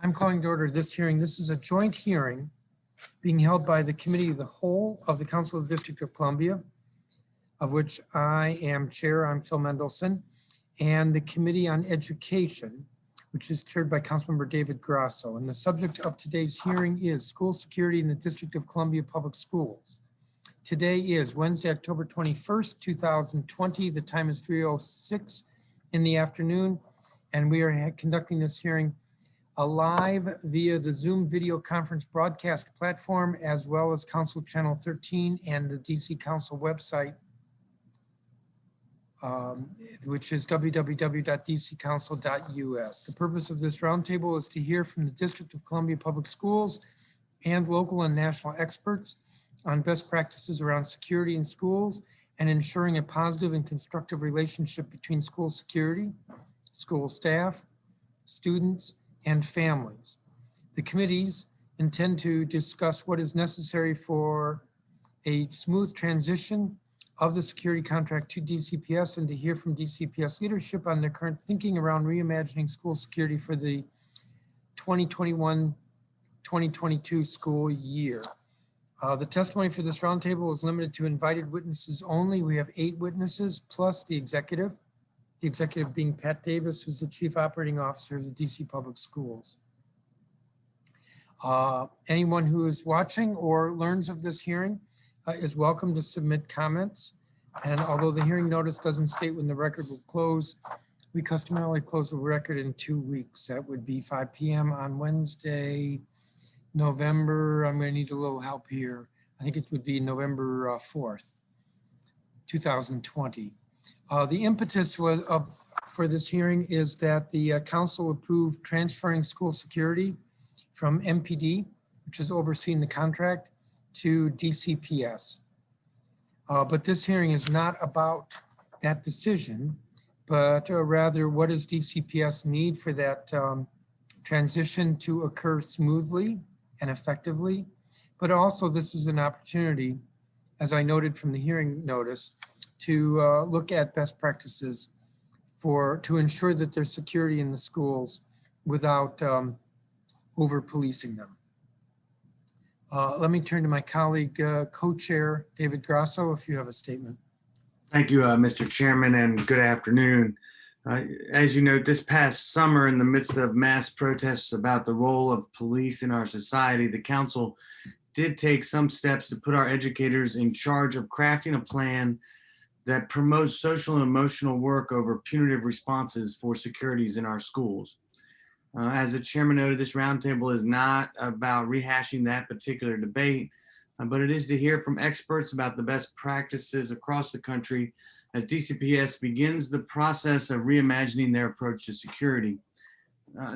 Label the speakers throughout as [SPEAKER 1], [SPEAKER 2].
[SPEAKER 1] I'm calling to order this hearing. This is a joint hearing being held by the Committee of the Whole of the Council of the District of Columbia, of which I am chair. I'm Phil Mendelson, and the Committee on Education, which is chaired by Councilmember David Grasso. And the subject of today's hearing is school security in the District of Columbia Public Schools. Today is Wednesday, October 21st, 2020. The time is 3:06 in the afternoon, and we are conducting this hearing live via the Zoom video conference broadcast platform, as well as Council Channel 13 and the DC Council website, which is www.dccouncil.us. The purpose of this roundtable is to hear from the District of Columbia Public Schools and local and national experts on best practices around security in schools and ensuring a positive and constructive relationship between school security, school staff, students, and families. The committees intend to discuss what is necessary for a smooth transition of the security contract to DCPS and to hear from DCPS leadership on their current thinking around reimagining school security for the 2021-2022 school year. The testimony for this roundtable is limited to invited witnesses only. We have 8 witnesses plus the executive being Pat Davis, who's the Chief Operating Officer of the DC Public Schools. Anyone who is watching or learns of this hearing is welcome to submit comments. And although the hearing notice doesn't state when the record will close, we customarily close the record in 2 weeks. That would be 5 p.m. on Wednesday, November, I'm going to need a little help here. I think it would be November 4th, 2020. The impetus for this hearing is that the council approved transferring school security from MPD, which is overseeing the contract, to DCPS. But this hearing is not about that decision, but rather what does DCPS need for that transition to occur smoothly and effectively. But also this is an opportunity, as I noted from the hearing notice, to look at best practices to ensure that there's security in the schools without over policing them. Let me turn to my colleague, co-chair David Grasso, if you have a statement.
[SPEAKER 2] Thank you, Mr. Chairman, and good afternoon. As you note, this past summer, in the midst of mass protests about the role of police in our society, the council did take some steps to put our educators in charge of crafting a plan that promotes social and emotional work over punitive responses for securities in our schools. As the chairman noted, this roundtable is not about rehashing that particular debate, but it is to hear from experts about the best practices across the country as DCPS begins the process of reimagining their approach to security.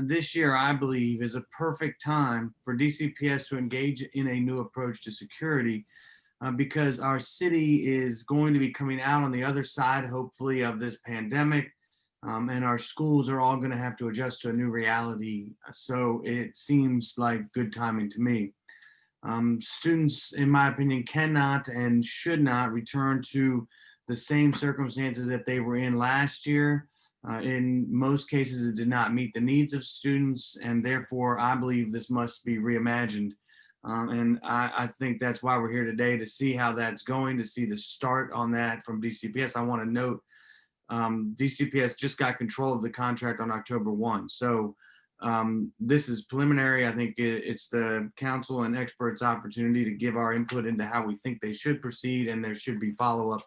[SPEAKER 2] This year, I believe, is a perfect time for DCPS to engage in a new approach to security because our city is going to be coming out on the other side, hopefully, of this pandemic, and our schools are all going to have to adjust to a new reality. So it seems like good timing to me. Students, in my opinion, cannot and should not return to the same circumstances that they were in last year. In most cases, it did not meet the needs of students, and therefore I believe this must be reimagined. And I think that's why we're here today, to see how that's going, to see the start on that from DCPS. I want to note DCPS just got control of the contract on October 1. So this is preliminary. I think it's the council and experts' opportunity to give our input into how we think they should proceed, and there should be follow-up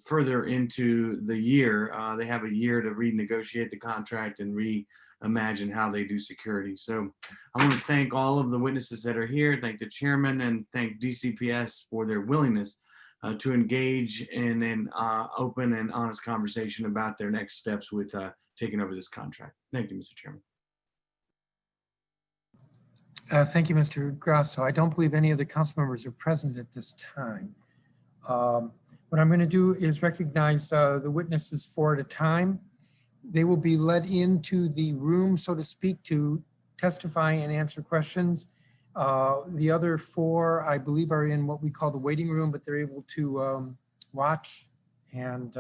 [SPEAKER 2] further into the year. They have a year to renegotiate the contract and reimagine how they do security. So I want to thank all of the witnesses that are here, thank the chairman, and thank DCPS for their willingness to engage in an open and honest conversation about their next steps with taking over this contract. Thank you, Mr. Chairman.
[SPEAKER 1] Thank you, Mr. Grasso. I don't believe any of the council members are present at this time. What I'm going to do is recognize the witnesses 4 at a time. They will be led into the room, so to speak, to testify and answer questions. The other 4, I believe, are in what we call the waiting room, but they're able to watch and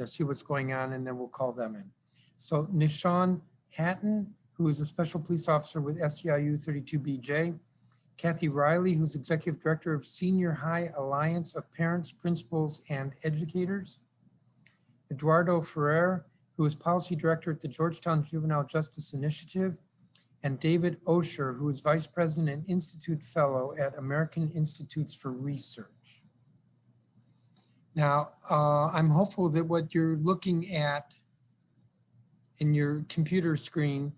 [SPEAKER 1] see what's going on, and then we'll call them in. So Nichon Hatton, who is a special police officer with SEIU 32BJ. Kathy Riley, who's Executive Director of Senior High Alliance of Parents, Principals, and Educators. Eduardo Ferrer, who is Policy Director at the Georgetown Juvenile Justice Initiative. And David Osher, who is Vice President and Institute Fellow at American Institutes for Research. Now, I'm hopeful that what you're looking at in your computer screen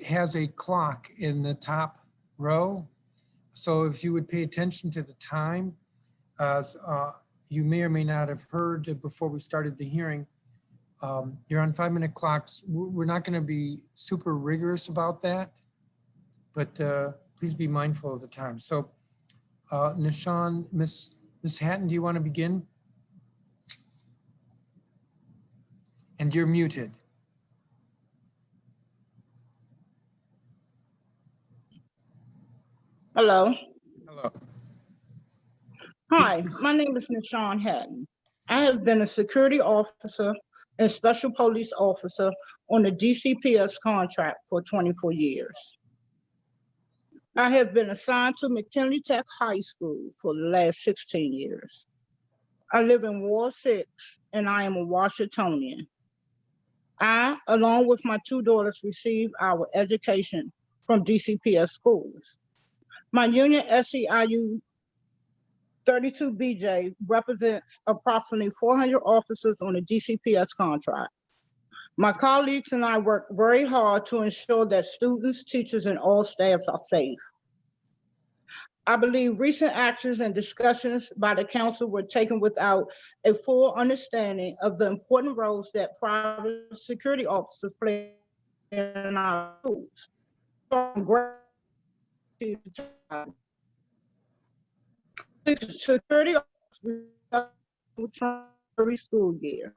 [SPEAKER 1] has a clock in the top row. So if you would pay attention to the time, you may or may not have heard before we started the hearing, you're on 5-minute clocks. We're not going to be super rigorous about that, but please be mindful of the time. So Nichon, Ms. Hatton, do you want to begin? And you're muted.
[SPEAKER 3] Hello.
[SPEAKER 1] Hello.
[SPEAKER 3] Hi, my name is Nichon Hatton. I have been a security officer and special police officer on the DCPS contract for 24 years. I have been assigned to McKinley Tech High School for the last 16 years. I live in Ward 6 and I am a Washingtonian. I, along with my 2 daughters, receive our education from DCPS schools. My union SEIU 32BJ represents approximately 400 officers on the DCPS contract. My colleagues and I work very hard to ensure that students, teachers, and all staffs are safe. I believe recent actions and discussions by the council were taken without a full understanding of the important roles that private security officers play in our schools. Security officers every school year.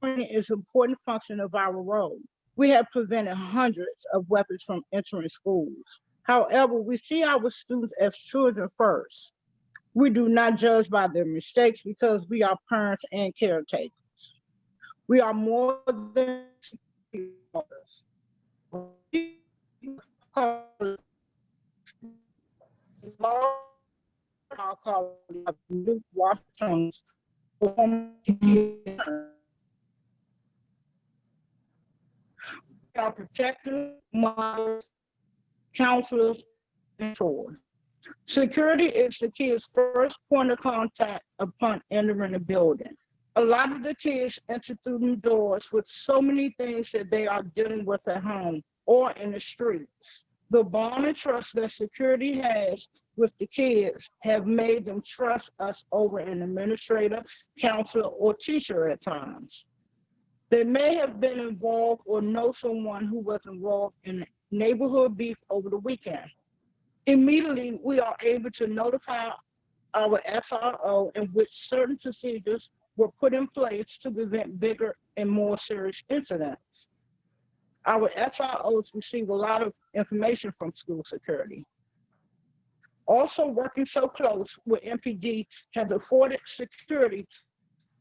[SPEAKER 3] Is an important function of our role. We have prevented hundreds of weapons from entering schools. However, we see our students as children first. We do not judge by their mistakes because we are parents and caretakers. We are more than others. Our colleagues, Washington, are protectors, mothers, counselors, and mentors. Security is the kid's first point of contact upon entering the building. A lot of the kids enter through new doors with so many things that they are dealing with at home or in the streets. The bond and trust that security has with the kids have made them trust us over an administrator, counselor, or teacher at times. They may have been involved or know someone who was involved in neighborhood beef over the weekend. Immediately, we are able to notify our SRO in which certain procedures were put in place to prevent bigger and more serious incidents. Our SROs receive a lot of information from school security. Also, working so close with MPD has afforded security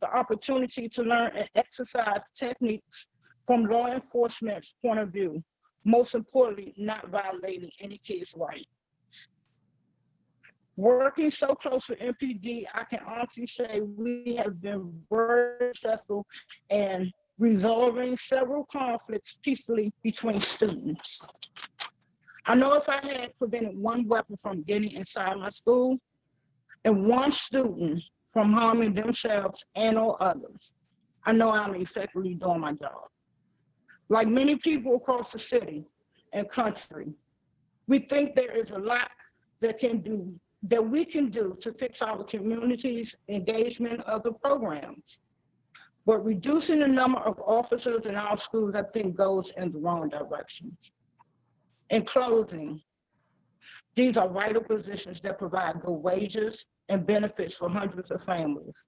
[SPEAKER 3] the opportunity to learn and exercise techniques from law enforcement's point of view, most importantly, not violating any kid's rights. Working so close with MPD, I can honestly say we have been very successful in resolving several conflicts peacefully between students. I know if I had prevented one weapon from getting inside my school and one student from harming themselves and or others, I know I'm effectively doing my job. Like many people across the city and country, we think there is a lot that we can do to fix our community's engagement in other programs. But reducing the number of officers in our schools, I think, goes in the wrong direction. In closing, these are vital positions that provide good wages and benefits for hundreds of families.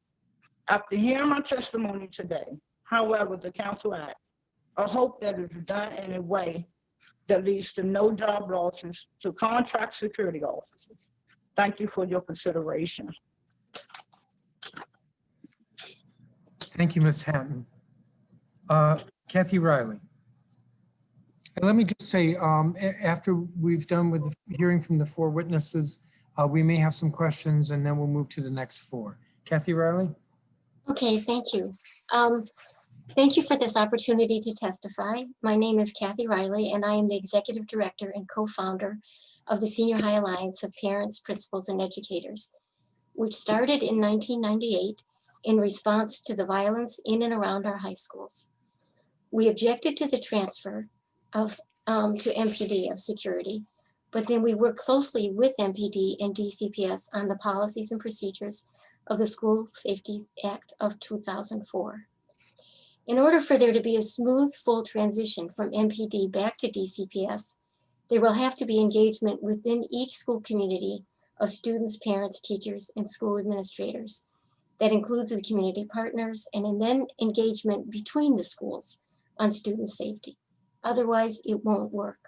[SPEAKER 3] After hearing my testimony today, however, the council acts, I hope that it is done in a way that leads to no job losses to contract security officers. Thank you for your consideration.
[SPEAKER 1] Thank you, Ms. Hatton. Kathy Riley. Let me just say, after we've done with the hearing from the 4 witnesses, we may have some questions and then we'll move to the next 4. Kathy Riley?
[SPEAKER 4] Okay, thank you. Thank you for this opportunity to testify. My name is Kathy Riley, and I am the Executive Director and co-founder of the Senior High Alliance of Parents, Principals, and Educators, which started in 1998 in response to the violence in and around our high schools. We objected to the transfer of to MPD of security, but then we worked closely with MPD and DCPS on the policies and procedures of the School Safety Act of 2004. In order for there to be a smooth, full transition from MPD back to DCPS, there will have to be engagement within each school community of students, parents, teachers, and school administrators. That includes the community partners and then engagement between the schools on student safety. Otherwise, it won't work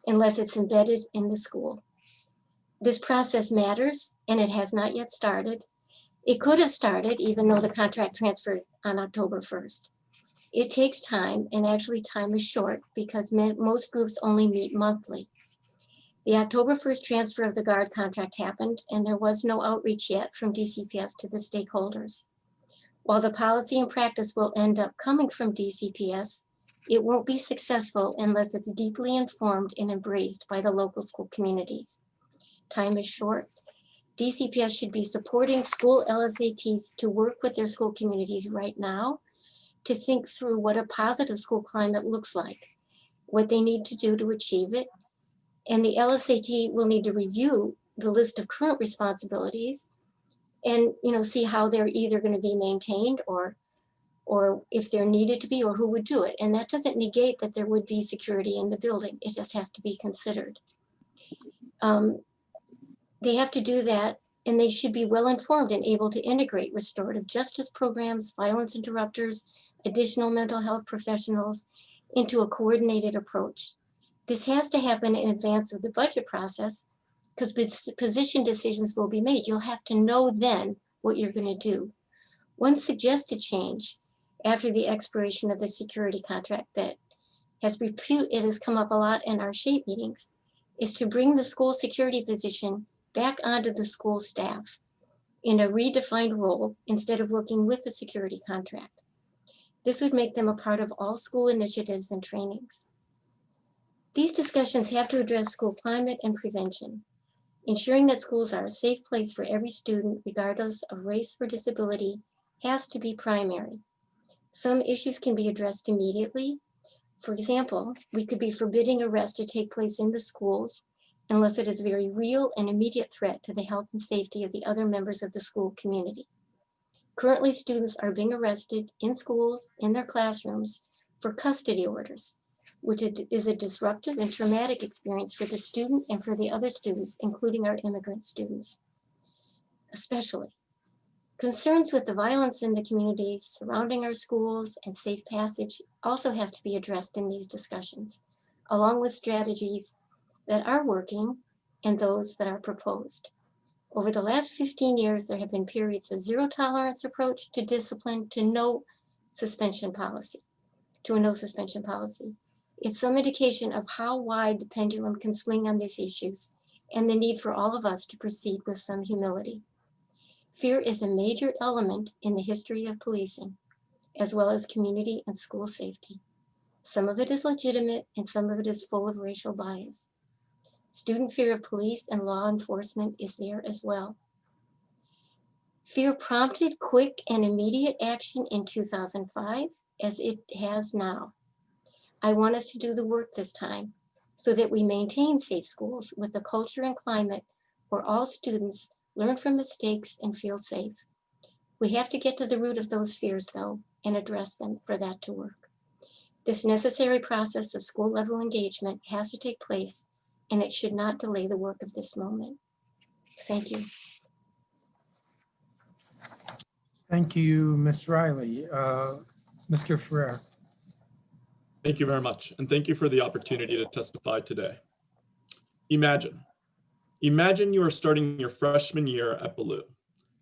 [SPEAKER 4] unless it's embedded in the school. This process matters, and it has not yet started. It could have started even though the contract transferred on October 1st. It takes time, and actually time is short because most groups only meet monthly. The October 1st transfer of the guard contract happened, and there was no outreach yet from DCPS to the stakeholders. While the policy and practice will end up coming from DCPS, it won't be successful unless it's deeply informed and embraced by the local school communities. Time is short. DCPS should be supporting school LSATs to work with their school communities right now to think through what a positive school climate looks like, what they need to do to achieve it. And the LSAT will need to review the list of current responsibilities and see how they're either going to be maintained or if they're needed to be, or who would do it. And that doesn't negate that there would be security in the building. It just has to be considered. They have to do that, and they should be well informed and able to integrate restorative justice programs, violence interrupters, additional mental health professionals into a coordinated approach. This has to happen in advance of the budget process because position decisions will be made. You'll have to know then what you're going to do. One suggested change after the expiration of the security contract that it has come up a lot in our SHAPE meetings is to bring the school security position back onto the school staff in a redefined role instead of working with the security contract. This would make them a part of all school initiatives and trainings. These discussions have to address school climate and prevention. Ensuring that schools are a safe place for every student, regardless of race or disability, has to be primary. Some issues can be addressed immediately. For example, we could be forbidding arrest to take place in the schools unless it is a very real and immediate threat to the health and safety of the other members of the school community. Currently, students are being arrested in schools, in their classrooms, for custody orders, which is a disruptive and traumatic experience for the student and for the other students, including our immigrant students, especially. Concerns with the violence in the communities surrounding our schools and safe passage also has to be addressed in these discussions, along with strategies that are working and those that are proposed. Over the last 15 years, there have been periods of zero tolerance approach to discipline to no suspension policy, to a no suspension policy. It's some indication of how wide the pendulum can swing on these issues and the need for all of us to proceed with some humility. Fear is a major element in the history of policing, as well as community and school safety. Some of it is legitimate and some of it is full of racial bias. Student fear of police and law enforcement is there as well. Fear prompted quick and immediate action in 2005, as it has now. I want us to do the work this time so that we maintain safe schools with a culture and climate where all students learn from mistakes and feel safe. We have to get to the root of those fears, though, and address them for that to work. This necessary process of school level engagement has to take place, and it should not delay the work of this moment. Thank you.
[SPEAKER 1] Thank you, Ms. Riley. Mr. Ferrer.
[SPEAKER 5] Thank you very much, and thank you for the opportunity to testify today. Imagine you are starting your freshman year at Ballou.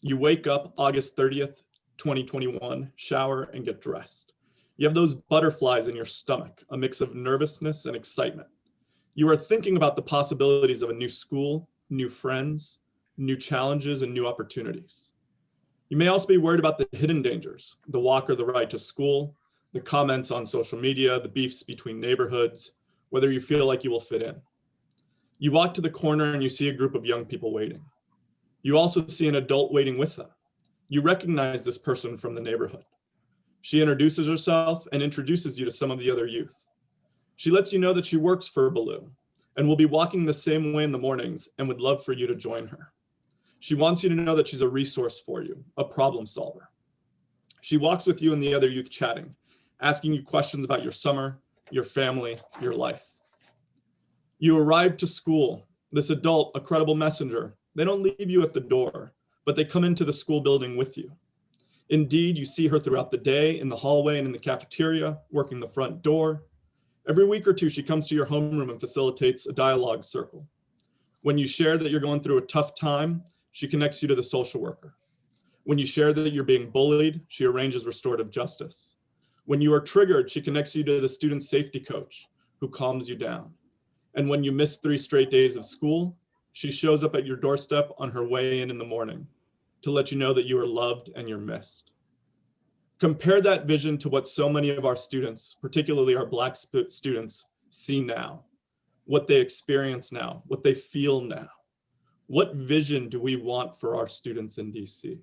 [SPEAKER 5] You wake up August 30th, 2021, shower and get dressed. You have those butterflies in your stomach, a mix of nervousness and excitement. You are thinking about the possibilities of a new school, new friends, new challenges, and new opportunities. You may also be worried about the hidden dangers, the walk or the ride to school, the comments on social media, the beefs between neighborhoods, whether you feel like you will fit in. You walk to the corner and you see a group of young people waiting. You also see an adult waiting with them. You recognize this person from the neighborhood. She introduces herself and introduces you to some of the other youth. She lets you know that she works for Baloo and will be walking the same way in the mornings and would love for you to join her. She wants you to know that she's a resource for you, a problem solver. She walks with you and the other youth chatting, asking you questions about your summer, your family, your life. You arrive to school. This adult, a credible messenger, they don't leave you at the door, but they come into the school building with you. Indeed, you see her throughout the day, in the hallway and in the cafeteria, working the front door. Every week or two, she comes to your homeroom and facilitates a dialogue circle. When you share that you're going through a tough time, she connects you to the social worker. When you share that you're being bullied, she arranges restorative justice. When you are triggered, she connects you to the student safety coach who calms you down. And when you miss 3 straight days of school, she shows up at your doorstep on her way in the morning to let you know that you are loved and you're missed. Compare that vision to what so many of our students, particularly our Black students, see now, what they experience now, what they feel now. What vision do we want for our students in DC?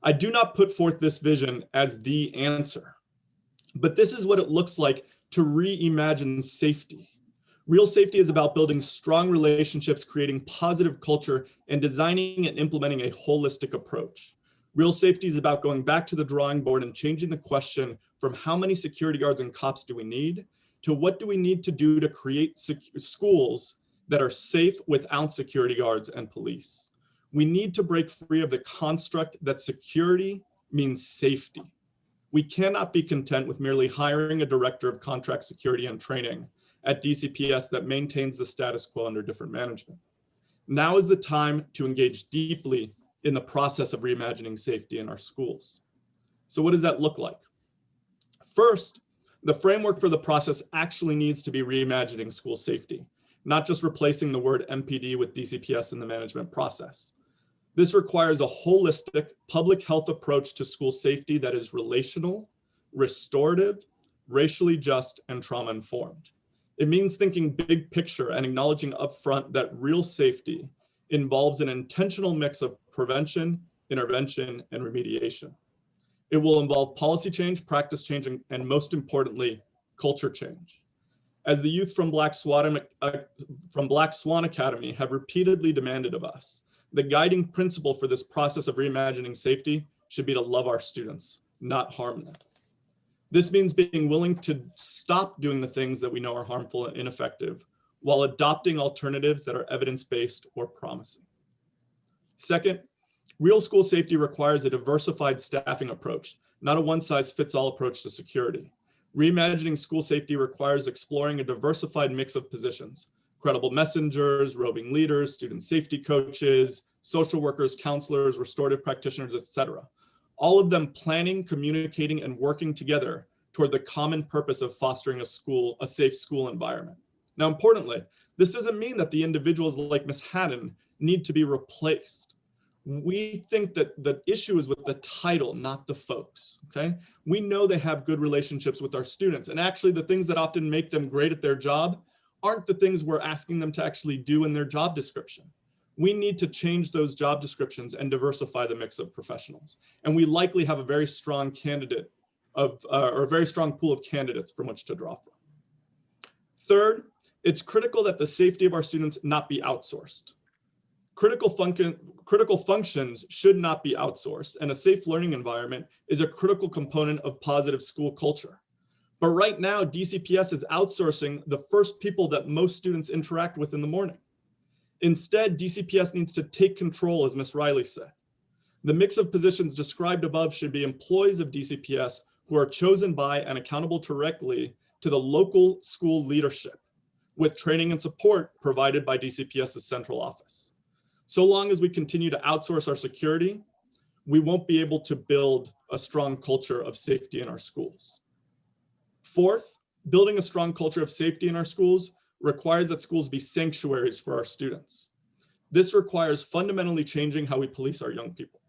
[SPEAKER 5] I do not put forth this vision as the answer, but this is what it looks like to reimagine safety. Real safety is about building strong relationships, creating positive culture, and designing and implementing a holistic approach. Real safety is about going back to the drawing board and changing the question from how many security guards and cops do we need to what do we need to do to create schools that are safe without security guards and police. We need to break free of the construct that security means safety. We cannot be content with merely hiring a director of contract security and training at DCPS that maintains the status quo under different management. Now is the time to engage deeply in the process of reimagining safety in our schools. So what does that look like? First, the framework for the process actually needs to be reimagining school safety, not just replacing the word MPD with DCPS in the management process. This requires a holistic public health approach to school safety that is relational, restorative, racially just, and trauma-informed. It means thinking big picture and acknowledging upfront that real safety involves an intentional mix of prevention, intervention, and remediation. It will involve policy change, practice change, and most importantly, culture change. As the youth from Black Swan Academy have repeatedly demanded of us, the guiding principle for this process of reimagining safety should be to love our students, not harm them. This means being willing to stop doing the things that we know are harmful and ineffective while adopting alternatives that are evidence-based or promising. Second, real school safety requires a diversified staffing approach, not a one-size-fits-all approach to security. Reimagining school safety requires exploring a diversified mix of positions: credible messengers, roving leaders, student safety coaches, social workers, counselors, restorative practitioners, etc. All of them planning, communicating, and working together toward the common purpose of fostering a safe school environment. Now, importantly, this doesn't mean that the individuals like Ms. Hatton need to be replaced. We think that the issue is with the title, not the folks, okay? We know they have good relationships with our students, and actually the things that often make them great at their job aren't the things we're asking them to actually do in their job description. We need to change those job descriptions and diversify the mix of professionals. And we likely have a very strong candidate or a very strong pool of candidates from which to draw from. Third, it's critical that the safety of our students not be outsourced. Critical functions should not be outsourced, and a safe learning environment is a critical component of positive school culture. But right now, DCPS is outsourcing the first people that most students interact with in the morning. Instead, DCPS needs to take control, as Ms. Riley said. The mix of positions described above should be employees of DCPS who are chosen by and accountable directly to the local school leadership, with training and support provided by DCPS's central office. So long as we continue to outsource our security, we won't be able to build a strong culture of safety in our schools. Fourth, building a strong culture of safety in our schools requires that schools be sanctuaries for our students. This requires fundamentally changing how we police our young people.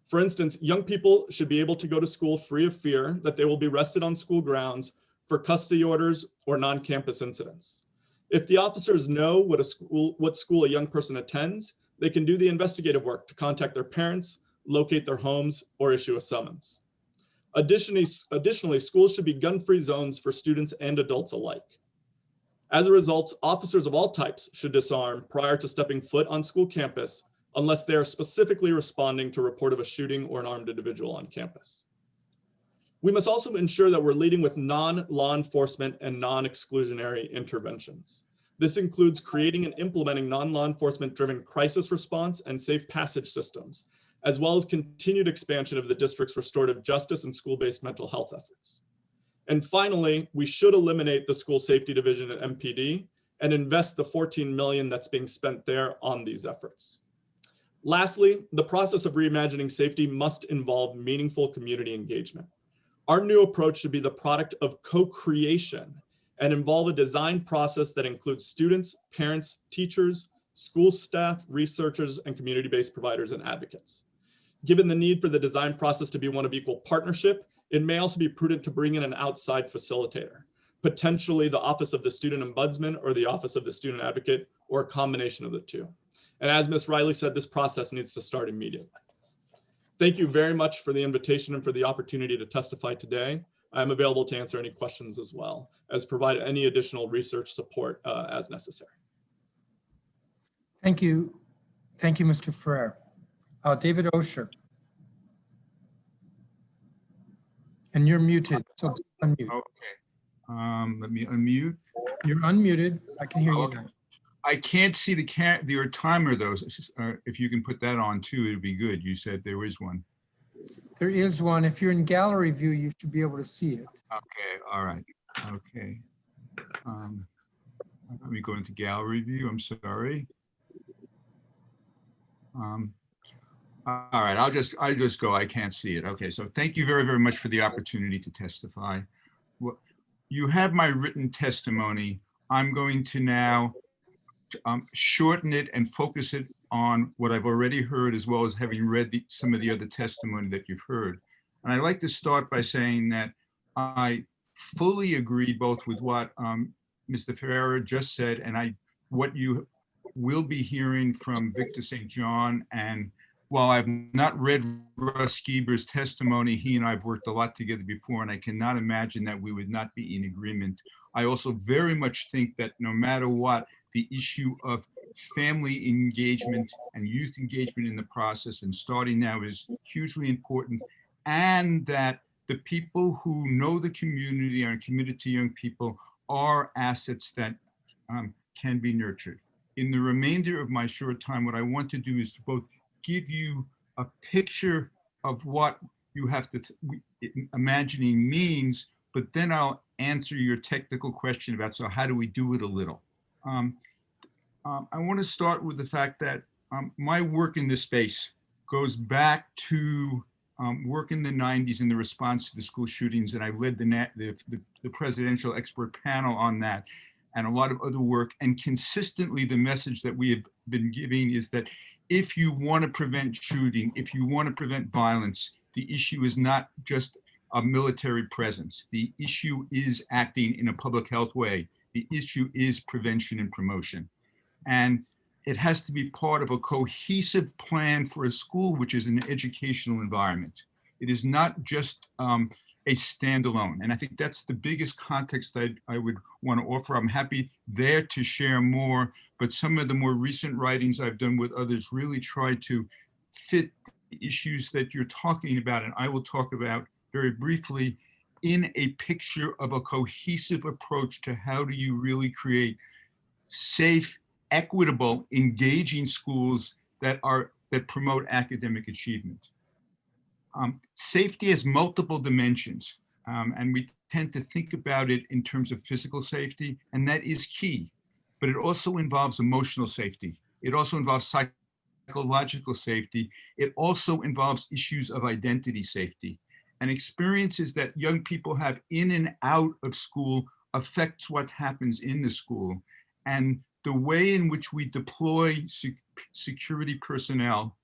[SPEAKER 5] For instance, young people should be able to go to school free of fear that they will be arrested on school grounds for custody orders or non-campus incidents. If the officers know what school a young person attends, they can do the investigative work to contact their parents, locate their homes, or issue a summons. Additionally, schools should be gun-free zones for students and adults alike. As a result, officers of all types should disarm prior to stepping foot on school campus unless they are specifically responding to report of a shooting or an armed individual on campus. We must also ensure that we're leading with non-law enforcement and non-exclusionary interventions. This includes creating and implementing non-law enforcement driven crisis response and safe passage systems, as well as continued expansion of the district's restorative justice and school-based mental health efforts. And finally, we should eliminate the school safety division at MPD and invest the $14 million that's being spent there on these efforts. Lastly, the process of reimagining safety must involve meaningful community engagement. Our new approach should be the product of co-creation and involve a design process that includes students, parents, teachers, school staff, researchers, and community-based providers and advocates. Given the need for the design process to be one of equal partnership, it may also be prudent to bring in an outside facilitator, potentially the Office of the Student Ombudsman or the Office of the Student Advocate, or a combination of the two. And as Ms. Riley said, this process needs to start immediately. Thank you very much for the invitation and for the opportunity to testify today. I'm available to answer any questions as well as provide any additional research support as necessary.
[SPEAKER 1] Thank you. Thank you, Mr. Ferrer. David Osher. And you're muted, so please unmute.
[SPEAKER 6] Okay. Let me unmute.
[SPEAKER 1] You're unmuted. I can hear you
[SPEAKER 6] Okay.
[SPEAKER 1] now.
[SPEAKER 6] I can't see your timer though. If you can put that on too, it'd be good. You said there is one.
[SPEAKER 1] There is one. If you're in gallery view, you should be able to see it.
[SPEAKER 6] Okay. All right. Okay. Let me go into gallery view. I'm sorry. All right. I'll just go. I can't see it. Okay. So thank you very, very much for the opportunity to testify. Well, you have my written testimony. I'm going to now shorten it and focus it on what I've already heard, as well as having read some of the other testimony that you've heard. And I'd like to start by saying that I fully agree both with what Mr. Ferrer just said and what you will be hearing from Victor St. John. And while I've not read Russ Gieber's testimony, he and I have worked a lot together before, and I cannot imagine that we would not be in agreement. I also very much think that no matter what, the issue of family engagement and youth engagement in the process and starting now is hugely important, and that the people who know the community and are committed to young people are assets that can be nurtured. In the remainder of my short time, what I want to do is to both give you a picture of what you have to imagining means, but then I'll answer your technical question about, so how do we do it a little? I want to start with the fact that my work in this space goes back to work in the 90s in the response to the school shootings, and I led the presidential expert panel on that and a lot of other work. And consistently, the message that we have been giving is that if you want to prevent shooting, if you want to prevent violence, the issue is not just a military presence. The issue is acting in a public health way. The issue is prevention and promotion. And it has to be part of a cohesive plan for a school, which is an educational environment. It is not just a standalone. And I think that's the biggest context that I would want to offer. I'm happy there to share more, but some of the more recent writings I've done with others really try to fit the issues that you're talking about, and I will talk about very briefly, in a picture of a cohesive approach to how do you really create safe, equitable, engaging schools that promote academic achievement. Safety has multiple dimensions, and we tend to think about it in terms of physical safety, and that is key. But it also involves emotional safety. It also involves psychological safety. It also involves issues of identity safety. and experiences that young people have in and out of school affects what happens in the school. And the way in which we deploy security personnel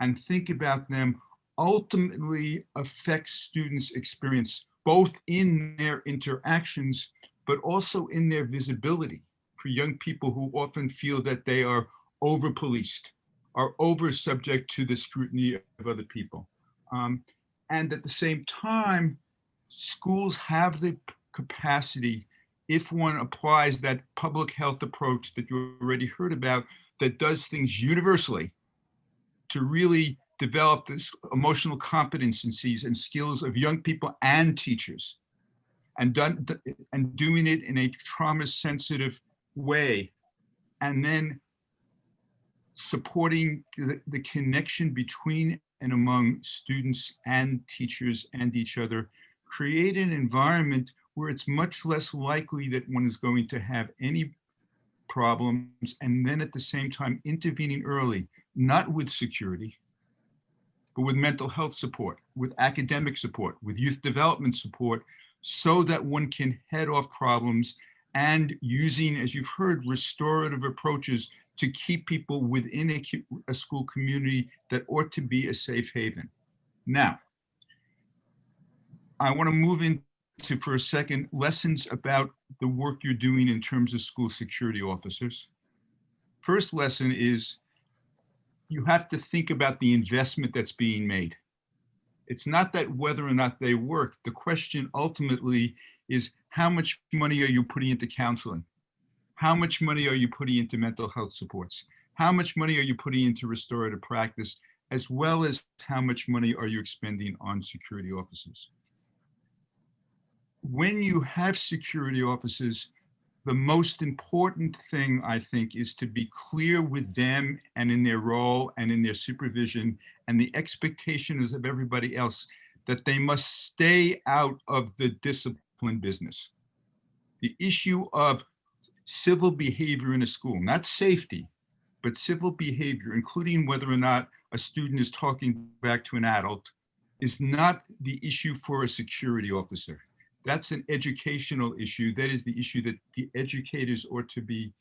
[SPEAKER 6] and think about them ultimately affects students' experience, both in their interactions, but also in their visibility for young people who often feel that they are over-policed, are over-subject to the scrutiny of other people. And at the same time, schools have the capacity, if one applies that public health approach that you already heard about, that does things universally, to really develop this emotional competencies and skills of young people and teachers, and doing it in a trauma-sensitive way, and then supporting the connection between and among students and teachers and each other, create an environment where it's much less likely that one is going to have any problems, and then at the same time intervening early, not with security, but with mental health support, with academic support, with youth development support, so that one can head off problems and using, as you've heard, restorative approaches to keep people within a school community that ought to be a safe haven. Now, I want to move into, for a second, lessons about the work you're doing in terms of school security officers. First lesson is you have to think about the investment that's being made. It's not that whether or not they work. The question ultimately is, how much money are you putting into counseling? How much money are you putting into mental health supports? How much money are you putting into restorative practice, as well as how much money are you expending on security officers? When you have security officers, the most important thing, I think, is to be clear with them and in their role and in their supervision and the expectations of everybody else that they must stay out of the discipline business. The issue of civil behavior in a school, not safety, but civil behavior, including whether or not a student is talking back to an adult, is not the issue for a security officer. That's an educational issue. That is the issue that the educators ought to be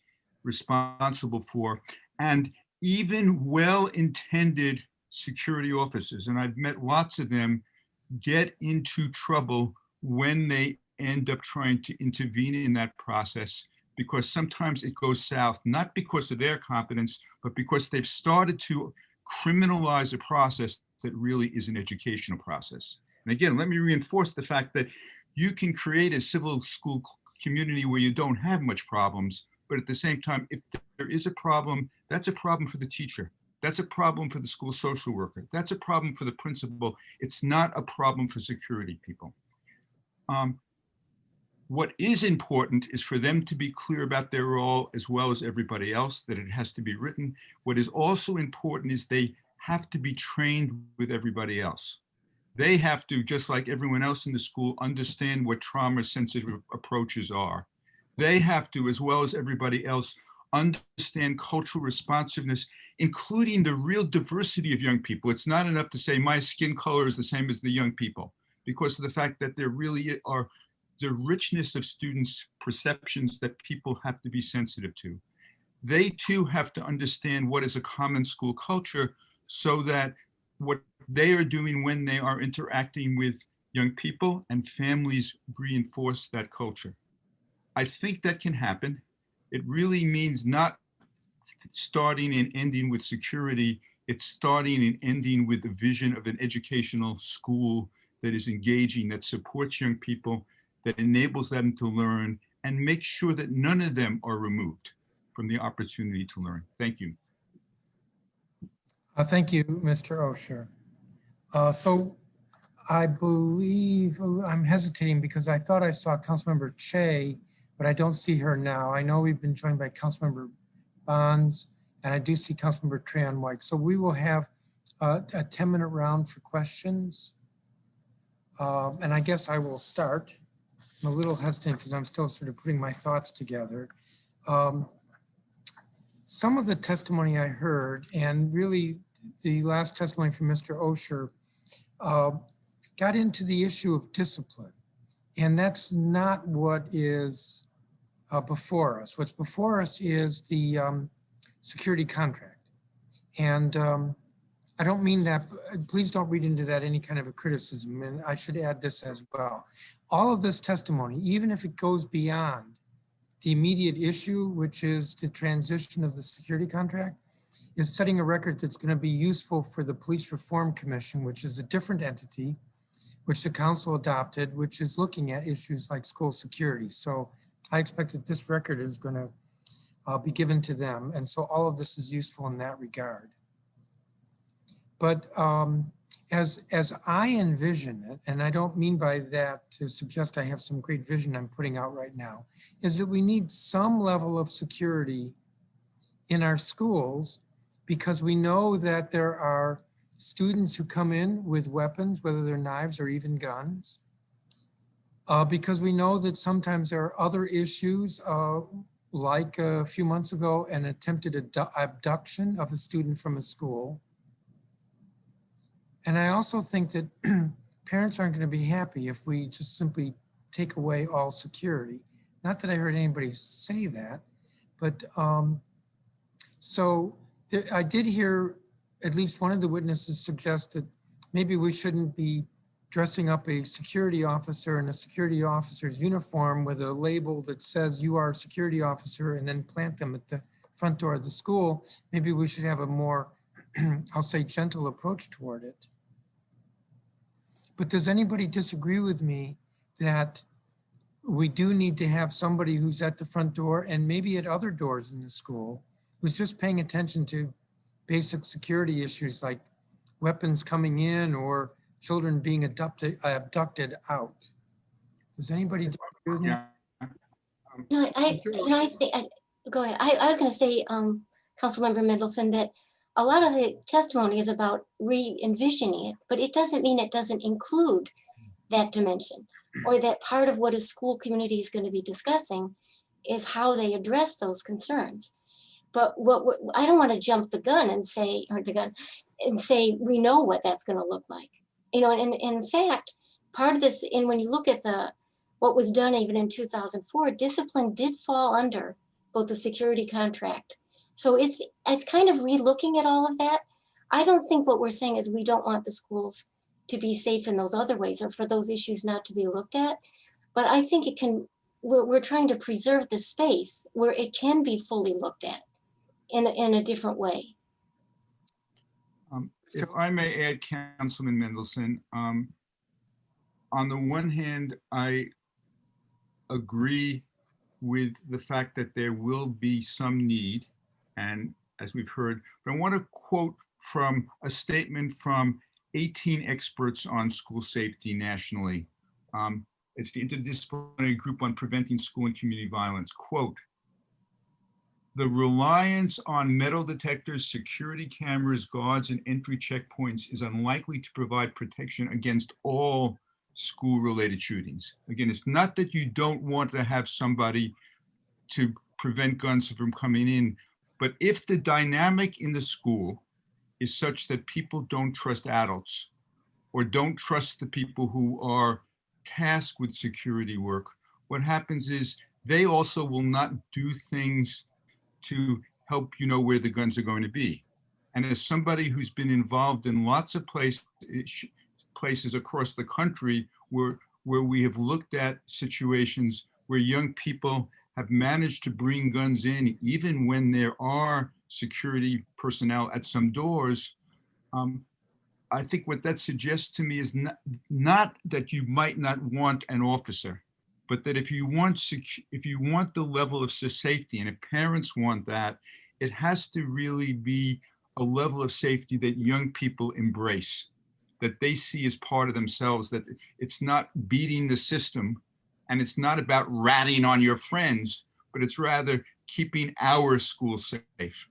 [SPEAKER 6] responsible for. And even well-intended security officers, and I've met lots of them, get into trouble when they end up trying to intervene in that process, because sometimes it goes south, not because of their competence, but because they've started to criminalize a process that really is an educational process. And again, let me reinforce the fact that you can create a civil school community where you don't have much problems, but at the same time, if there is a problem, that's a problem for the teacher. That's a problem for the school social worker. That's a problem for the principal. It's not a problem for security people. What is important is for them to be clear about their role, as well as everybody else, that it has to be written. What is also important is they have to be trained with everybody else. They have to, just like everyone else in the school, understand what trauma-sensitive approaches are. They have to, as well as everybody else, understand cultural responsiveness, including the real diversity of young people. It's not enough to say my skin color is the same as the young people, because of the fact that there really are the richness of students' perceptions that people have to be sensitive to. They too have to understand what is a common school culture, so that what they are doing when they are interacting with young people and families reinforce that culture. I think that can happen. It really means not starting and ending with security. It's starting and ending with the vision of an educational school that is engaging, that supports young people, that enables them to learn, and make sure that none of them are removed from the opportunity to learn. Thank you.
[SPEAKER 1] Thank you, Mr. Osher. So I believe, I'm hesitating because I thought I saw Councilmember Che, but I don't see her now. I know we've been joined by Councilmember Bonds, and I do see Councilmember Tran White. So we will have a 10-minute round for questions. And I guess I will start. I'm a little hesitant because I'm still sort of putting my thoughts together. Some of the testimony I heard, and really the last testimony from Mr. Osher, got into the issue of discipline. And that's not what is before us. What's before us is the security contract. And I don't mean that, please don't read into that any kind of a criticism. And I should add this as well. All of this testimony, even if it goes beyond the immediate issue, which is the transition of the security contract, is setting a record that's going to be useful for the Police Reform Commission, which is a different entity, which the council adopted, which is looking at issues like school security. So I expect that this record is going to be given to them. And so all of this is useful in that regard. But as I envision it, and I don't mean by that to suggest I have some great vision I'm putting out right now, is that we need some level of security in our schools, because we know that there are students who come in with weapons, whether they're knives or even guns, because we know that sometimes there are other issues, like a few months ago, an attempted abduction of a student from a school. And I also think that parents aren't going to be happy if we just simply take away all security. Not that I heard anybody say that, but I did hear at least one of the witnesses suggest that maybe we shouldn't be dressing up a security officer in a security officer's uniform with a label that says you are a security officer and then plant them at the front door of the school. Maybe we should have a more, I'll say, gentle approach toward it. But does anybody disagree with me that we do need to have somebody who's at the front door and maybe at other doors in the school who's just paying attention to basic security issues like weapons coming in or children being abducted out? Does anybody disagree with me?
[SPEAKER 4] No, I think, go ahead. I was going to say, Councilmember Mendelson, that a lot of the testimony is about re-envisioning it, but it doesn't mean it doesn't include that dimension, or that part of what a school community is going to be discussing is how they address those concerns. But I don't want to jump the gun and say, we know what that's going to look like. You know, and in fact, part of this, and when you look at what was done even in 2004, discipline did fall under both the security contract. So it's kind of re-looking at all of that. I don't think what we're saying is we don't want the schools to be safe in those other ways or for those issues not to be looked at. But I think we're trying to preserve the space where it can be fully looked at in a different way.
[SPEAKER 6] If I may add, Councilman Mendelson, on the one hand, I agree with the fact that there will be some need, and as we've heard, but I want to quote from a statement from 18 experts on school safety nationally. It's the Interdisciplinary Group on Preventing School and Community Violence. Quote, "The reliance on metal detectors, security cameras, guards, and entry checkpoints is unlikely to provide protection against all school-related shootings." Again, it's not that you don't want to have somebody to prevent guns from coming in, but if the dynamic in the school is such that people don't trust adults or don't trust the people who are tasked with security work, what happens is they also will not do things to help you know where the guns are going to be. And as somebody who's been involved in lots of places across the country where we have looked at situations where young people have managed to bring guns in, even when there are security personnel at some doors, I think what that suggests to me is not that you might not want an officer, but that if you want the level of safety, and if parents want that, it has to really be a level of safety that young people embrace, that they see as part of themselves, that it's not beating the system, and it's not about ratting on your friends, but it's rather keeping our school safe.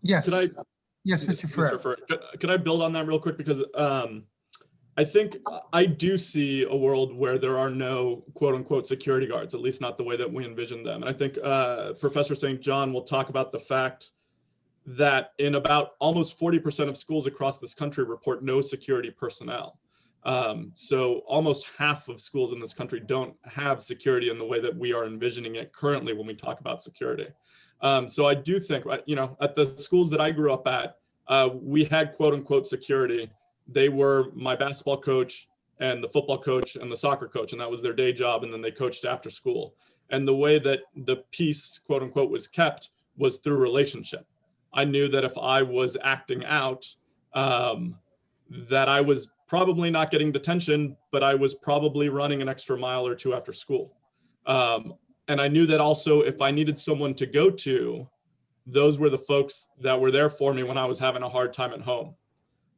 [SPEAKER 1] Yes. Yes,
[SPEAKER 5] Mr.
[SPEAKER 1] Mr.
[SPEAKER 5] Ferrer. Could I build on that real quick? Because I think I do see a world where there are no quote unquote security guards, at least not the way that we envision them. And I think Professor St. John will talk about the fact that in about almost 40% of schools across this country report no security personnel. So almost half of schools in this country don't have security in the way that we are envisioning it currently when we talk about security. So I do think, you know, at the schools that I grew up at, we had quote unquote security. They were my basketball coach and the football coach and the soccer coach, and that was their day job. And then they coached after school. And the way that the peace, quote unquote, was kept was through relationship. I knew that if I was acting out, that I was probably not getting detention, but I was probably running an extra mile or two after school. And I knew that also if I needed someone to go to, those were the folks that were there for me when I was having a hard time at home,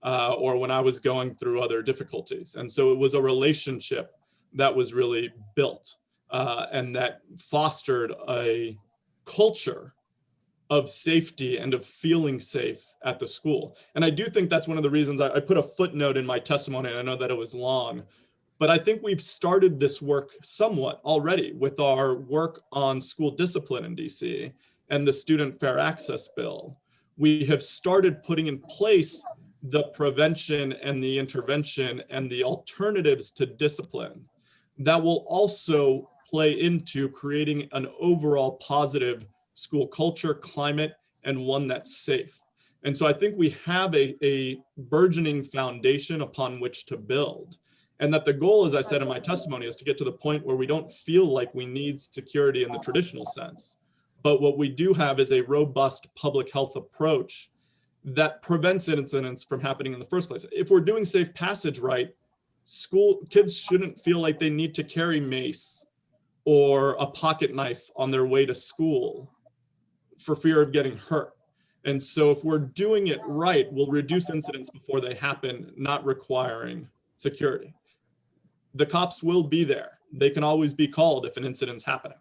[SPEAKER 5] or when I was going through other difficulties. And so it was a relationship that was really built, and that fostered a culture of safety and of feeling safe at the school. And I do think that's one of the reasons I put a footnote in my testimony, and I know that it was long, but I think we've started this work somewhat already with our work on school discipline in DC and the Student Fair Access Bill. We have started putting in place the prevention and the intervention and the alternatives to discipline that will also play into creating an overall positive school culture, climate, and one that's safe. And so I think we have a burgeoning foundation upon which to build. And that the goal, as I said in my testimony, is to get to the point where we don't feel like we need security in the traditional sense. But what we do have is a robust public health approach that prevents incidents from happening in the first place. If we're doing safe passage right, school kids shouldn't feel like they need to carry mace or a pocket knife on their way to school for fear of getting hurt. And so if we're doing it right, we'll reduce incidents before they happen, not requiring security. The cops will be there. They can always be called if an incident's happening.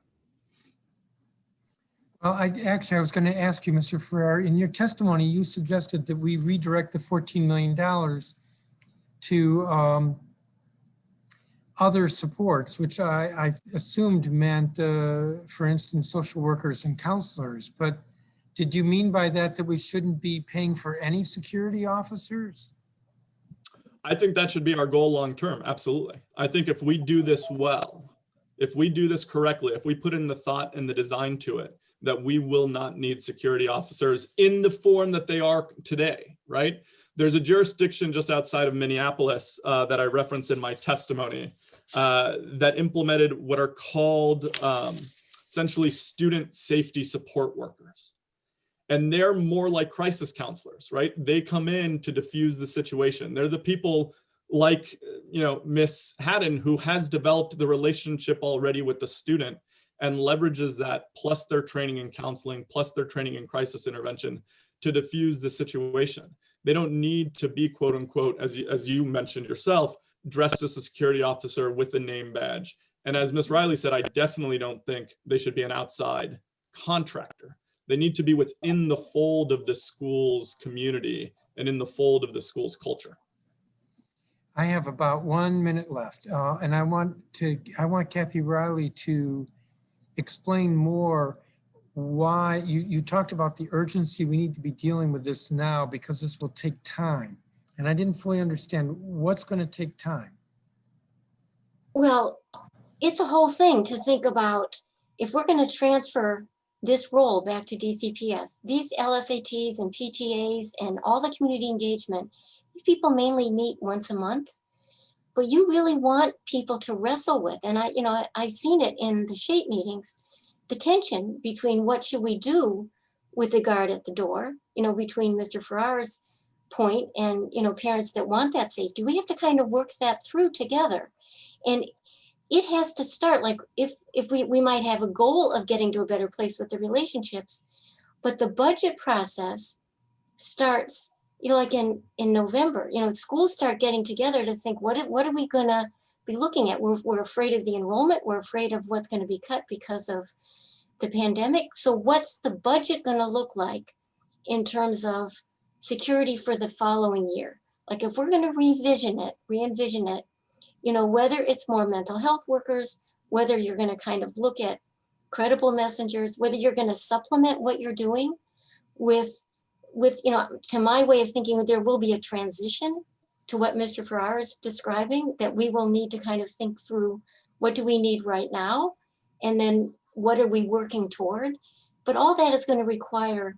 [SPEAKER 1] Well, I was going to ask you, Mr. Farrar, in your testimony, you suggested that we redirect the $14 million to other supports, which I assumed meant, for instance, social workers and counselors. But did you mean by that we shouldn't be paying for any security officers?
[SPEAKER 5] I think that should be our goal long-term, absolutely. I think if we do this well, if we do this correctly, if we put in the thought and the design to it, that we will not need security officers in the form that they are today, right? There's a jurisdiction just outside of Minneapolis that I referenced in my testimony that implemented what are called essentially student safety support workers. And they're more like crisis counselors, right? They come in to diffuse the situation. They're the people like, you know, Miss Hatton, who has developed the relationship already with the student and leverages that, plus their training in counseling, plus their training in crisis intervention to diffuse the situation. They don't need to be, quote unquote, as you mentioned yourself, dressed as a security officer with a name badge. And as Ms. Riley said, I definitely don't think they should be an outside contractor. They need to be within the fold of the school's community and in the fold of the school's culture.
[SPEAKER 1] I have about 1 minute left, and I want Kathy Riley to explain more why you talked about the urgency. We need to be dealing with this now because this will take time. And I didn't fully understand what's going to take time.
[SPEAKER 4] Well, it's a whole thing to think about. If we're going to transfer this role back to DCPS, these LSATs and PTAs and all the community engagement, these people mainly meet once a month, but you really want people to wrestle with. And I've seen it in the SHAPE meetings, the tension between what should we do with the guard at the door, between Mr. Farrar's point and, parents that want that safety. We have to kind of work that through together. And it has to start, like if we might have a goal of getting to a better place with the relationships, but the budget process starts, like in November, schools start getting together to think, what are we gonna be looking at? We're afraid of the enrollment. We're afraid of what's gonna be cut because of the pandemic. So what's the budget gonna look like in terms of security for the following year? Like if we're gonna re-envision it, whether it's more mental health workers, whether you're going to kind of look at credible messengers, whether you're going to supplement what you're doing with with, to my way of thinking, there will be a transition to what Mr. Farrar is describing, that we will need to kind of think through, what do we need right now? And then what are we working toward? But all that is going to require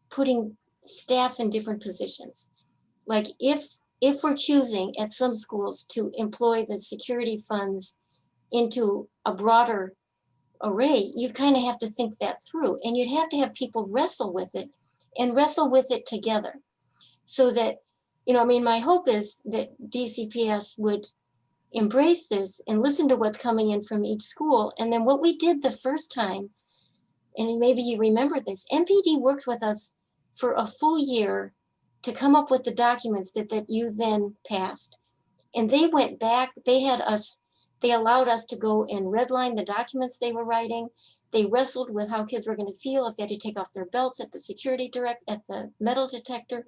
[SPEAKER 4] putting staff in different positions. Like if we're choosing at some schools to employ the security funds into a broader array, you kind of have to think that through, and you'd have to have people wrestle with it and wrestle with it together, so that, my hope is that DCPS would embrace this and listen to what's coming in from each school. And then what we did the first time, and maybe you remember this, MPD worked with us for a full year to come up with the documents that you then passed. And they went back, they allowed us to go and redline the documents they were writing. They wrestled with how kids were going to feel if they had to take off their belts at the metal detector.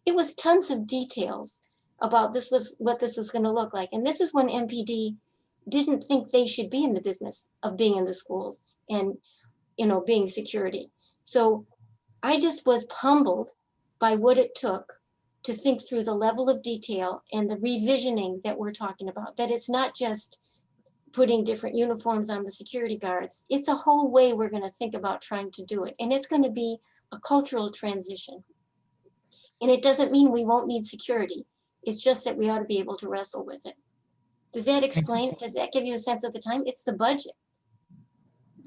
[SPEAKER 4] It was tons of details about what this was going to look like. And this is when MPD didn't think they should be in the business of being in the schools and, being security. So I just was humbled by what it took to think through the level of detail and the revisioning that we're talking about, that it's not just putting different uniforms on the security guards. It's a whole way we're going to think about trying to do it. And it's going to be a cultural transition. And it doesn't mean we won't need security. It's just that we ought to be able to wrestle with it. Does that explain? Does that give you a sense of the time? It's the budget.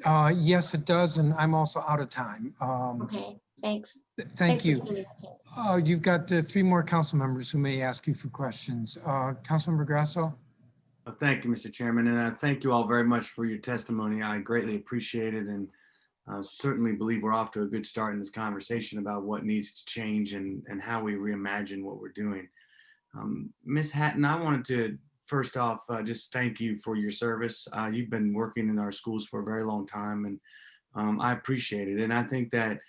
[SPEAKER 1] Yes, it does. And I'm also out of time.
[SPEAKER 4] Okay, thanks.
[SPEAKER 1] Thank
[SPEAKER 4] Thanks for
[SPEAKER 1] you.
[SPEAKER 4] giving me that chance.
[SPEAKER 1] You've got 3 more council members who may ask you for questions. Councilmember Grasso?
[SPEAKER 2] Thank you, Mr. Chairman, and thank you all very much for your testimony. I greatly appreciate it, and certainly believe we're off to a good start in this conversation about what needs to change and how we reimagine what we're doing. Ms. Hatton, I wanted to first off just thank you for your service. You've been working in our schools for a very long time, and I appreciate it. And I think that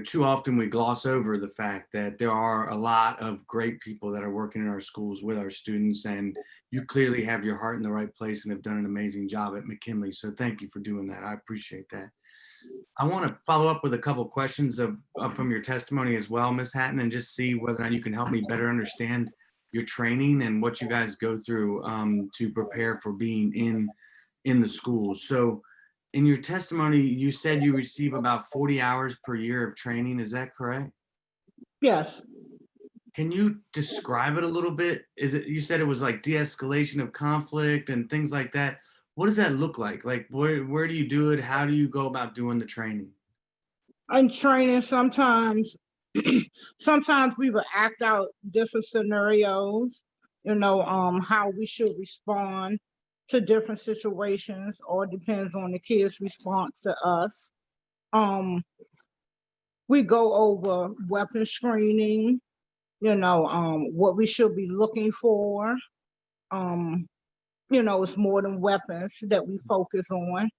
[SPEAKER 2] too often we gloss over the fact that there are a lot of great people that are working in our schools with our students, and you clearly have your heart in the right place and have done an amazing job at McKinley. So thank you for doing that. I appreciate that. I want to follow up with a couple questions from your testimony as well, Ms. Hatton, and just see whether or not you can help me better understand your training and what you guys go through to prepare for being in the schools. So in your testimony, you said you receive about 40 hours per year of training. Is that correct?
[SPEAKER 3] Yes.
[SPEAKER 2] Can you describe it a little bit? You said it was like de-escalation of conflict and things like that. What does that look like? Like, where do you do it? How do you go about doing the training?
[SPEAKER 3] In training, sometimes we will act out different scenarios, how we should respond to different situations, or depends on the kids' response to us. We go over weapon screening, what we should be looking for. It's more than weapons that we focus on.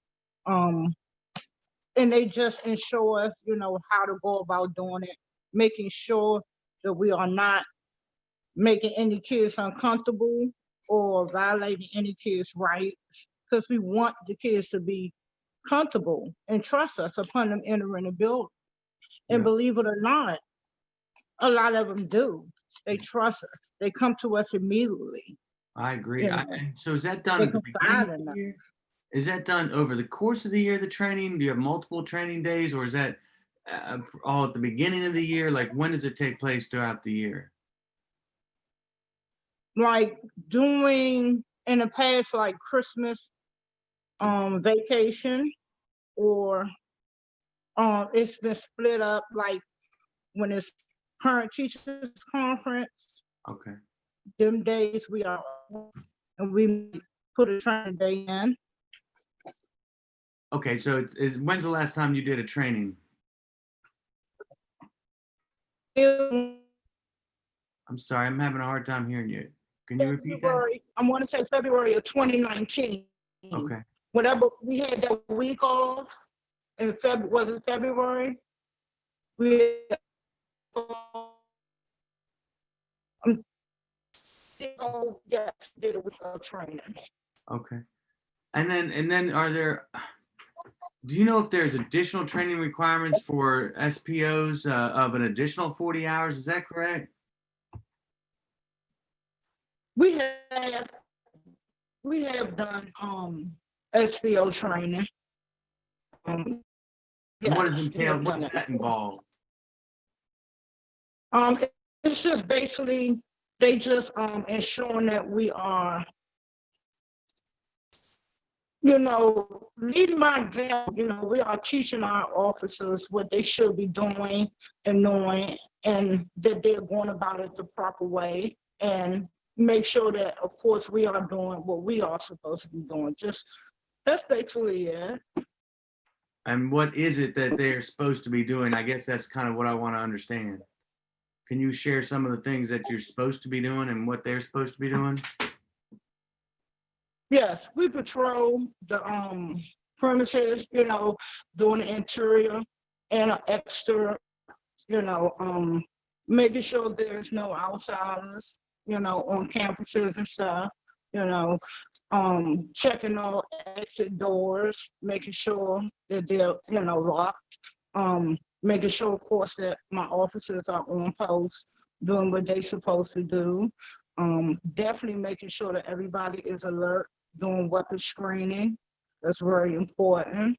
[SPEAKER 3] And they just ensure us, how to go about doing it, making sure that we are not making any kids uncomfortable or violating any kids' rights, because we want the kids to be comfortable and trust us upon them entering the building. And
[SPEAKER 2] Yeah.
[SPEAKER 3] believe it or not, a lot of them do. They trust us. They come to us immediately.
[SPEAKER 2] I agree.
[SPEAKER 3] Yeah.
[SPEAKER 2] So is that done
[SPEAKER 3] They
[SPEAKER 2] at the
[SPEAKER 3] confide
[SPEAKER 2] beginning
[SPEAKER 3] in
[SPEAKER 2] of the
[SPEAKER 3] us.
[SPEAKER 2] year? Is that done over the course of the year, the training? Do you have multiple training days, or is that all at the beginning of the year? Like, when does it take place throughout the year?
[SPEAKER 3] Like doing in the past, like Christmas vacation, or it's been split up, like when it's parent teachers conference,
[SPEAKER 2] Okay.
[SPEAKER 3] them days we are off, and we put a training day in.
[SPEAKER 2] Okay, so when's the last time you did a training? I'm sorry, I'm having a hard time hearing you. Can you repeat that?
[SPEAKER 3] February, I want to say February of 2019.
[SPEAKER 2] Okay.
[SPEAKER 3] Whatever, we had that week off in was it February? We did a week of training.
[SPEAKER 2] Okay. And then are there, Do you know if there's additional training requirements for SPOs of an additional 40 hours? Is that correct?
[SPEAKER 3] We have done SPO training.
[SPEAKER 2] And what does
[SPEAKER 3] Yes, we
[SPEAKER 2] entail?
[SPEAKER 3] have
[SPEAKER 2] What
[SPEAKER 3] done
[SPEAKER 2] does that involve?
[SPEAKER 3] It's just basically they just ensuring that we are, leading by example. We are teaching our officers what they should be doing and knowing, and that they're going about it the proper way, and make sure that, of course, we are doing what we are supposed to be doing. Just that's basically it.
[SPEAKER 2] And what is it that they're supposed to be doing? I guess that's kind of what I want to understand. Can you share some of the things that you're supposed to be doing and what they're supposed to be doing?
[SPEAKER 3] Yes, we patrol the premises, doing the interior and exterior, making sure there's no outsiders, on campuses and stuff, checking all exit doors, making sure that they're, locked, making sure, of course, that my officers are on post, doing what they're supposed to do. Definitely making sure that everybody is alert, doing weapon screening. That's very important.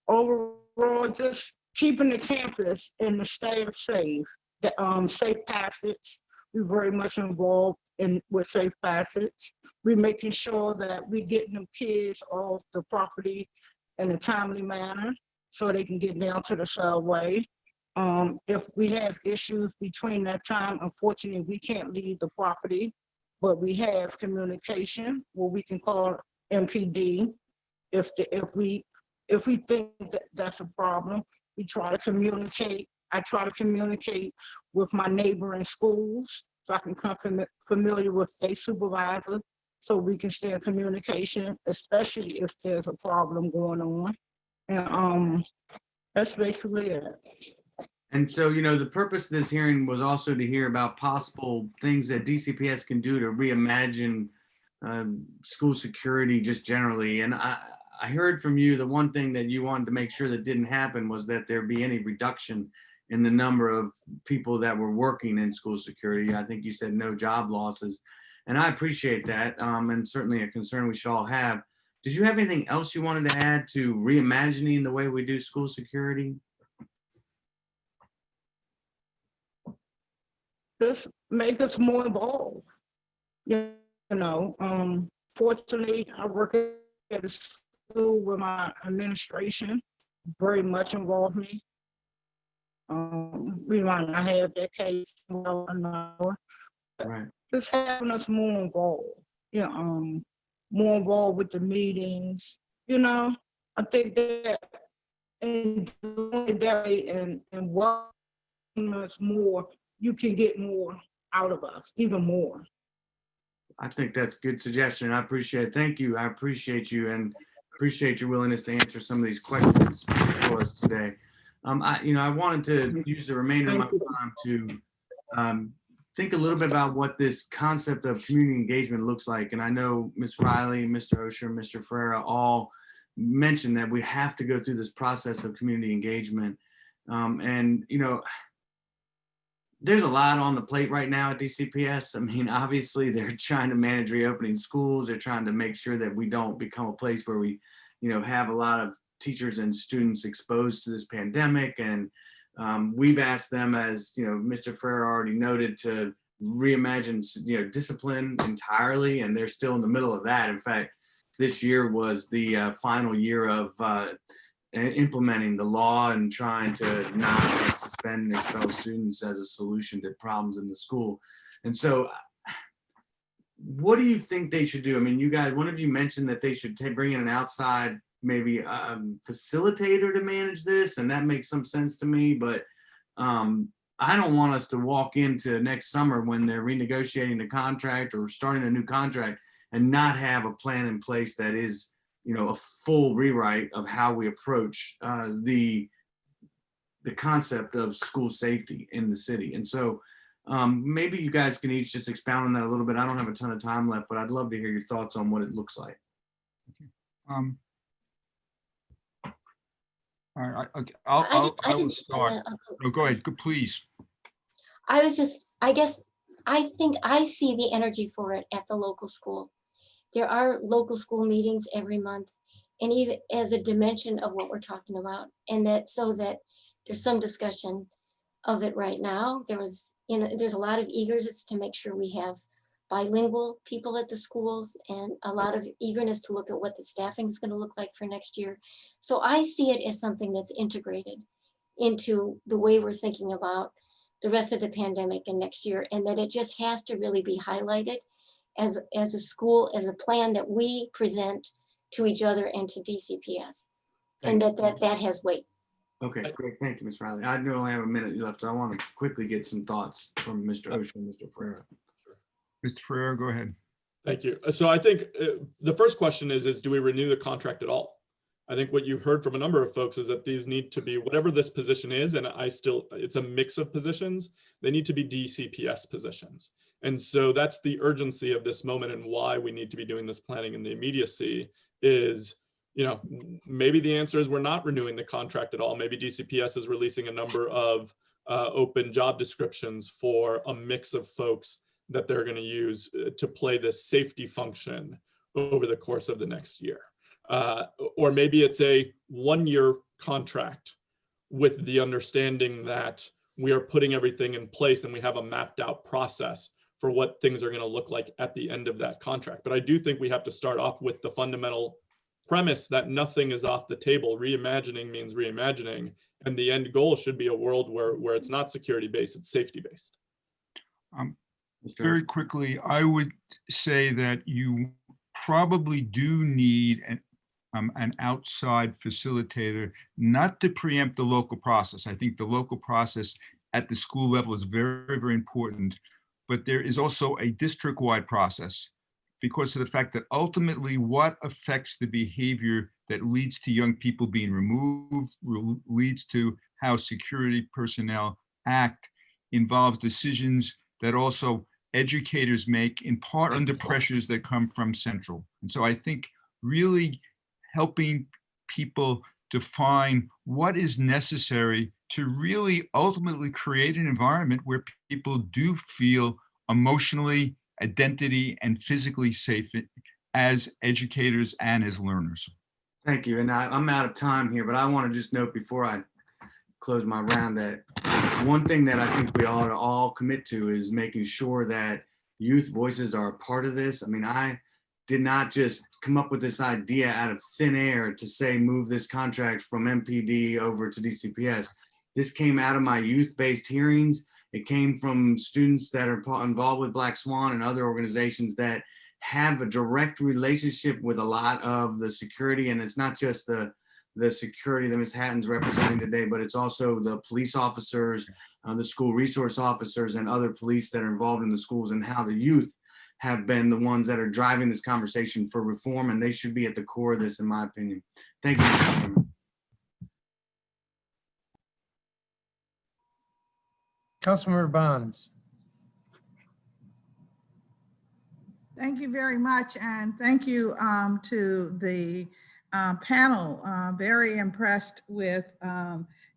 [SPEAKER 3] Overall, just keeping the campus and the staff safe. The safe passage, we're very much involved with safe passage. We're making sure that we're getting them kids off the property in a timely manner so they can get down to the subway. If we have issues between that time, unfortunately, we can't leave the property, but we have communication where we can call MPD if we think that that's a problem. We try to communicate. I try to communicate with my neighboring schools so I can become familiar with their supervisor so we can stay in communication, especially if there's a problem going on. And that's basically it.
[SPEAKER 2] And so, the purpose of this hearing was also to hear about possible things that DCPS can do to reimagine school security just generally. And I heard from you the one thing that you wanted to make sure that didn't happen was that there be any reduction in the number of people that were working in school security. I think you said no job losses. And I appreciate that, and certainly a concern we should all have. Did you have anything else you wanted to add to reimagining the way we do school security?
[SPEAKER 3] Just make us more involved. Fortunately, I work at a school where my administration very much involved me. We might not have that case well enough.
[SPEAKER 2] Right.
[SPEAKER 3] Just having us more involved. More involved with the meetings. I think that in doing that and working us more, you can get more out of us, even more.
[SPEAKER 2] I think that's a good suggestion. I appreciate it. Thank you. I appreciate you and appreciate your willingness to answer some of these questions for us today. I wanted to use the remainder of my time to think a little bit about what this concept of community engagement looks like. And I know Ms. Riley, Mr. Osher, Mr. Ferreira all mentioned that we have to go through this process of community engagement. There's a lot on the plate right now at DCPS. I mean, obviously they're trying to manage reopening schools. They're trying to make sure that we don't become a place where we, have a lot of teachers and students exposed to this pandemic. And we've asked them, as Mr. Ferrer already noted, to reimagine, discipline entirely. And they're still in the middle of that. In fact, this year was the final year of implementing the law and trying to not suspend and expel students as a solution to problems in the school. And so what do you think they should do? I mean, you guys, one of you mentioned that they should bring in an outside, maybe facilitator to manage this, and that makes some sense to me, but I don't want us to walk into next summer when they're renegotiating the contract or starting a new contract and not have a plan in place that is a full rewrite of how we approach the concept of school safety in the city. And so maybe you guys can each just expound on that a little bit. I don't have a ton of time left, but I'd love to hear your thoughts on what it looks like.
[SPEAKER 6] All right, okay,
[SPEAKER 4] I
[SPEAKER 6] I will
[SPEAKER 4] didn't
[SPEAKER 6] start. No, go ahead, please.
[SPEAKER 4] I think I see the energy for it at the local school. There are local school meetings every month, and even as a dimension of what we're talking about, and that so that there's some discussion of it right now. There's a lot of eagerness to make sure we have bilingual people at the schools, and a lot of eagerness to look at what the staffing is going to look like for next year. So I see it as something that's integrated into the way we're thinking about the rest of the pandemic and next year, and that it just has to really be highlighted as a school, as a plan that we present to each other and to DCPS, and that has weight.
[SPEAKER 2] Okay, great. Thank you, Ms. Riley. I do only have a minute left, so I want to quickly get some thoughts from Mr. Osher and Mr. Ferreira.
[SPEAKER 6] Mr. Ferreira, go ahead.
[SPEAKER 5] Thank you. So I think the first question is do we renew the contract at all? I think what you've heard from a number of folks is that these need to be, whatever this position is, and it's a mix of positions, they need to be DCPS positions. And so that's the urgency of this moment, and why we need to be doing this planning in the immediacy is, maybe the answer is we're not renewing the contract at all. Maybe DCPS is releasing a number of open job descriptions for a mix of folks that they're going to use to play this safety function over the course of the next year. Or maybe it's a 1-year contract with the understanding that we are putting everything in place and we have a mapped out process for what things are going to look like at the end of that contract. But I do think we have to start off with the fundamental premise that nothing is off the table. Reimagining means reimagining, and the end goal should be a world where it's not security-based, it's safety-based.
[SPEAKER 6] Very quickly, I would say that you probably do need an outside facilitator, not to preempt the local process. I think the local process at the school level is very, very important, but there is also a district-wide process because of the fact that ultimately what affects the behavior that leads to young people being removed, leads to how security personnel act, involves decisions that also educators make, in part under pressures that come from central. And so I think really helping people define what is necessary to really ultimately create an environment where people do feel emotionally, identity, and physically safe as educators and as learners.
[SPEAKER 2] Thank you. And I'm out of time here, but I want to just note before I close my round that one thing that I think we ought to all commit to is making sure that youth voices are a part of this. I mean, I did not just come up with this idea out of thin air to say move this contract from MPD over to DCPS. This came out of my youth-based hearings. It came from students that are involved with Black Swan and other organizations that have a direct relationship with a lot of the security. And it's not just the security that Ms. Hatton's representing today, but it's also the police officers, the school resource officers, and other police that are involved in the schools, and how the youth have been the ones that are driving this conversation for reform, and they should be at the core of this, in my opinion. Thank you, Mr. Chairman.
[SPEAKER 1] Councilmember Bonds.
[SPEAKER 7] Thank you very much, and thank you to the panel. Very impressed with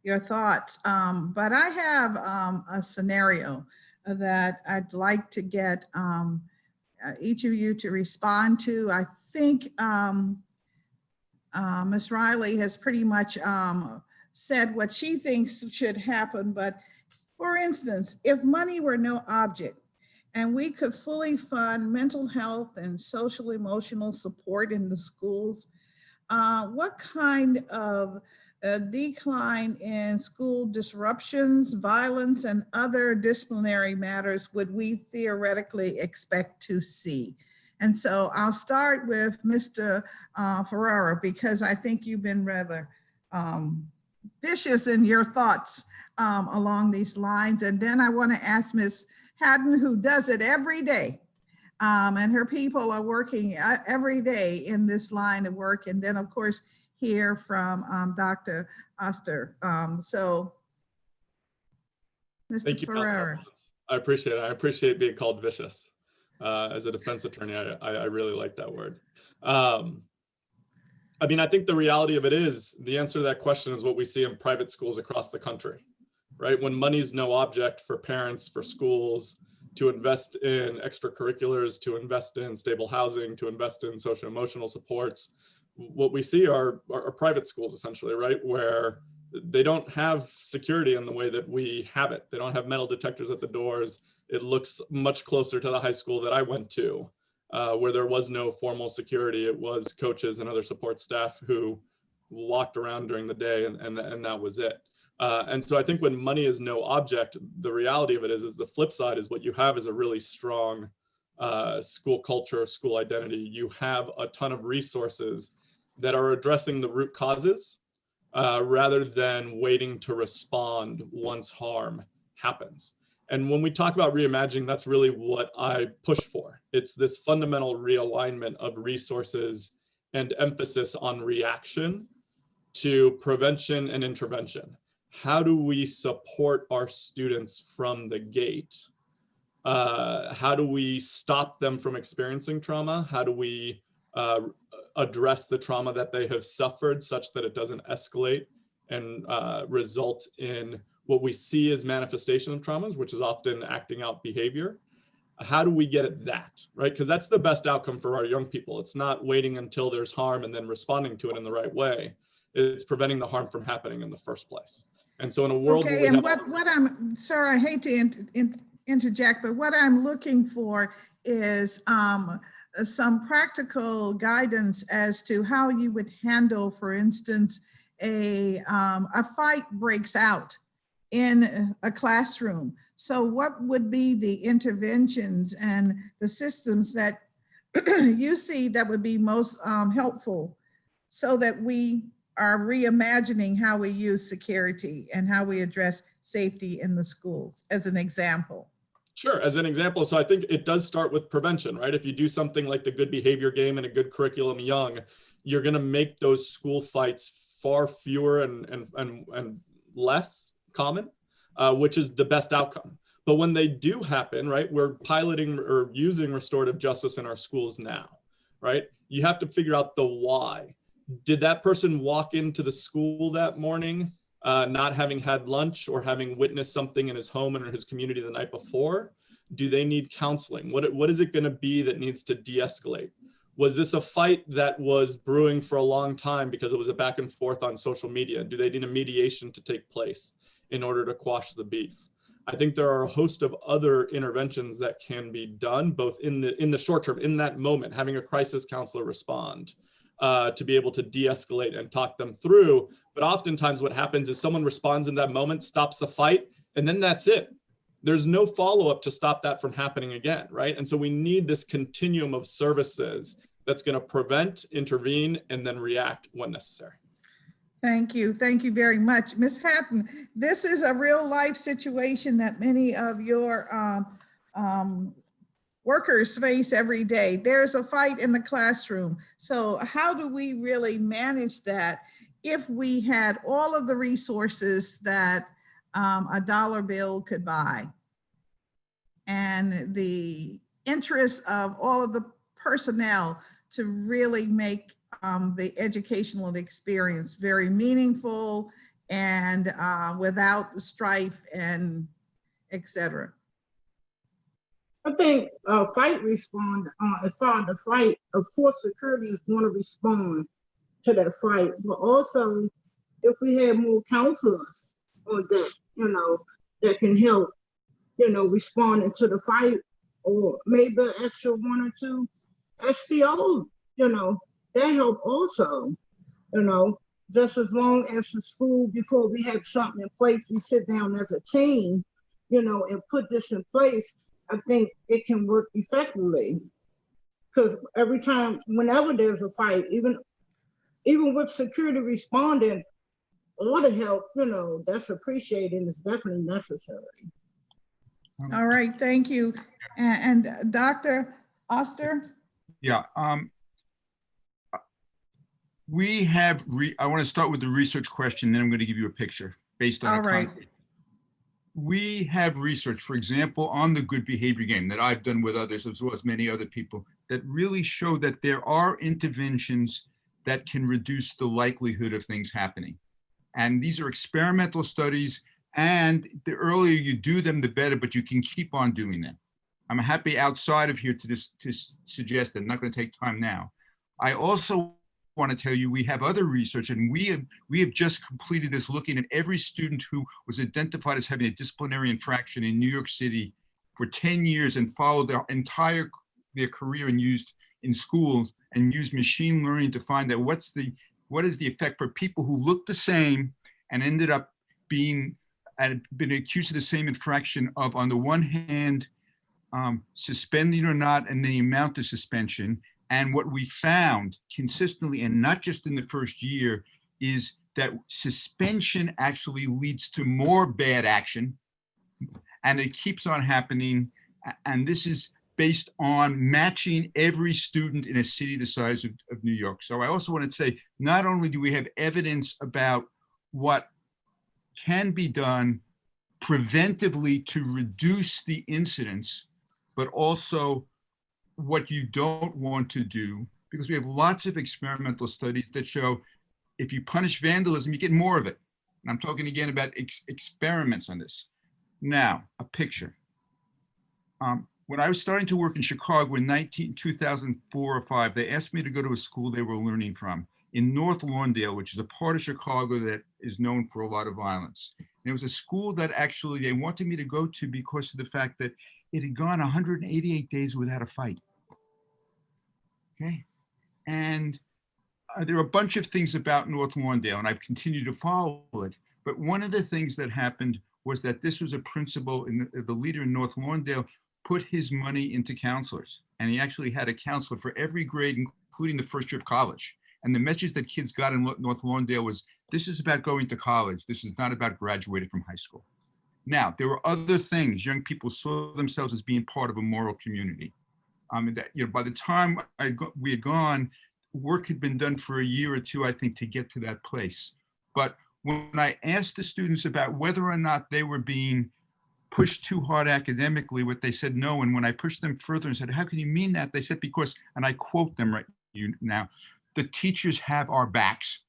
[SPEAKER 7] your thoughts, but I have a scenario that I'd like to get each of you to respond to. I think Ms. Riley has pretty much said what she thinks should happen, but for instance, if money were no object and we could fully fund mental health and social emotional support in the schools, what kind of decline in school disruptions, violence, and other disciplinary matters would we theoretically expect to see? And so I'll start with Mr. Ferreira, because I think you've been rather vicious in your thoughts along these lines. And then I want to ask Ms. Hatton, who does it every day, and her people are working every day in this line of work. And then, of course, hear from Dr. Oster. So, Mr.
[SPEAKER 5] Thank you,
[SPEAKER 7] Ferreira.
[SPEAKER 5] I appreciate it. I appreciate being called vicious. As a defense attorney, I really like that word. I mean, I think the reality of it is the answer to that question is what we see in private schools across the country, right? When money is no object for parents, for schools to invest in extracurriculars, to invest in stable housing, to invest in social emotional supports, what we see are private schools essentially, right? Where they don't have security in the way that we have it. They don't have metal detectors at the doors. It looks much closer to the high school that I went to, where there was no formal security. It was coaches and other support staff who walked around during the day, and that was it. And so I think when money is no object, the reality of it is the flip side is what you have is a really strong school culture, school identity. You have a ton of resources that are addressing the root causes rather than waiting to respond once harm happens. And when we talk about reimagining, that's really what I push for. It's this fundamental realignment of resources and emphasis on reaction to prevention and intervention. How do we support our students from the gate? How do we stop them from experiencing trauma? How do we address the trauma that they have suffered such that it doesn't escalate and result in what we see as manifestation of traumas, which is often acting out behavior? How do we get at that, right? Because that's the best outcome for our young people. It's not waiting until there's harm and then responding to it in the right way. It's preventing the harm from happening in the first place. And so in a world
[SPEAKER 7] Okay,
[SPEAKER 5] where we
[SPEAKER 7] and
[SPEAKER 5] have—
[SPEAKER 7] what I'm, sir, I hate to interject, but what I'm looking for is some practical guidance as to how you would handle, for instance, a fight breaks out in a classroom. So what would be the interventions and the systems that you see that would be most helpful so that we are reimagining how we use security and how we address safety in the schools, as an example?
[SPEAKER 5] Sure, as an example, so I think it does start with prevention, right? If you do something like the good behavior game and a good curriculum young, you're gonna make those school fights far fewer and less common, which is the best outcome. But when they do happen, right, we're piloting or using restorative justice in our schools now, right? You have to figure out the why. Did that person walk into the school that morning not having had lunch or having witnessed something in his home and in his community the night before? Do they need counseling? What is it going to be that needs to de-escalate? Was this a fight that was brewing for a long time because it was a back and forth on social media? Do they need a mediation to take place in order to quash the beef? I think there are a host of other interventions that can be done, both in the short term, in that moment, having a crisis counselor respond, to be able to de-escalate and talk them through. But oftentimes what happens is someone responds in that moment, stops the fight, and then that's it. There's no follow-up to stop that from happening again, right? And so we need this continuum of services that's going to prevent, intervene, and then react when necessary.
[SPEAKER 7] Thank you. Thank you very much. Ms. Hatton, this is a real life situation that many of your workers face every day. There's a fight in the classroom. So how do we really manage that if we had all of the resources that a dollar bill could buy, and the interest of all of the personnel to really make the educational experience very meaningful and without the strife and et cetera?
[SPEAKER 3] I think fight respond, as far as the fight, of course, security is going to respond to that fight, but also if we had more counselors on that, that can help, responding to the fight, or maybe an extra 1 or 2 SPOs, that help also, just as long as the school, before we have something in place, we sit down as a team, and put this in place. I think it can work effectively, because every time, whenever there's a fight, even with security responding, all the help, that's appreciated and it's definitely necessary.
[SPEAKER 7] All right, thank you. And Dr. Oster?
[SPEAKER 6] Yeah, we have, I want to start with the research question, then I'm going to give you a picture based on
[SPEAKER 7] All right.
[SPEAKER 6] We have research, for example, on the good behavior game that I've done with others, as well as many other people, that really show that there are interventions that can reduce the likelihood of things happening. And these are experimental studies, and the earlier you do them, the better, but you can keep on doing them. I'm happy outside of here to suggest that. I'm not going to take time now. I also want to tell you we have other research, and we have just completed this looking at every student who was identified as having a disciplinary infraction in New York City for 10 years and followed their career and used in schools and used machine learning to find out what is the effect for people who look the same and ended up been accused of the same infraction of, on the one hand, suspending or not, and the amount of suspension. And what we found consistently, and not just in the first year, is that suspension actually leads to more bad action, and it keeps on happening. And this is based on matching every student in a city the size of New York. So I also want to say, not only do we have evidence about what can be done preventively to reduce the incidence, but also what you don't want to do, because we have lots of experimental studies that show if you punish vandalism, you get more of it. And I'm talking again about experiments on this. Now, a picture. When I was starting to work in Chicago in 2004 or 5, they asked me to go to a school they were learning from in North Lawndale, which is a part of Chicago that is known for a lot of violence. And it was a school that actually they wanted me to go to because of the fact that it had gone 188 days without a fight. Okay. And there are a bunch of things about North Lawndale, and I've continued to follow it. But one of the things that happened was that this was a principal, and the leader in North Lawndale put his money into counselors. And he actually had a counselor for every grade, including the first year of college. And the message that kids got in North Lawndale was, this is about going to college. This is not about graduating from high school. Now, there were other things. Young people saw themselves as being part of a moral community. By the time we had gone, work had been done for a year or two, I think, to get to that place. But when I asked the students about whether or not they were being pushed too hard academically, what they said no. And when I pushed them further and said, how can you mean that? They said, because, and I quote them right now, the teachers have our backs.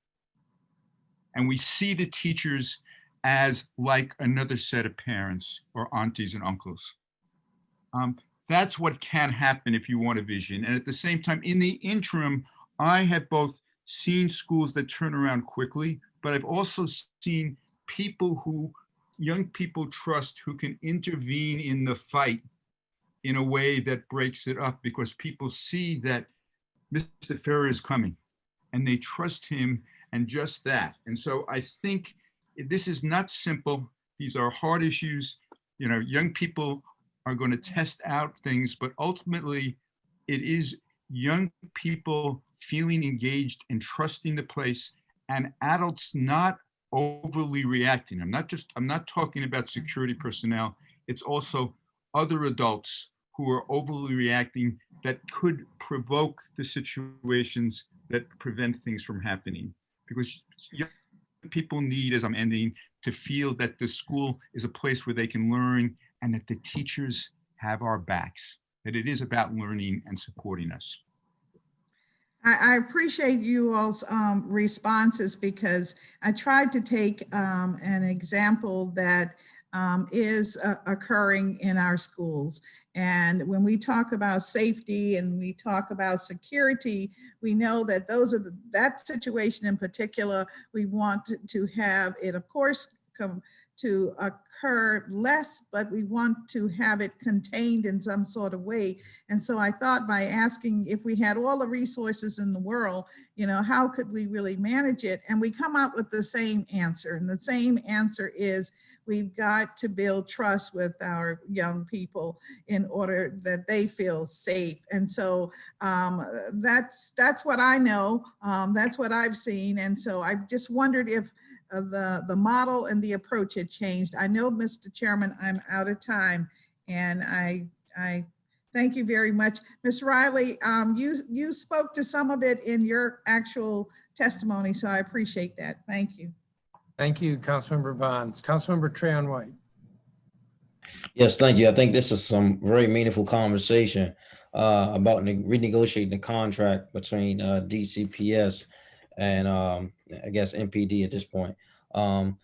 [SPEAKER 6] And we see the teachers as like another set of parents or aunties and uncles. That's what can happen if you want a vision. And at the same time, in the interim, I have both seen schools that turn around quickly, but I've also seen people who young people trust who can intervene in the fight in a way that breaks it up, because people see that Mr. Ferrer is coming and they trust him, and just that. And so I think this is not simple. These are hard issues. Young people are going to test out things, but ultimately it is young people feeling engaged and trusting the place, and adults not overly reacting. I'm not talking about security personnel. It's also other adults who are overly reacting that could provoke the situations that prevent things from happening. Because young people need, as I'm ending, to feel that the school is a place where they can learn and that the teachers have our backs, that it is about learning and supporting us.
[SPEAKER 7] I appreciate you all's responses, because I tried to take an example that is occurring in our schools. And when we talk about safety and we talk about security, we know that that situation in particular, we want to have it, of course, come to occur less, but we want to have it contained in some sort of way. And so I thought, by asking if we had all the resources in the world, how could we really manage it? And we come out with the same answer. And the same answer is, we've got to build trust with our young people in order that they feel safe. And so that's what I know. That's what I've seen. And so I just wondered if the model and the approach had changed. I know, Mr. Chairman, I'm out of time, and I thank you very much. Ms. Riley, you spoke to some of it in your actual testimony, so I appreciate that. Thank you.
[SPEAKER 1] Thank you, Councilmember Bonds. Councilmember Trayon White.
[SPEAKER 8] Yes, thank you. I think this is some very meaningful conversation about renegotiating the contract between DCPS and I guess MPD at this point. And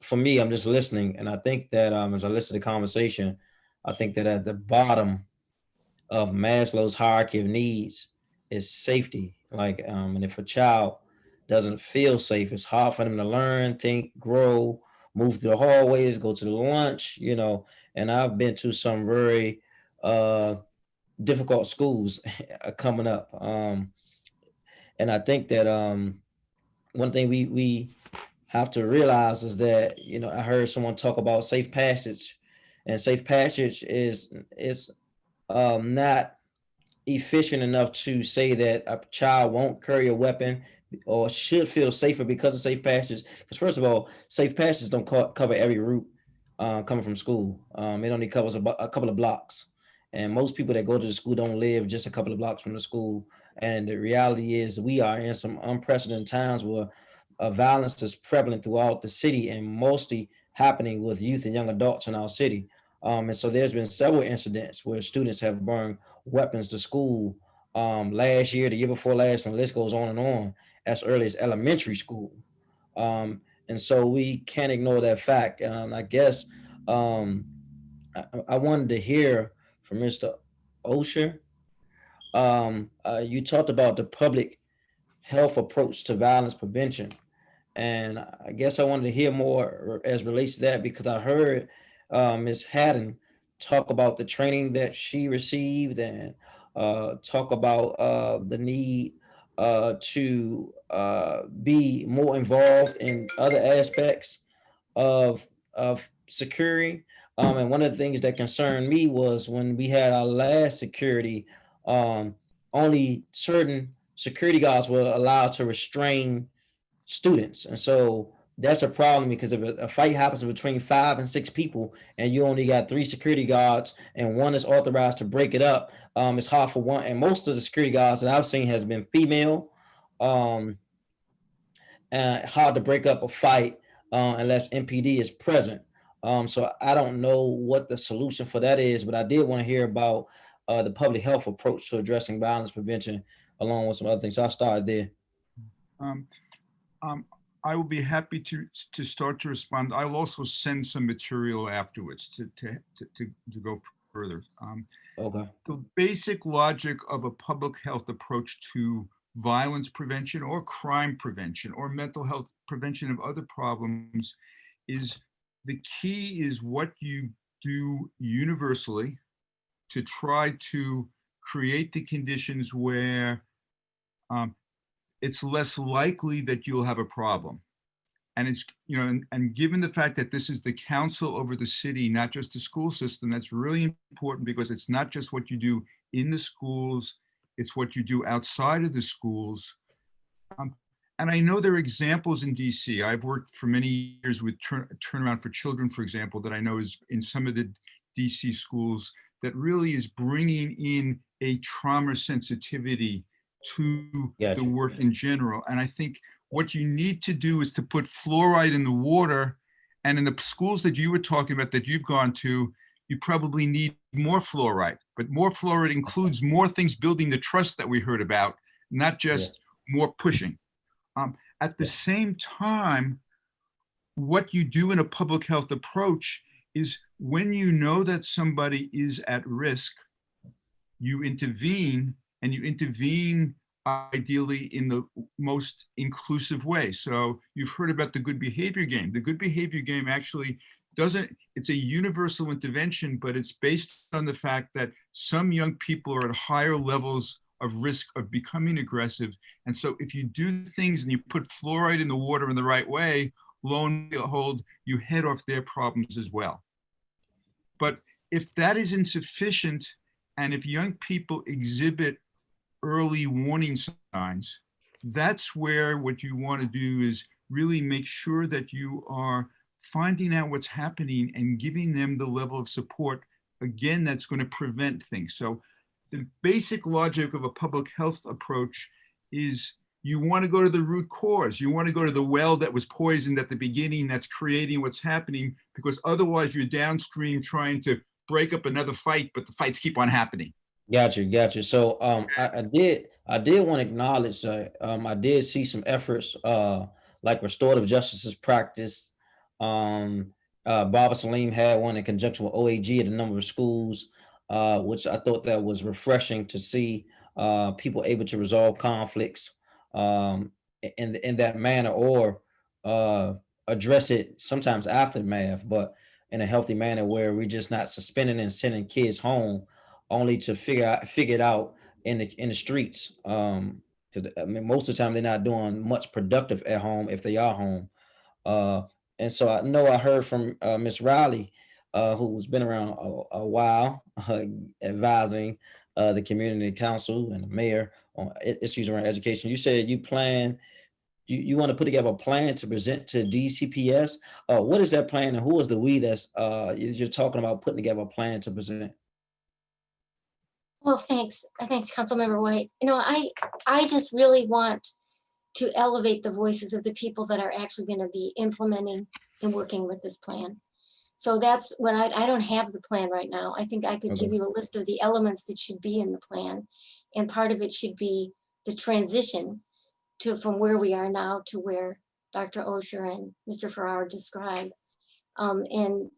[SPEAKER 8] for me, I'm just listening, and I think that as I listen to the conversation, I think that at the bottom of Maslow's hierarchy of needs is safety. Like, and if a child doesn't feel safe, it's hard for them to learn, think, grow, move through the hallways, go to the lunch, And I've been to some very difficult schools coming up. And I think that one thing we have to realize is that, I heard someone talk about safe passage, and safe passage is not efficient enough to say that a child won't carry a weapon or should feel safer because of safe passage. Because first of all, safe passages don't cover every route coming from school. It only covers a couple of blocks. And most people that go to the school don't live just a couple of blocks from the school. And the reality is we are in some unprecedented times where violence is prevalent throughout the city and mostly happening with youth and young adults in our city. And so there's been several incidents where students have brought weapons to school last year, the year before last, and the list goes on and on, as early as elementary school. And so we can't ignore that fact. I guess I wanted to hear from Mr. Osher. You talked about the public health approach to violence prevention. And I guess I wanted to hear more as relates to that, because I heard Ms. Hatton talk about the training that she received, and talk about the need to be more involved in other aspects of security. And one of the things that concerned me was when we had our last security, only certain security guards were allowed to restrain students. And so that's a problem, because if a fight happens between 5 and 6 people and you only got 3 security guards and one is authorized to break it up, it's hard for one. And most of the security guards that I've seen has been female, and hard to break up a fight unless MPD is present. So I don't know what the solution for that is, but I did want to hear about the public health approach to addressing violence prevention, along with some other things. So I'll start there.
[SPEAKER 6] I will be happy to start to respond. I'll also send some material afterwards to go further.
[SPEAKER 8] Okay.
[SPEAKER 6] The basic logic of a public health approach to violence prevention or crime prevention or mental health prevention of other problems is the key is what you do universally to try to create the conditions where it's less likely that you'll have a problem. And it's, and given the fact that this is the council over the city, not just the school system, that's really important, because it's not just what you do in the schools, it's what you do outside of the schools. And I know there are examples in DC. I've worked for many years with Turnaround for Children, for example, that I know is in some of the DC schools, that really is bringing in a trauma sensitivity to the work in general. And I think what you need to do is to put fluoride in the water. And in the schools that you were talking about that you've gone to, you probably need more fluoride, but more fluoride includes more things building the trust that we heard about, not just more pushing. At the same time, what you do in a public health approach is when you know that somebody is at risk, you intervene, and you intervene ideally in the most inclusive way. So you've heard about the good behavior game. The good behavior game actually it's a universal intervention, but it's based on the fact that some young people are at higher levels of risk of becoming aggressive. And so if you do things and you put fluoride in the water in the right way, lo and behold, you head off their problems as well. But if that is insufficient, and if young people exhibit early warning signs, that's where what you want to do is really make sure that you are finding out what's happening and giving them the level of support, again, that's going to prevent things. So the basic logic of a public health approach is you want to go to the root cause. You want to go to the well that was poisoned at the beginning that's creating what's happening, because otherwise you're downstream trying to break up another fight, but the fights keep on happening.
[SPEAKER 8] Gotcha. So I I did want to acknowledge I did see some efforts like restorative justice practice. Barbara Salim had one in conjunction with OAG at a number of schools, which I thought that was refreshing to see people able to resolve conflicts in that manner, or address it sometimes aftermath, but in a healthy manner where we're just not suspending and sending kids home only to figure it out in the streets. Because I mean, most of the time they're not doing much productive at home if they are home. And so I know I heard from Miss Riley, who's been around a while, advising the community council and the mayor on issues around education. You said you plan, you want to put together a plan to present to DCPS. What is that plan, and who is the we that's you're talking about putting together a plan to present?
[SPEAKER 4] Well, thanks. Thanks, Councilmember White. You know, I just really want to elevate the voices of the people that are actually going to be implementing and working with this plan. So that's what I don't have the plan right now. I think I could give you a list of the elements that should be in the plan. And part of it should be the transition from where we are now to where Dr. Osher and Mr. Farrar described. And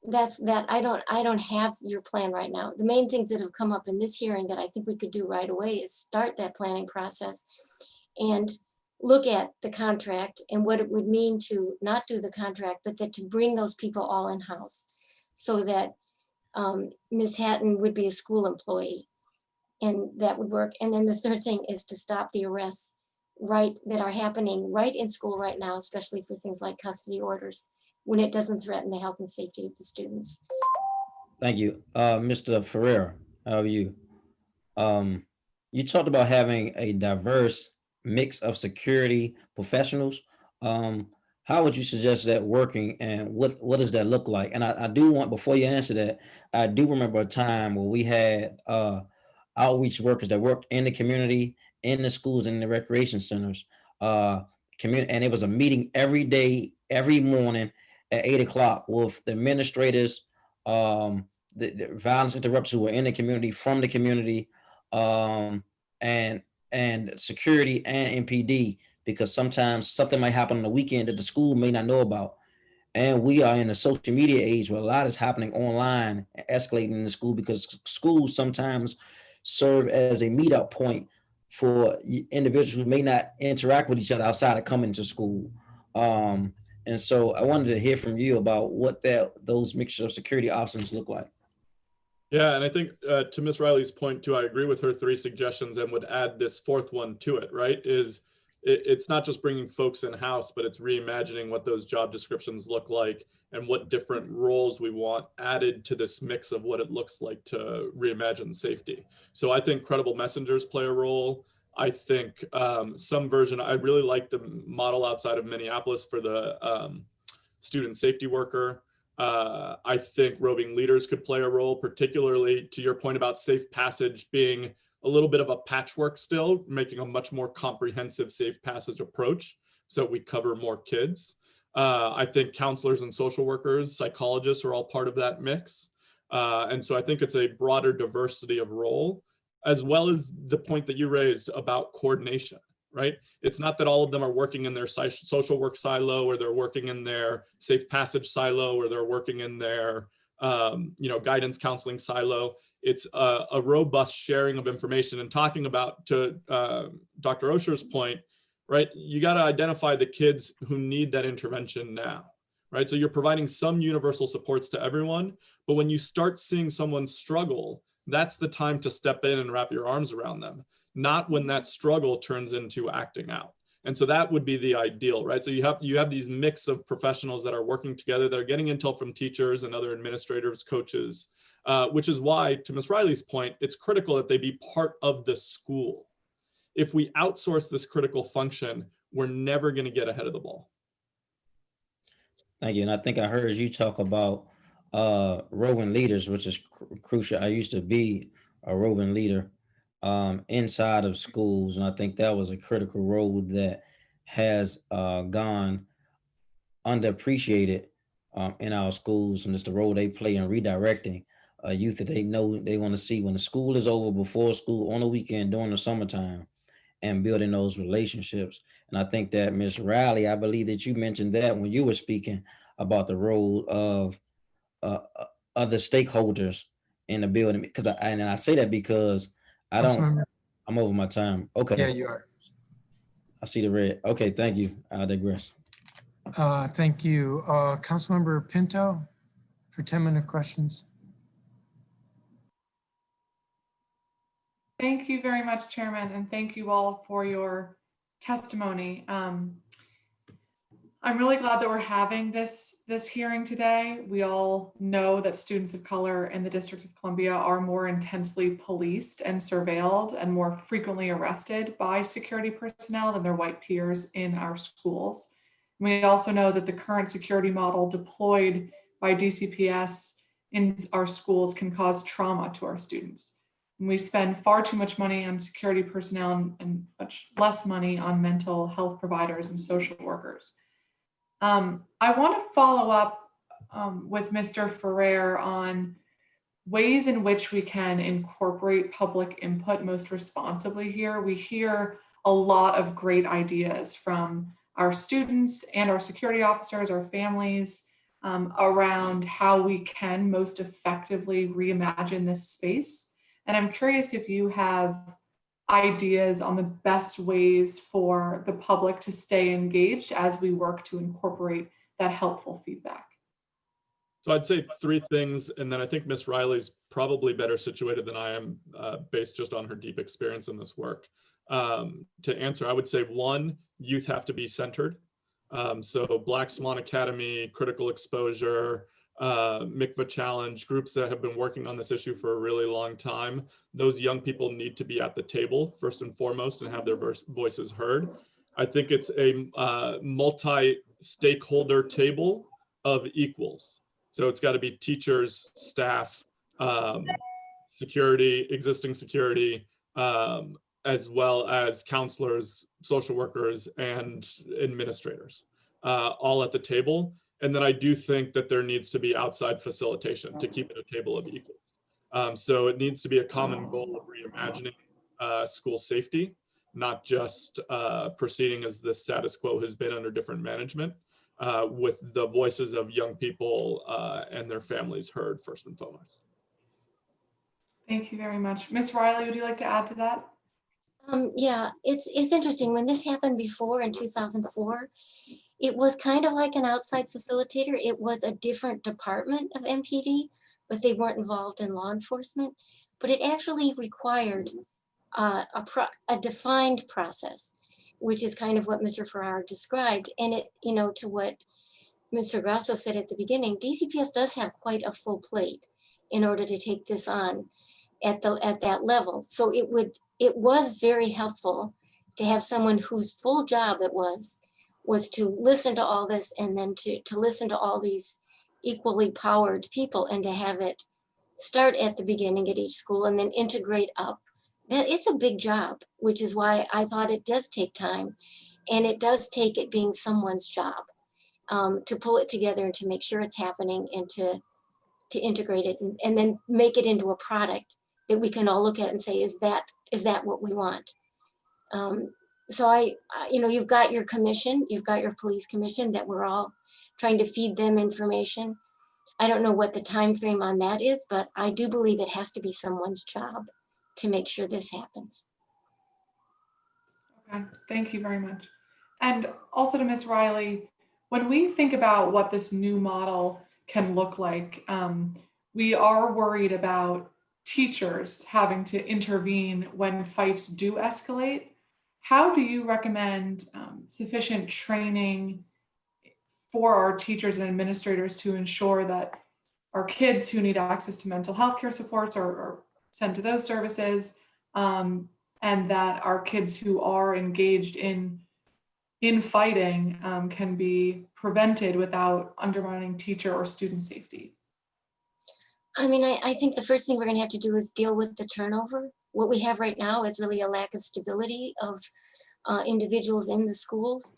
[SPEAKER 4] that's that. I don't have your plan right now. The main things that have come up in this hearing that I think we could do right away is start that planning process and look at the contract and what it would mean to not do the contract, but that to bring those people all in-house so that Ms. Hatton would be a school employee, and that would work. And then the third thing is to stop the arrests that are happening right in school right now, especially for things like custody orders, when it doesn't threaten the health and safety of the students.
[SPEAKER 8] Thank you. Mr. Ferrer, how are you? You talked about having a diverse mix of security professionals. How would you suggest that working, and what does that look like? And I do want, before you answer that, I do remember a time where we had outreach workers that worked in the community, in the schools, and in the recreation centers. And it was a meeting every day, every morning at 8 o'clock with the administrators, the violence interrupters who were in the community, from the community, and security and MPD, because sometimes something might happen on the weekend that the school may not know about. And we are in a social media age where a lot is happening online, escalating in the school, because schools sometimes serve as a meetup point for individuals who may not interact with each other outside of coming to school. And so I wanted to hear from you about what those mixture of security options look like.
[SPEAKER 5] Yeah, and I think to Ms. Riley's point too, I agree with her 3 suggestions and would add this 4th one to it, right? It's not just bringing folks in-house, but it's reimagining what those job descriptions look like and what different roles we want added to this mix of what it looks like to reimagine safety. So I think credible messengers play a role. I think some version, I really like the model outside of Minneapolis for the student safety worker. I think roving leaders could play a role, particularly to your point about safe passage being a little bit of a patchwork still, making a much more comprehensive safe passage approach so we cover more kids. I think counselors and social workers, psychologists are all part of that mix. And so I think it's a broader diversity of role, as well as the point that you raised about coordination, right? It's not that all of them are working in their social work silo, or they're working in their safe passage silo, or they're working in their guidance counseling silo. It's a robust sharing of information, and talking about, to Dr. Osher's point, right? You got to identify the kids who need that intervention now, right? So you're providing some universal supports to everyone, but when you start seeing someone struggle, that's the time to step in and wrap your arms around them, not when that struggle turns into acting out. And so that would be the ideal, right? So you have these mix of professionals that are working together, that are getting intel from teachers and other administrators, coaches, which is why, to Ms. Riley's point, it's critical that they be part of the school. If we outsource this critical function, we're never going to get ahead of the ball.
[SPEAKER 8] Thank you. And I think I heard you talk about roving leaders, which is crucial. I used to be a roving leader inside of schools, and I think that was a critical role that has gone underappreciated in our schools, and it's the role they play in redirecting youth that they know they want to see when the school is over, before school, on the weekend, during the summertime. and building those relationships. And I think that Ms. Riley, I believe that you mentioned that when you were speaking about the role of uh, other stakeholders in the building. Because I say that because
[SPEAKER 1] Councilmember,
[SPEAKER 8] I'm over my time. Okay.
[SPEAKER 1] yeah, you are.
[SPEAKER 8] I see the red. Okay, thank you. I'll digress.
[SPEAKER 1] Thank you. Councilmember Pinto for 10-minute questions.
[SPEAKER 9] Thank you very much, Chairman, and thank you all for your testimony. I'm really glad that we're having this hearing today. We all know that students of color in the District of Columbia are more intensely policed and surveilled and more frequently arrested by security personnel than their white peers in our schools. We also know that the current security model deployed by DCPS in our schools can cause trauma to our students. And we spend far too much money on security personnel and much less money on mental health providers and social workers. I want to follow up with Mr. Ferrer on ways in which we can incorporate public input most responsibly here. We hear a lot of great ideas from our students and our security officers, our families, around how we can most effectively reimagine this space. And I'm curious if you have ideas on the best ways for the public to stay engaged as we work to incorporate that helpful feedback.
[SPEAKER 5] So I'd say three things, and then I think Ms. Riley's probably better situated than I am based just on her deep experience in this work. To answer, I would say one, youth have to be centered. So Black Swan Academy, Critical Exposure, Mikva Challenge, groups that have been working on this issue for a really long time. Those young people need to be at the table first and foremost and have their voices heard. I think it's a multi-stakeholder table of equals. So it's got to be teachers, staff, security, existing security, as well as counselors, social workers, and administrators, all at the table. And then I do think that there needs to be outside facilitation to keep it a table of equals. So it needs to be a common goal of reimagining school safety, not just proceeding as the status quo has been under different management, with the voices of young people and their families heard first and foremost.
[SPEAKER 9] Thank you very much. Ms. Riley, would you like to add to that?
[SPEAKER 4] Yeah, it's interesting. When this happened before in 2004, it was kind of like an outside facilitator. It was a different department of MPD, but they weren't involved in law enforcement. But it actually required a defined process, which is kind of what Mr. Ferrer described. And it, to what Mr. Grasso said at the beginning, DCPS does have quite a full plate in order to take this on at that level. So it was very helpful to have someone whose full job it was to listen to all this and then to listen to all these equally powered people and to have it start at the beginning at each school and then integrate up. That it's a big job, which is why I thought it does take time, and it does take it being someone's job to pull it together and to make sure it's happening and to integrate it and then make it into a product that we can all look at and say, is that what we want? So you've got your commission, you've got your police commission that we're all trying to feed them information. I don't know what the time frame on that is, but I do believe it has to be someone's job to make sure this happens.
[SPEAKER 9] Okay, thank you very much. And also to Ms. Riley, when we think about what this new model can look like, we are worried about teachers having to intervene when fights do escalate. How do you recommend sufficient training for our teachers and administrators to ensure that our kids who need access to mental health care supports are sent to those services, and that our kids who are engaged in fighting can be prevented without undermining teacher or student safety?
[SPEAKER 4] I mean, I think the first thing we're going to have to do is deal with the turnover. What we have right now is really a lack of stability of individuals in the schools.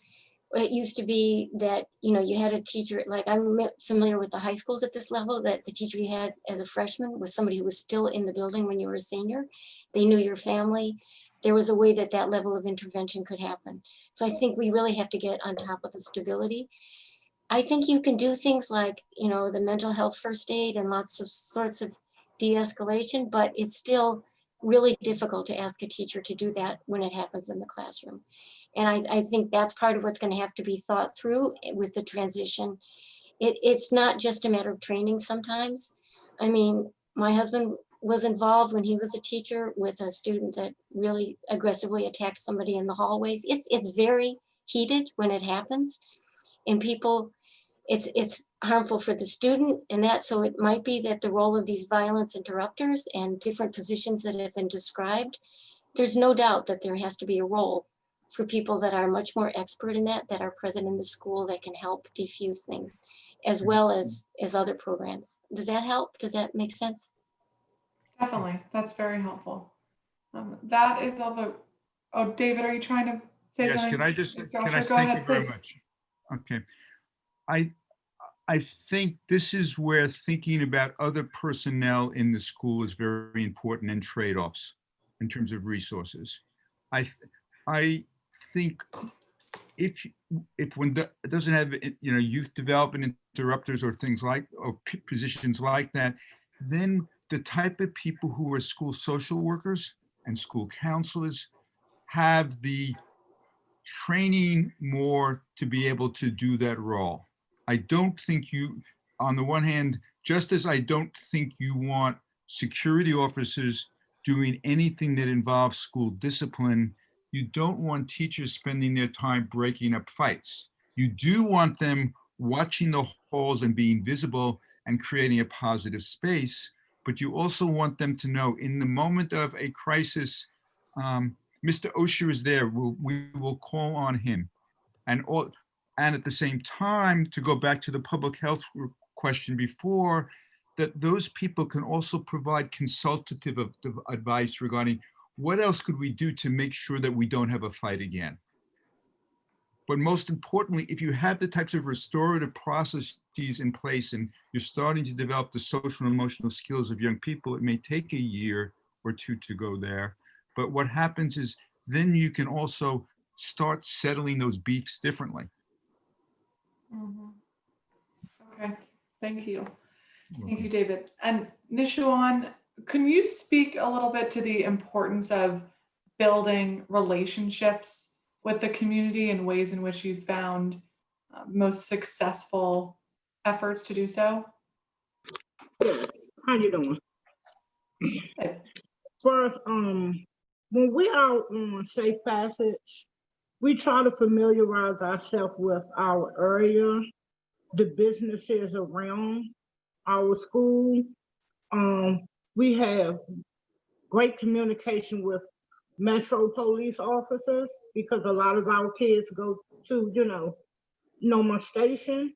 [SPEAKER 4] It used to be that, you had a teacher, like I'm familiar with the high schools at this level, that the teacher you had as a freshman was somebody who was still in the building when you were a senior. They knew your family. there was a way that that level of intervention could happen. So I think we really have to get on top of the stability. I think you can do things like, you know, the mental health first aid and lots of sorts of de-escalation, but it's still really difficult to ask a teacher to do that when it happens in the classroom. And I think that's part of what's going to have to be thought through with the transition. It's not just a matter of training sometimes. I mean, my husband was involved when he was a teacher with a student that really aggressively attacked somebody in the hallways. It's very heated when it happens, and people, it's harmful for the student and that. So it might be that the role of these violence interrupters and different positions that have been described, there's no doubt that there has to be a role for people that are much more expert in that are present in the school, that can help defuse things, as well as other programs. Does that help? Does that make sense?
[SPEAKER 9] Definitely, that's very helpful. That is all the, oh, David, are you trying to say
[SPEAKER 6] Yes,
[SPEAKER 9] something?
[SPEAKER 6] can I just,
[SPEAKER 9] Ms.
[SPEAKER 6] can I
[SPEAKER 9] Gotcha, go
[SPEAKER 6] thank
[SPEAKER 9] ahead,
[SPEAKER 6] you very
[SPEAKER 9] please.
[SPEAKER 6] much? Okay. I think this is where thinking about other personnel in the school is very important, and trade-offs in terms of resources. I think if one doesn't have, you know, youth development interrupters or things like, or positions like that, then the type of people who are school social workers and school counselors have the training more to be able to do that role. I don't think you, on the one hand, just as I don't think you want security officers doing anything that involves school discipline, you don't want teachers spending their time breaking up fights. You do want them watching the halls and being visible and creating a positive space, but you also want them to know in the moment of a crisis, Mr. Osher is there. We will call on him. And at the same time, to go back to the public health question before, that those people can also provide consultative advice regarding what else could we do to make sure that we don't have a fight again. But most importantly, if you have the types of restorative processes in place and you're starting to develop the social and emotional skills of young people, it may take a year or two to go there. But what happens is then you can also start settling those beefs differently.
[SPEAKER 9] Okay, thank you. Thank you, David. And Nichon, can you speak a little bit to the importance of building relationships with the community and ways in which you've found most successful efforts to do so?
[SPEAKER 3] Yes. How you doing?
[SPEAKER 9] Good.
[SPEAKER 3] First, when we are on Safe Passage, we try to familiarize ourselves with our area, the businesses around our school. We have great communication with Metro police officers because a lot of our kids go to, you know, Noma Station.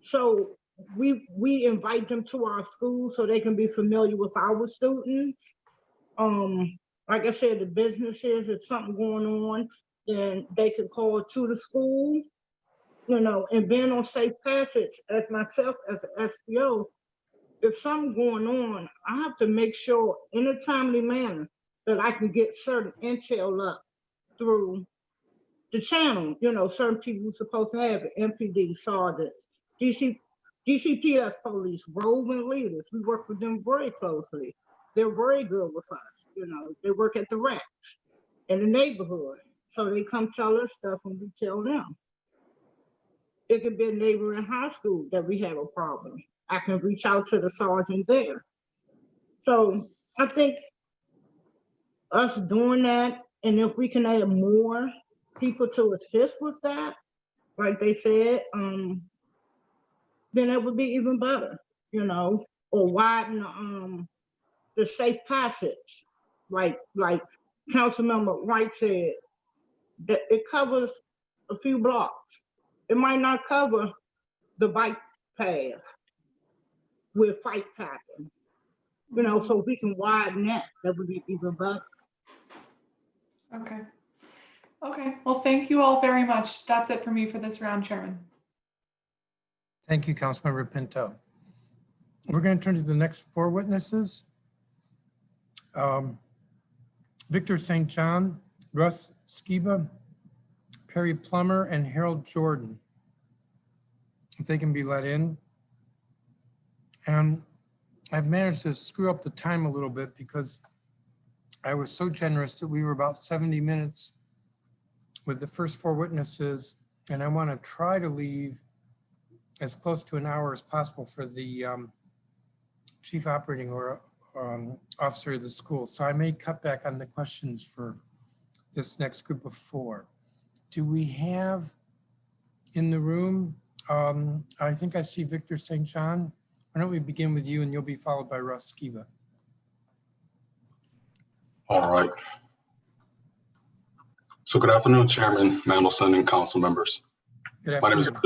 [SPEAKER 3] So we invite them to our school so they can be familiar with our students. Like I said, the businesses, if something going on, then they can call to the school, you know, and being on Safe Passage as myself as an SPO, if something going on, I have to make sure in a timely manner that I can get certain intel up through the channel. You know, certain people are supposed to have it, MPD, sergeants, DCPS police, roving leaders. We work with them very closely. They're very good with us. You know, they work at the racks in the neighborhood. So they come tell us stuff and we tell them. It could be a neighboring high school that we have a problem. I can reach out to the sergeant there. So I think us doing that, and if we can add more people to assist with that, like they said, then it would be even better, you know, or widen the Safe Passage. Like Councilmember Wright said, that it covers a few blocks. It might not cover the bike path where fights happen. You know, so if we can widen that, that would be even better.
[SPEAKER 9] Okay. Okay, well, thank you all very much. That's it for me for this round, Chairman.
[SPEAKER 1] Thank you, Councilmember Pinto. We're going to turn to the next four witnesses. Victor St. John, Russ Skiba, Perry Plummer, and Harold Jordan. If they can be let in. And I've managed to screw up the time a little bit because I was so generous that we were about 70 minutes with the first 4 witnesses, and I want to try to leave as close to an hour as possible for the chief operating or officer of the school. So I may cut back on the questions for this next group of 4. Do we have in the room, I think I see Victor St. John. Why don't we begin with you and you'll be followed by Russ Skiba.
[SPEAKER 10] All right. So good afternoon, Chairman Mandelson and council members.
[SPEAKER 1] Good
[SPEAKER 10] My name
[SPEAKER 1] afternoon.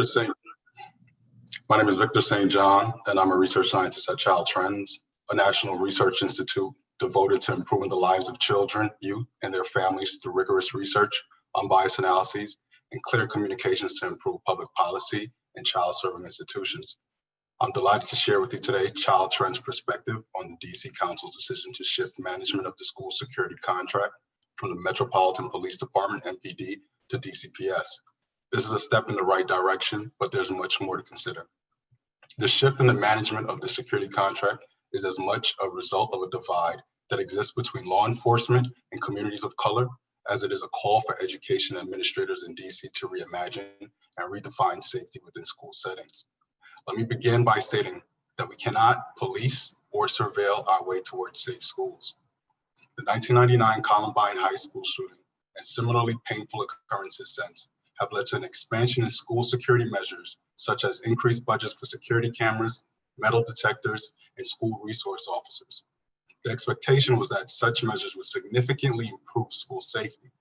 [SPEAKER 10] is Victor St. John, and I'm a research scientist at Child Trends, a national research institute devoted to improving the lives of children, youth, and their families through rigorous research, unbiased analyses, and clear communications to improve public policy and child-serving institutions. I'm delighted to share with you today Child Trends' perspective on the DC Council's decision to shift management of the school security contract from the Metropolitan Police Department, MPD, to DCPS. This is a step in the right direction, but there's much more to consider. The shift in the management of the security contract is as much a result of a divide that exists between law enforcement and communities of color as it is a call for education administrators in DC to reimagine and redefine safety within school settings. Let me begin by stating that we cannot police or surveil our way towards safe schools. The 1999 Columbine High School shooting and similarly painful occurrences since have led to an expansion in school security measures, such as increased budgets for security cameras, metal detectors, and school resource officers. The expectation was that such measures would significantly improve school safety.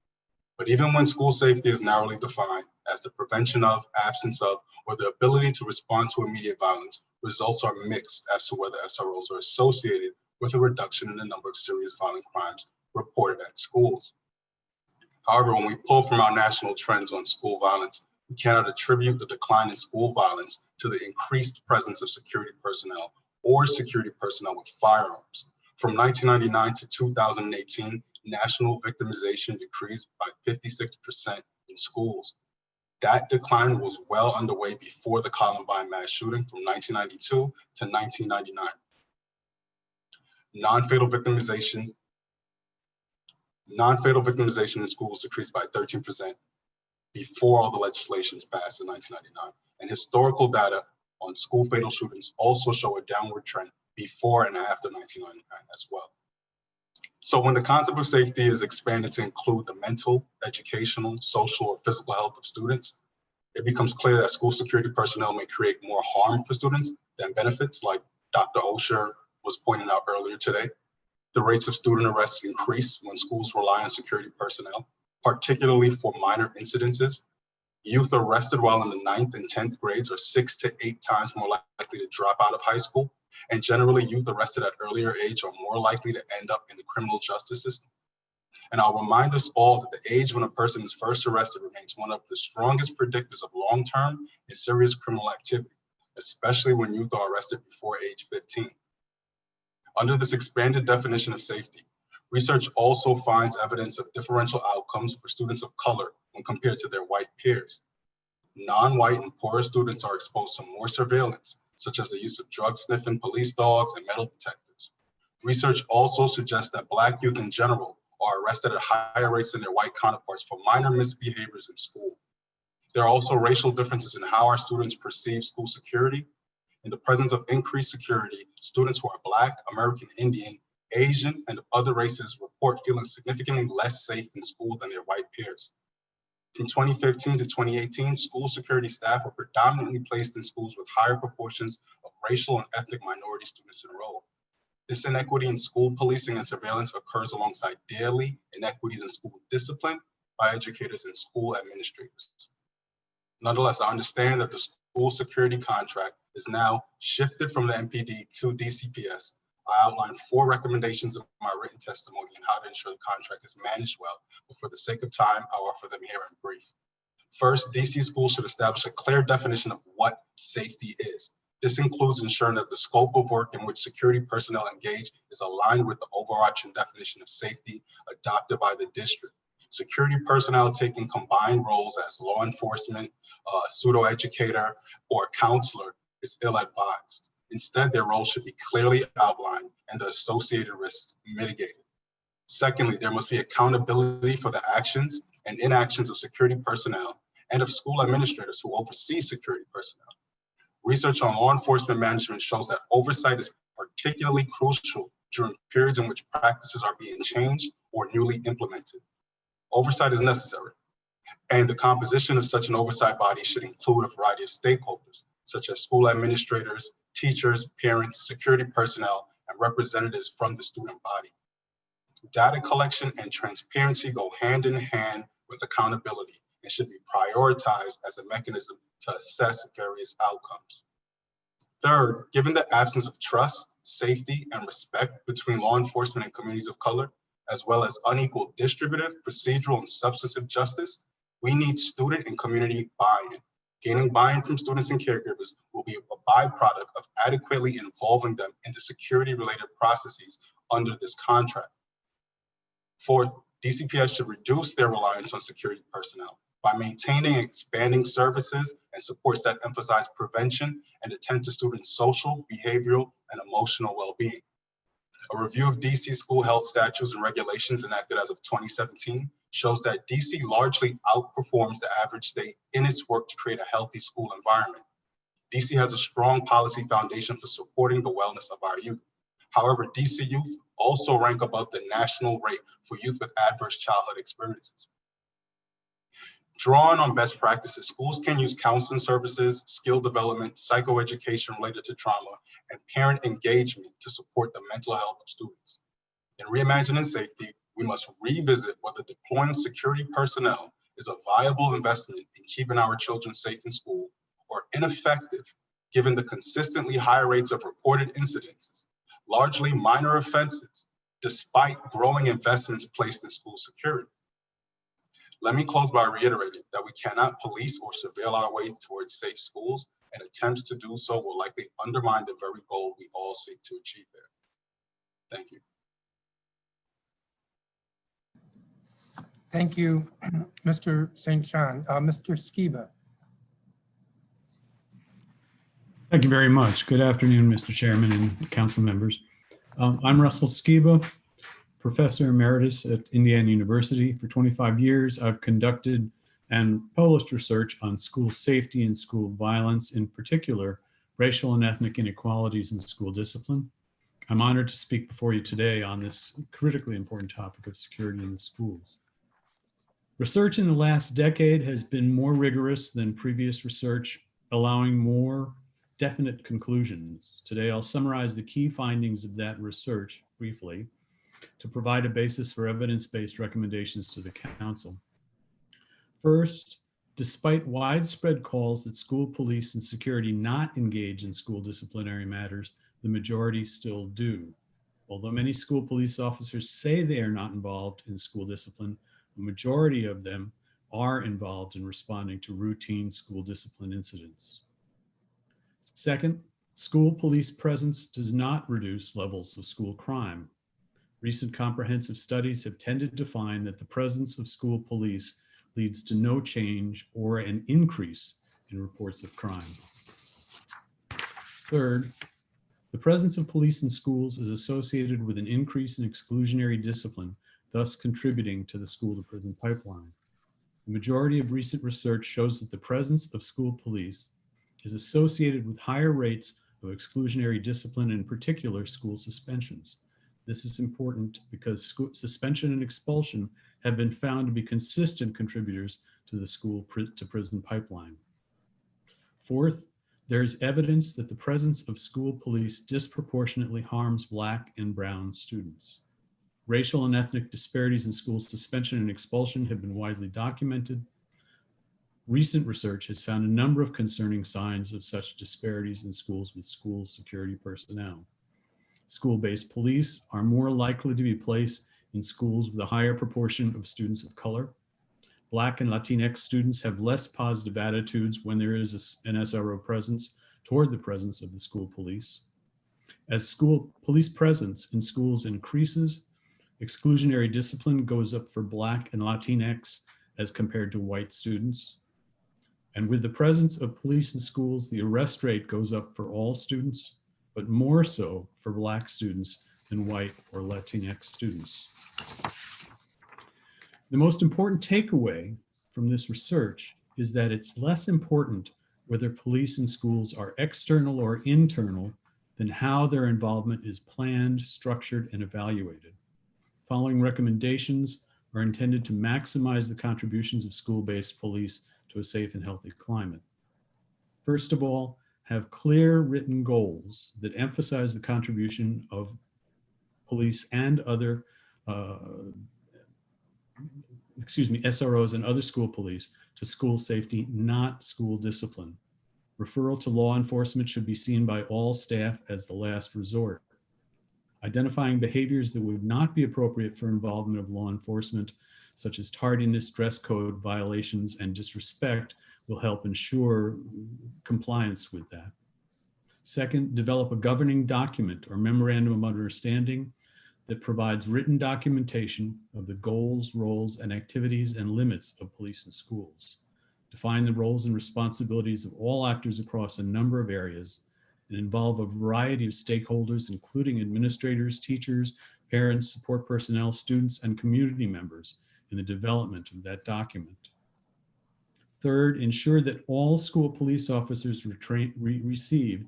[SPEAKER 10] But even when school safety is narrowly defined as the prevention of, absence of, or the ability to respond to immediate violence, results are mixed as to whether SROs are associated with a reduction in the number of serious violent crimes reported at schools. However, when we pull from our national trends on school violence, we cannot attribute the decline in school violence to the increased presence of security personnel or security personnel with firearms. From 1999 to 2018, national victimization decreased by 56% in schools. That decline was well underway before the Columbine mass shooting from 1992 to 1999. Non-fatal victimization in schools decreased by 13% before all the legislations passed in 1999. And historical data on school fatal shootings also show a downward trend before and after 1999 as well. So when the concept of safety is expanded to include the mental, educational, social, or physical health of students, it becomes clear that school security personnel may create more harm for students than benefits, like Dr. Osher was pointing out earlier today. The rates of student arrests increase when schools rely on security personnel, particularly for minor incidences. Youth arrested while in the 9th and 10th grades are 6 to 8 times more likely to drop out of high school. And generally, youth arrested at earlier age are more likely to end up in the criminal justice system. And I'll remind us all that the age when a person is first arrested remains one of the strongest predictors of long-term and serious criminal activity, especially when youth are arrested before age 15. Under this expanded definition of safety, research also finds evidence of differential outcomes for students of color when compared to their white peers. Non-white and poorer students are exposed to more surveillance, such as the use of drug-sniffing police dogs and metal detectors. Research also suggests that Black youth in general are arrested at higher rates than their white counterparts for minor misbehaviors in school. There are also racial differences in how our students perceive school security. In the presence of increased security, students who are Black, American Indian, Asian, and other races report feeling significantly less safe in school than their white peers. From 2015 to 2018, school security staff were predominantly placed in schools with higher proportions of racial and ethnic minority students enrolled. This inequity in school policing and surveillance occurs alongside daily inequities in school discipline by educators and school administrators. Nonetheless, I understand that the school security contract is now shifted from the MPD to DCPS. I outlined 4 recommendations in my written testimony on how to ensure the contract is managed well, but for the sake of time, I'll offer them here in brief. First, DC schools should establish a clear definition of what safety is. This includes ensuring that the scope of work in which security personnel engage is aligned with the overarching definition of safety adopted by the district. Security personnel taking combined roles as law enforcement, pseudo-educator, or counselor is ill-advised. Instead, their roles should be clearly outlined and the associated risks mitigated. Secondly, there must be accountability for the actions and inactions of security personnel and of school administrators who oversee security personnel. Research on law enforcement management shows that oversight is particularly crucial during periods in which practices are being changed or newly implemented. Oversight is necessary, and the composition of such an oversight body should include a variety of stakeholders, such as school administrators, teachers, parents, security personnel, and representatives from the student body. Data collection and transparency go hand in hand with accountability and should be prioritized as a mechanism to assess various outcomes. Third, given the absence of trust, safety, and respect between law enforcement and communities of color, as well as unequal distributive, procedural, and substantive justice, we need student and community buy-in. Gaining buy-in from students and caregivers will be a byproduct of adequately involving them in the security-related processes under this contract. Fourth, DCPS should reduce their reliance on security personnel by maintaining and expanding services and supports that emphasize prevention and attend to students' social, behavioral, and emotional well-being. A review of DC school health statutes and regulations enacted as of 2017 shows that DC largely outperforms the average state in its work to create a healthy school environment. DC has a strong policy foundation for supporting the wellness of our youth. However, DC youth also rank above the national rate for youth with adverse childhood experiences. Drawing on best practices, schools can use counseling services, skill development, psychoeducation related to trauma, and parent engagement to support the mental health of students. In reimagining safety, we must revisit whether deploying security personnel is a viable investment in keeping our children safe in school or ineffective given the consistently high rates of reported incidences, largely minor offenses, despite growing investments placed in school security. Let me close by reiterating that we cannot police or surveil our way towards safe schools, and attempts to do so will likely undermine the very goal we all seek to achieve there. Thank you.
[SPEAKER 1] Thank you, Mr. St. John. Mr. Skiba.
[SPEAKER 11] Thank you very much. Good afternoon, Mr. Chairman and council members. I'm Russell Skiba, Professor Emeritus at Indiana University. For 25 years, I've conducted and published research on school safety and school violence, in particular, racial and ethnic inequalities in school discipline. I'm honored to speak before you today on this critically important topic of security in the schools. Research in the last decade has been more rigorous than previous research, allowing more definite conclusions. Today, I'll summarize the key findings of that research briefly to provide a basis for evidence-based recommendations to the council. First, despite widespread calls that school police and security not engage in school disciplinary matters, the majority still do. Although many school police officers say they are not involved in school discipline, the majority of them are involved in responding to routine school discipline incidents. Second, school police presence does not reduce levels of school crime. Recent comprehensive studies have tended to find that the presence of school police leads to no change or an increase in reports of crime. Third, the presence of police in schools is associated with an increase in exclusionary discipline, thus contributing to the school-to-prison pipeline. The majority of recent research shows that the presence of school police is associated with higher rates of exclusionary discipline, in particular school suspensions. This is important because suspension and expulsion have been found to be consistent contributors to the school-to-prison pipeline. Fourth, there is evidence that the presence of school police disproportionately harms Black and Brown students. Racial and ethnic disparities in school suspension and expulsion have been widely documented. Recent research has found a number of concerning signs of such disparities in schools with school security personnel. School-based police are more likely to be placed in schools with a higher proportion of students of color. Black and Latinx students have less positive attitudes when there is an SRO presence toward the presence of the school police. As school police presence in schools increases, exclusionary discipline goes up for Black and Latinx as compared to white students. And with the presence of police in schools, the arrest rate goes up for all students, but more so for Black students than white or Latinx students. The most important takeaway from this research is that it's less important whether police in schools are external or internal than how their involvement is planned, structured, and evaluated. Following recommendations are intended to maximize the contributions of school-based police to a safe and healthy climate. First of all, have clear written goals that emphasize the contribution of police and other, SROs and other school police to school safety, not school discipline. Referral to law enforcement should be seen by all staff as the last resort. Identifying behaviors that would not be appropriate for involvement of law enforcement, such as tardiness, dress code violations, and disrespect, will help ensure compliance with that. Second, develop a governing document or memorandum of understanding that provides written documentation of the goals, roles, and activities and limits of police in schools. Define the roles and responsibilities of all actors across a number of areas and involve a variety of stakeholders, including administrators, teachers, parents, support personnel, students, and community members in the development of that document. Third, ensure that all school police officers receive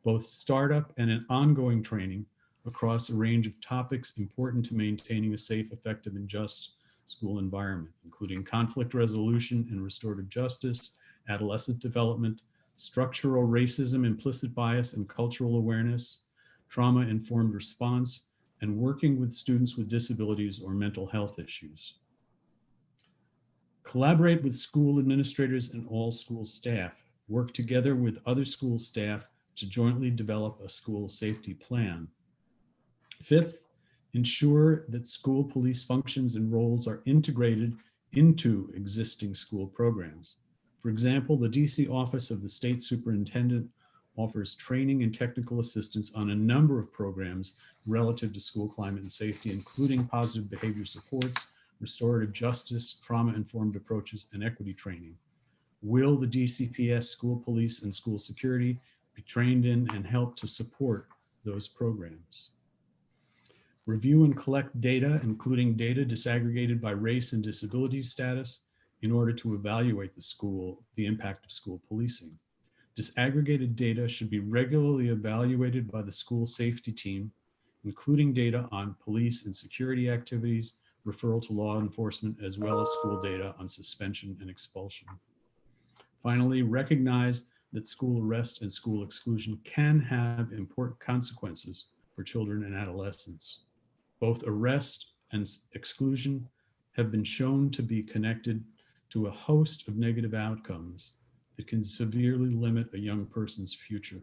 [SPEAKER 11] both startup and an ongoing training across a range of topics important to maintaining a safe, effective, and just school environment, including conflict resolution and restorative justice, adolescent development, structural racism, implicit bias, and cultural awareness, trauma-informed response, and working with students with disabilities or mental health issues. Collaborate with school administrators and all school staff. Work together with other school staff to jointly develop a school safety plan. Fifth, ensure that school police functions and roles are integrated into existing school programs. For example, the DC Office of the State Superintendent offers training and technical assistance on a number of programs relative to school climate and safety, including positive behavior supports, restorative justice, trauma-informed approaches, and equity training. Will the DCPS school police and school security be trained in and help to support those programs? Review and collect data, including data disaggregated by race and disability status, in order to evaluate the impact of school policing. Disaggregated data should be regularly evaluated by the school safety team, including data on police and security activities, referral to law enforcement, as well as school data on suspension and expulsion. Finally, recognize that school arrest and school exclusion can have important consequences for children and adolescents. Both arrest and exclusion have been shown to be connected to a host of negative outcomes that can severely limit a young person's future.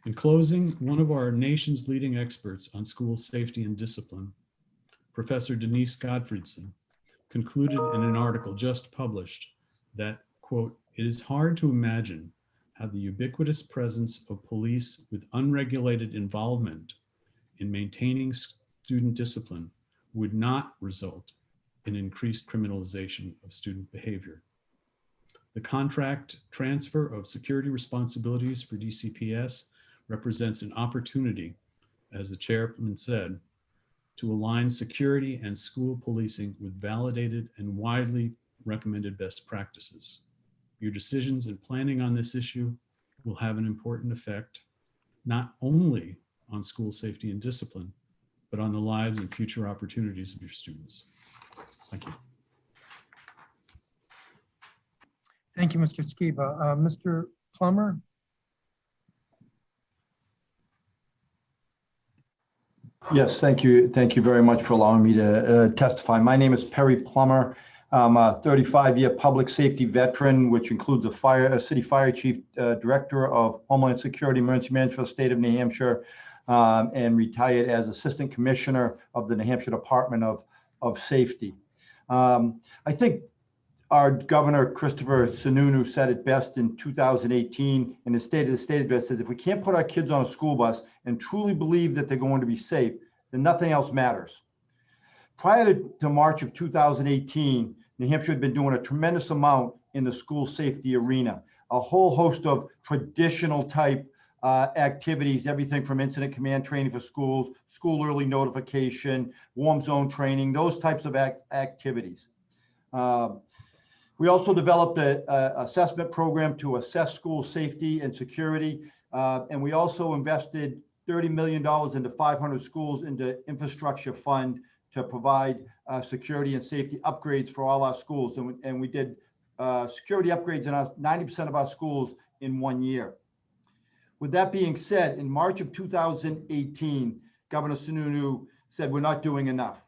[SPEAKER 11] In closing, one of our nation's leading experts on school safety and discipline, Professor Denise Gottfriedson, concluded in an article just published that, quote, "It is hard to imagine how the ubiquitous presence of police with unregulated involvement in maintaining student discipline would not result in increased criminalization of student behavior. The contract transfer of security responsibilities for DCPS represents an opportunity, as the chairman said, to align security and school policing with validated and widely recommended best practices. Your decisions and planning on this issue will have an important effect, not only on school safety and discipline, but on the lives and future opportunities of your students." Thank you.
[SPEAKER 1] Thank you, Mr. Skiba. Mr. Plummer?
[SPEAKER 12] Yes, thank you. Thank you very much for allowing me to testify. My name is Perry Plummer. I'm a 35-year public safety veteran, which includes a city fire chief, director of Homeland Security Emergency Management for the state of New Hampshire, and retired as assistant commissioner of the New Hampshire Department of Safety. I think our Governor, Christopher Sununu, said it best in 2018 in the State Address, said if we can't put our kids on a school bus and truly believe that they're going to be safe, then nothing else matters. Prior to March of 2018, New Hampshire had been doing a tremendous amount in the school safety arena, a whole host of traditional type activities, everything from incident command training for schools, school early notification, warm zone training, those types of activities. We also developed an assessment program to assess school safety and security. And we also invested $30 million into 500 schools into infrastructure fund to provide security and safety upgrades for all our schools. And we did security upgrades in 90% of our schools in 1 year. With that being said, in March of 2018, Governor Sununu said, we're not doing enough.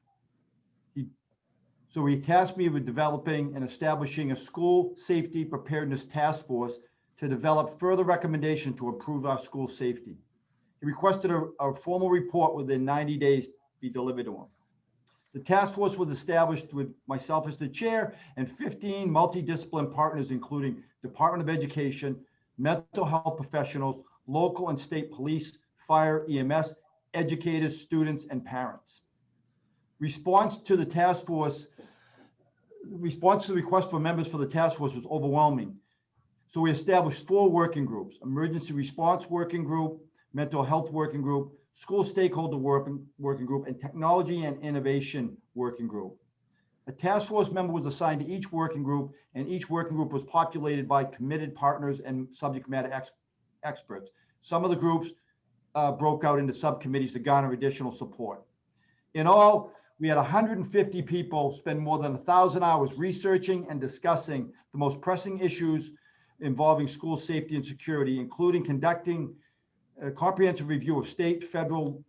[SPEAKER 12] So he tasked me with developing and establishing a school safety preparedness task force to develop further recommendations to improve our school safety. He requested a formal report within 90 days to be delivered to him. The task force was established with myself as the chair and 15 multidisciplinary partners, including Department of Education, mental health professionals, local and state police, fire, EMS, educators, students, and parents. Response to the task force, response to the request for members for the task force was overwhelming. So we established 4 working groups: emergency response working group, mental health working group, school stakeholder working group, and technology and innovation working group. A task force member was assigned to each working group, and each working group was populated by committed partners and subject matter experts. Some of the groups broke out into subcommittees to garner additional support. In all, we had 150 people spend more than 1,000 hours researching and discussing the most pressing issues involving school safety and security, including conducting a comprehensive review of state, federal,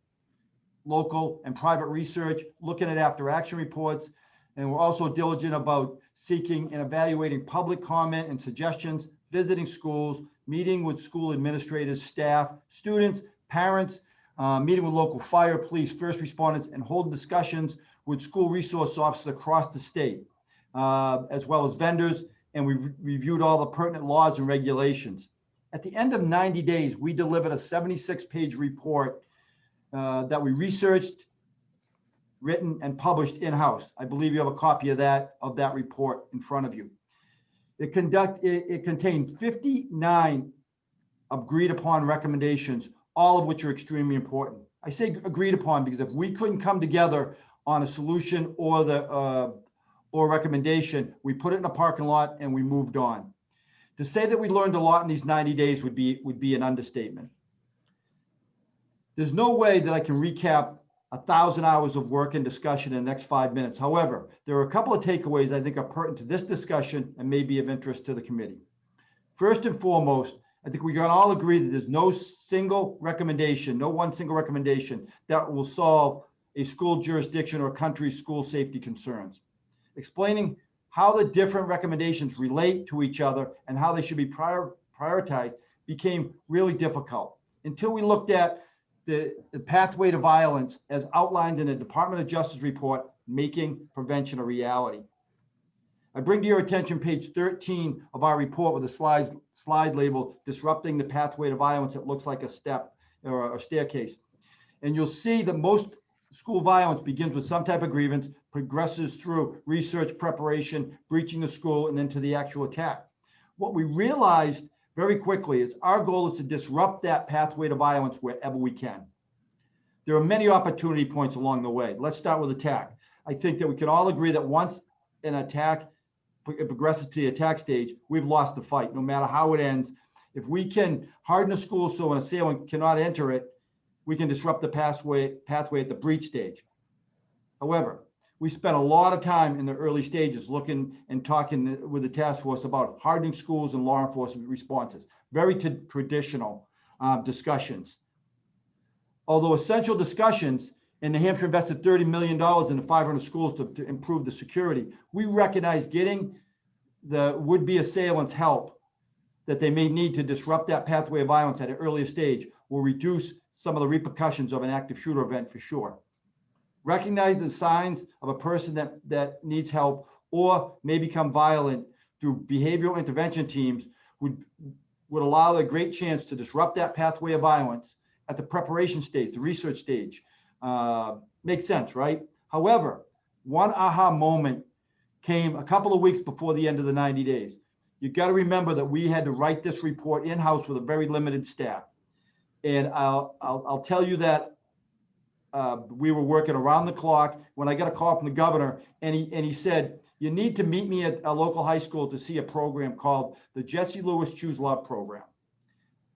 [SPEAKER 12] local, and private research, looking at after action reports, and we're also diligent about seeking and evaluating public comment and suggestions, visiting schools, meeting with school administrators, staff, students, parents, meeting with local fire, police, first responders, and holding discussions with school resource officers across the state, as well as vendors, and we reviewed all the pertinent laws and regulations. At the end of 90 days, we delivered a 76-page report that we researched, written, and published in-house. I believe you have a copy of that report in front of you. It contained 59 agreed upon recommendations, all of which are extremely important. I say agreed upon because if we couldn't come together on a solution or recommendation, we put it in a parking lot and we moved on. To say that we learned a lot in these 90 days would be an understatement. There's no way that I can recap 1,000 hours of work and discussion in the next 5 minutes. However, there are a couple of takeaways I think are pertinent to this discussion and may be of interest to the committee. First and foremost, I think we can all agree that there's no one single recommendation that will solve a school jurisdiction or country's school safety concerns. Explaining how the different recommendations relate to each other and how they should be prioritized became really difficult until we looked at the pathway to violence as outlined in the Department of Justice report, Making Prevention a Reality. I bring to your attention page 13 of our report with a slide labeled Disrupting the Pathway to Violence. It looks like a step or a staircase. And you'll see that most school violence begins with some type of grievance, progresses through research, preparation, breaching the school, and then to the actual attack. What we realized very quickly is our goal is to disrupt that pathway to violence wherever we can. There are many opportunity points along the way. Let's start with attack. I think that we can all agree that once an attack progresses to the attack stage, we've lost the fight, no matter how it ends. If we can harden a school so an assailant cannot enter it, we can disrupt the pathway at the breach stage. However, we spent a lot of time in the early stages looking and talking with the task force about hardening schools and law enforcement responses. Very traditional discussions. Although essential discussions, and New Hampshire invested $30 million in the 500 schools to improve the security, we recognize getting the would-be assailants help that they may need to disrupt that pathway of violence at an earlier stage will reduce some of the repercussions of an active shooter event for sure. Recognize the signs of a person that needs help or may become violent through behavioral intervention teams would allow a great chance to disrupt that pathway of violence at the preparation stage, the research stage. Makes sense, right? However, one aha moment came a couple of weeks before the end of the 90 days. You got to remember that we had to write this report in-house with a very limited staff. And I'll tell you that we were working around the clock when I got a call from the governor, and he said, you need to meet me at a local high school to see a program called the Jesse Lewis Choose Love program.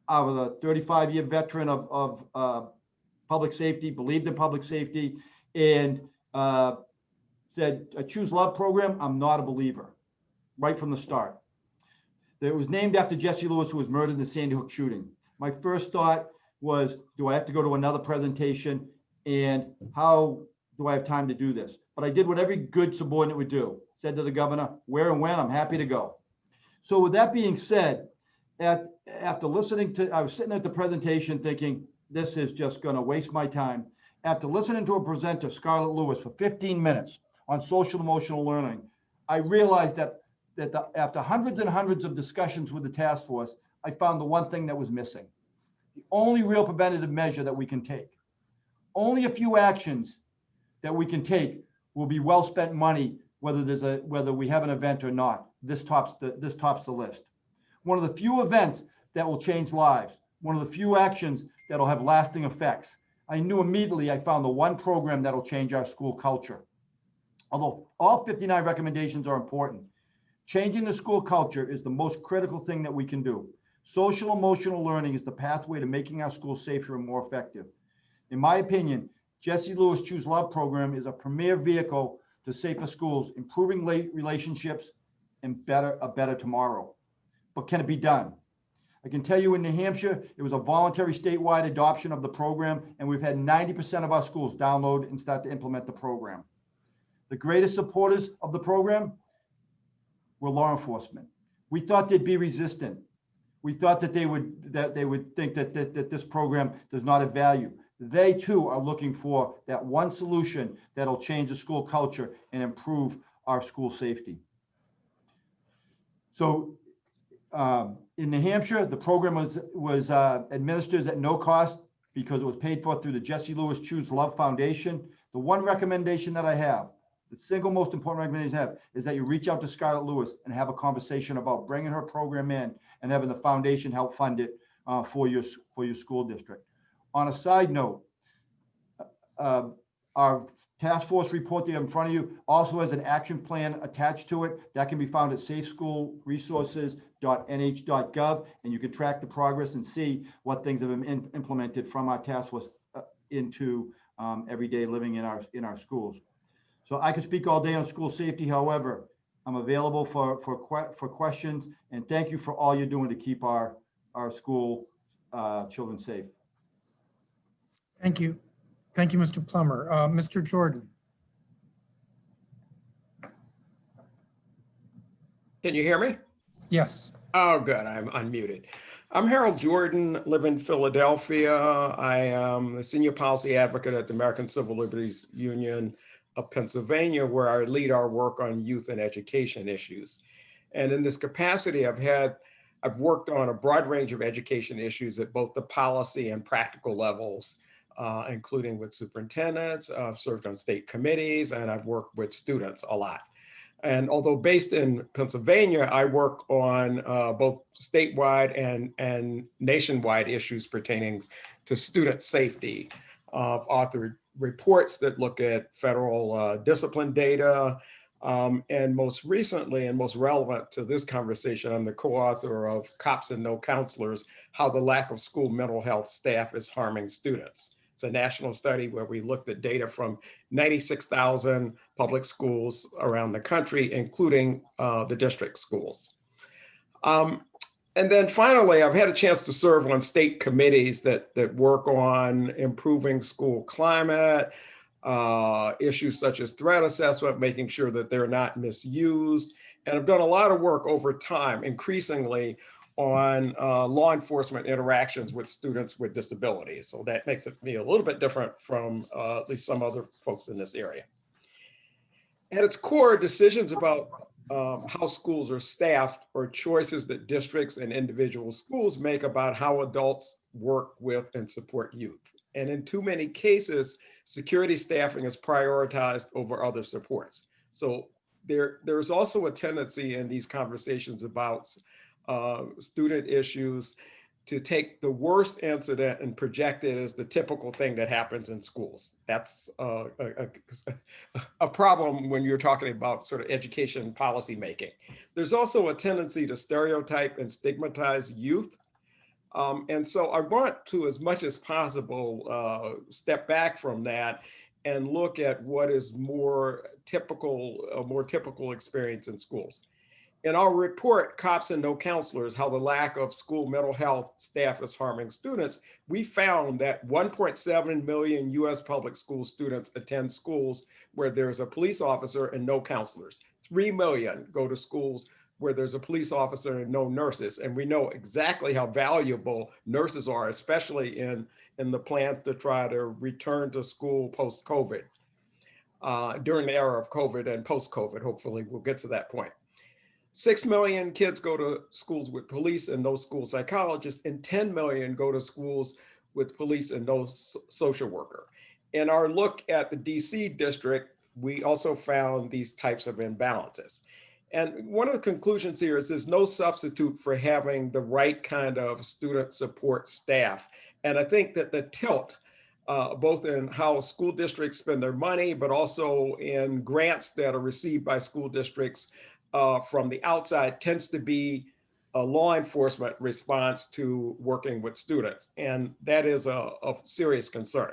[SPEAKER 12] I was a 35-year veteran of public safety, believed in public safety, and said, a Choose Love program, I'm not a believer, right from the start. It was named after Jesse Lewis, who was murdered in the Sandy Hook shooting. My first thought was, do I have to go to another presentation? And how do I have time to do this? But I did what every good subordinate would do. Said to the governor, where and when, I'm happy to go. So with that being said, after listening to, I was sitting at the presentation thinking, this is just going to waste my time. After listening to a presenter, Scarlett Lewis, for 15 minutes on social emotional learning, I realized that after hundreds and hundreds of discussions with the task force, I found the one thing that was missing. The only real preventative measure that we can take. Only a few actions that we can take will be well spent money, whether we have an event or not. This tops the list. One of the few events that will change lives. One of the few actions that'll have lasting effects. I knew immediately I found the one program that'll change our school culture. Although all 59 recommendations are important, changing the school culture is the most critical thing that we can do. Social emotional learning is the pathway to making our schools safer and more effective. In my opinion, Jesse Lewis Choose Love program is a premier vehicle to safer schools, improving relationships and a better tomorrow. But can it be done? I can tell you in New Hampshire, it was a voluntary statewide adoption of the program, and we've had 90% of our schools download and start to implement the program. The greatest supporters of the program were law enforcement. We thought they'd be resistant. We thought that they would think that this program does not have value. They too are looking for that one solution that'll change the school culture and improve our school safety. So in New Hampshire, the program was administered at no cost because it was paid for through the Jesse Lewis Choose Love Foundation. The one recommendation that I have, the single most important recommendation I have, is that you reach out to Scarlett Lewis and have a conversation about bringing her program in and having the foundation help fund it for your school district. On a side note, our task force report that you have in front of you also has an action plan attached to it that can be found at safeschoolresources.nh.gov, and you can track the progress and see what things have been implemented from our task force into everyday living in our schools. So I could speak all day on school safety. However, I'm available for questions, and thank you for all you're doing to keep our school children safe.
[SPEAKER 1] Thank you. Thank you, Mr. Plummer. Mr. Jordan.
[SPEAKER 13] Can you hear me?
[SPEAKER 1] Yes.
[SPEAKER 13] Oh, good. I'm unmuted. I'm Harold Jordan, live in Philadelphia. I am a senior policy advocate at the American Civil Liberties Union of Pennsylvania, where I lead our work on youth and education issues. And in this capacity, I've worked on a broad range of education issues at both the policy and practical levels, including with superintendents. I've served on state committees, and I've worked with students a lot. And although based in Pennsylvania, I work on both statewide and nationwide issues pertaining to student safety. I've authored reports that look at federal discipline data. And most recently and most relevant to this conversation, I'm the co-author of Cops and No Counselors, How the Lack of School Mental Health Staff is Harming Students. It's a national study where we looked at data from 96,000 public schools around the country, including the district schools. And then finally, I've had a chance to serve on state committees that work on improving school climate, issues such as threat assessment, making sure that they're not misused. And I've done a lot of work over time, increasingly on law enforcement interactions with students with disabilities. So that makes me a little bit different from at least some other folks in this area. At its core, decisions about how schools are staffed are choices that districts and individual schools make about how adults work with and support youth. And in too many cases, security staffing is prioritized over other supports. So there's also a tendency in these conversations about student issues to take the worst incident and project it as the typical thing that happens in schools. That's a problem when you're talking about sort of education policy making. There's also a tendency to stereotype and stigmatize youth. And so I want to, as much as possible, step back from that and look at what is more typical experience in schools. In our report, Cops and No Counselors, How the Lack of School Mental Health Staff is Harming Students, we found that 1.7 million US public school students attend schools where there's a police officer and no counselors. 3 million go to schools where there's a police officer and no nurses. And we know exactly how valuable nurses are, especially in the plans to try to return to school post-COVID, during the era of COVID and post-COVID. Hopefully we'll get to that point. 6 million kids go to schools with police and no school psychologists, and 10 million go to schools with police and no social worker. In our look at the DC district, we also found these types of imbalances. And one of the conclusions here is there's no substitute for having the right kind of student support staff. And I think that the tilt, both in how school districts spend their money, but also in grants that are received by school districts from the outside, tends to be a law enforcement response to working with students. And that is a serious concern.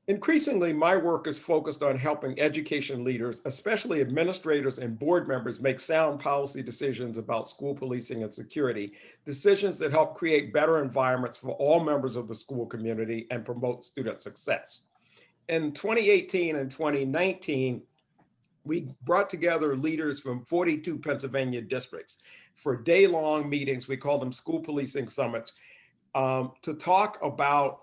[SPEAKER 13] Increasingly, my work is focused on helping education leaders, especially administrators and board members, make sound policy decisions about school policing and security, decisions that help create better environments for all members of the school community and promote student success. In 2018 and 2019, we brought together leaders from 42 Pennsylvania districts for day-long meetings. We call them school policing summits, to talk about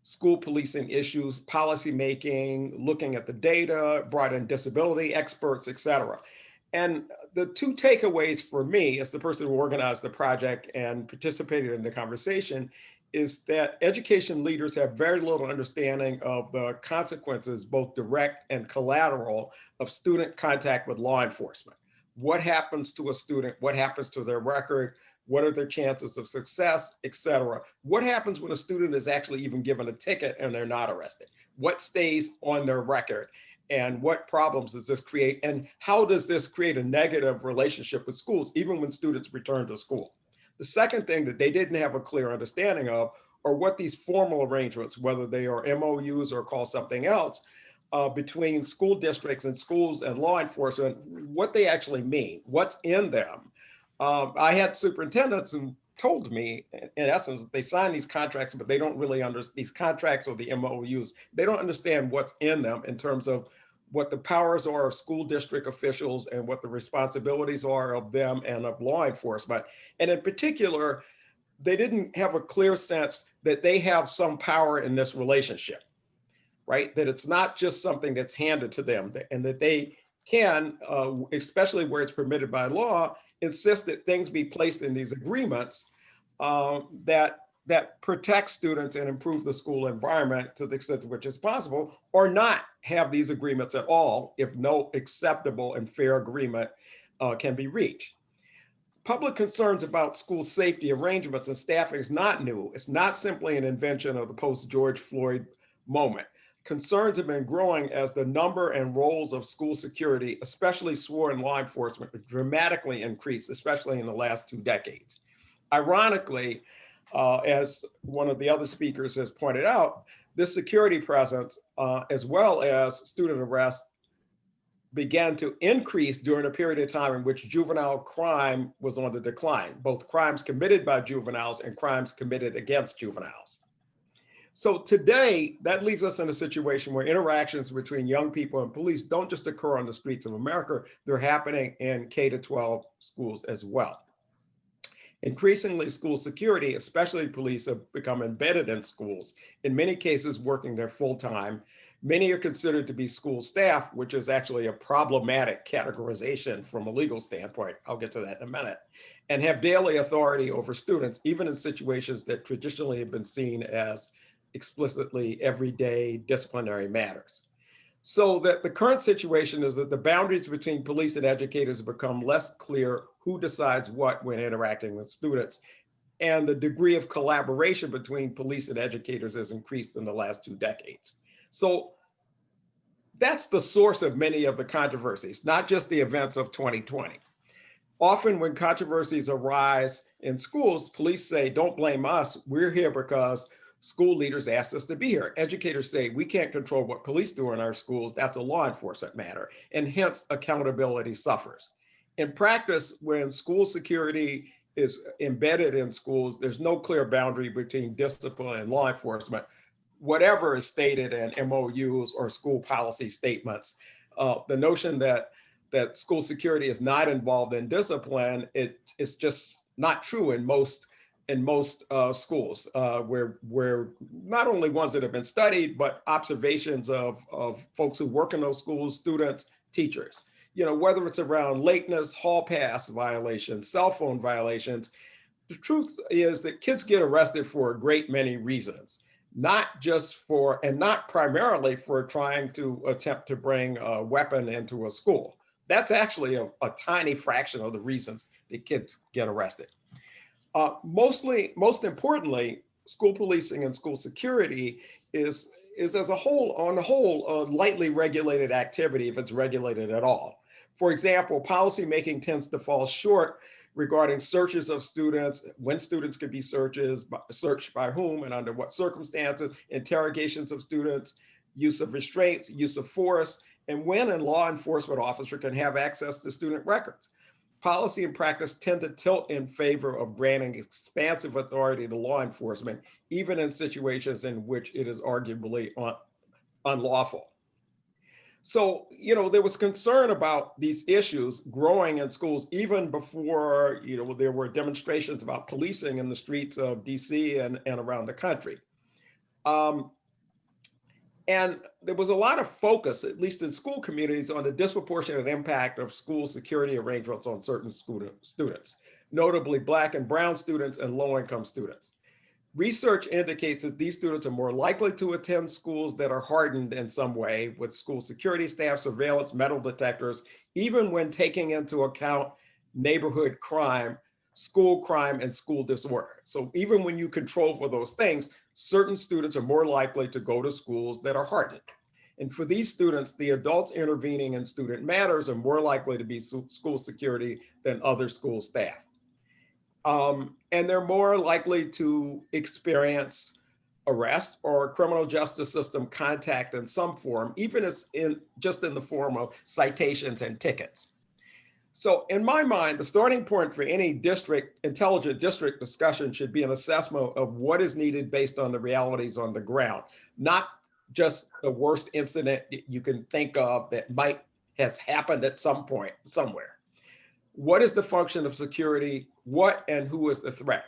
[SPEAKER 13] school policing issues, policy making, looking at the data, brought in disability experts, et cetera. And the two takeaways for me, as the person who organized the project and participated in the conversation, is that education leaders have very little understanding of the consequences, both direct and collateral, of student contact with law enforcement. What happens to a student? What happens to their record? What are their chances of success, et cetera? What happens when a student is actually even given a ticket and they're not arrested? What stays on their record? And what problems does this create? And how does this create a negative relationship with schools, even when students return to school? The second thing that they didn't have a clear understanding of are what these formal arrangements, whether they are MOUs or called something else, between school districts and schools and law enforcement, what they actually mean, what's in them. I had superintendents who told me, in essence, they sign these contracts, but they don't really understand these contracts or the MOUs. They don't understand what's in them in terms of what the powers are of school district officials and what the responsibilities are of them and of law enforcement. And in particular, they didn't have a clear sense that they have some power in this relationship, right? That it's not just something that's handed to them, and that they can, especially where it's permitted by law, insist that things be placed in these agreements that protect students and improve the school environment to the extent to which is possible, or not have these agreements at all if no acceptable and fair agreement can be reached. Public concerns about school safety arrangements and staffing is not new. It's not simply an invention of the post-George Floyd moment. Concerns have been growing as the number and roles of school security, especially sworn law enforcement, dramatically increased, especially in the last 2 decades. Ironically, as one of the other speakers has pointed out, this security presence, as well as student arrest, began to increase during a period of time in which juvenile crime was on the decline, both crimes committed by juveniles and crimes committed against juveniles. So today, that leaves us in a situation where interactions between young people and police don't just occur on the streets of America, they're happening in K-12 schools as well. Increasingly, school security, especially police, have become embedded in schools, in many cases working there full-time, Many are considered to be school staff, which is actually a problematic categorization from a legal standpoint. I'll get to that in a minute. And have daily authority over students, even in situations that traditionally have been seen as explicitly everyday disciplinary matters. So that the current situation is that the boundaries between police and educators have become less clear who decides what when interacting with students. And the degree of collaboration between police and educators has increased in the last 2 decades. So that's the source of many of the controversies, not just the events of 2020. Often when controversies arise in schools, police say, don't blame us, we're here because school leaders asked us to be here. Educators say, we can't control what police do in our schools, that's a law enforcement matter, and hence accountability suffers. In practice, when school security is embedded in schools, there's no clear boundary between discipline and law enforcement, whatever is stated in MOUs or school policy statements. The notion that school security is not involved in discipline, it's just not true in most schools, where not only ones that have been studied, but observations of folks who work in those schools, students, teachers. You know, whether it's around lateness, hall pass violations, cell phone violations, the truth is that kids get arrested for a great many reasons, not just for, and not primarily for trying to attempt to bring a weapon into a school. That's actually a tiny fraction of the reasons that kids get arrested. Most importantly, school policing and school security is as a whole, on the whole, a lightly regulated activity if it's regulated at all. For example, policymaking tends to fall short regarding searches of students, when students could be searched by whom and under what circumstances, interrogations of students, use of restraints, use of force, and when a law enforcement officer can have access to student records. Policy and practice tend to tilt in favor of granting expansive authority to law enforcement, even in situations in which it is arguably unlawful. So, you know, there was concern about these issues growing in schools even before, you know, there were demonstrations about policing in the streets of DC and around the country. And there was a lot of focus, at least in school communities, on the disproportionate impact of school security arrangements on certain students, notably Black and brown students and low-income students. Research indicates that these students are more likely to attend schools that are hardened in some way with school security staff, surveillance, metal detectors, even when taking into account neighborhood crime, and school disorder. So even when you control for those things, certain students are more likely to go to schools that are hardened. And for these students, the adults intervening in student matters are more likely to be school security than other school staff. And they're more likely to experience arrest or criminal justice system contact in some form, even as just in the form of citations and tickets. So in my mind, the starting point for any intelligent district discussion should be an assessment of what is needed based on the realities on the ground, not just the worst incident you can think of that has happened at some point somewhere. What is the function of security? What and who is the threat?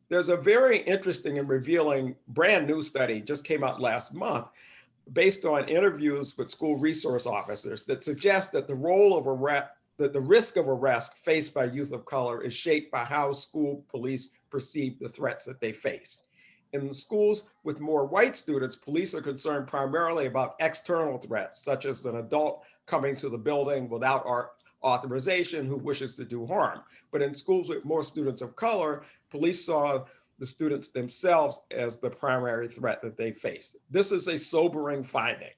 [SPEAKER 13] There's a very interesting and revealing brand new study just came out last month based on interviews with school resource officers that suggests that the risk of arrest faced by youth of color is shaped by how school police perceive the threats that they face. In the schools with more white students, police are concerned primarily about external threats, such as an adult coming to the building without authorization who wishes to do harm. But in schools with more students of color, police saw the students themselves as the primary threat that they face. This is a sobering finding.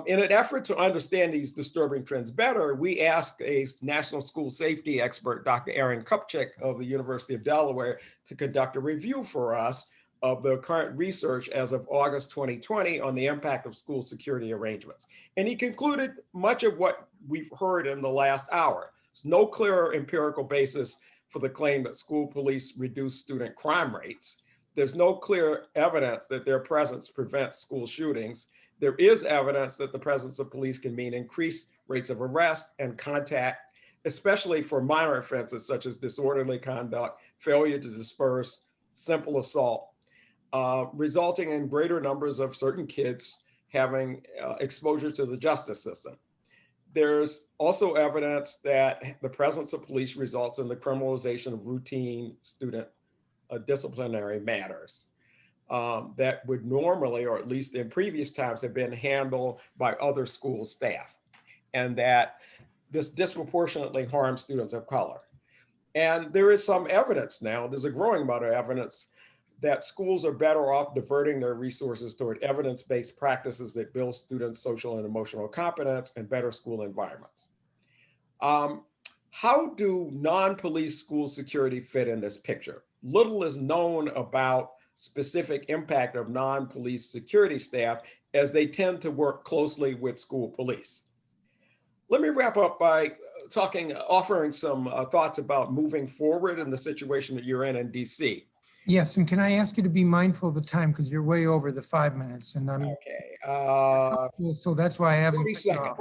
[SPEAKER 13] In an effort to understand these disturbing trends better, we asked a national school safety expert, Dr. Aaron Kupchik of the University of Delaware, to conduct a review for us of the current research as of August 2020 on the impact of school security arrangements. And he concluded much of what we've heard in the last hour. There's no clear empirical basis for the claim that school police reduce student crime rates. There's no clear evidence that their presence prevents school shootings. There is evidence that the presence of police can mean increased rates of arrest and contact, especially for minor offenses such as disorderly conduct, failure to disperse, simple assault, resulting in greater numbers of certain kids having exposure to the justice system. There's also evidence that the presence of police results in the criminalization of routine student disciplinary matters that would normally, or at least in previous times, have been handled by other school staff, and that this disproportionately harms students of color. And there is some evidence now, there's a growing amount of evidence that schools are better off diverting their resources toward evidence-based practices that build students' social and emotional competence and better school environments. How do non-police school security fit in this picture? Little is known about specific impact of non-police security staff, as they tend to work closely with school police. Let me wrap up by offering some thoughts about moving forward in the situation that you're in DC.
[SPEAKER 1] Yes, and can I ask you to be mindful of the time, because you're way over the 5 minutes, and I'm
[SPEAKER 13] Okay.
[SPEAKER 1] so that's why I haven't.
[SPEAKER 13] 30 seconds.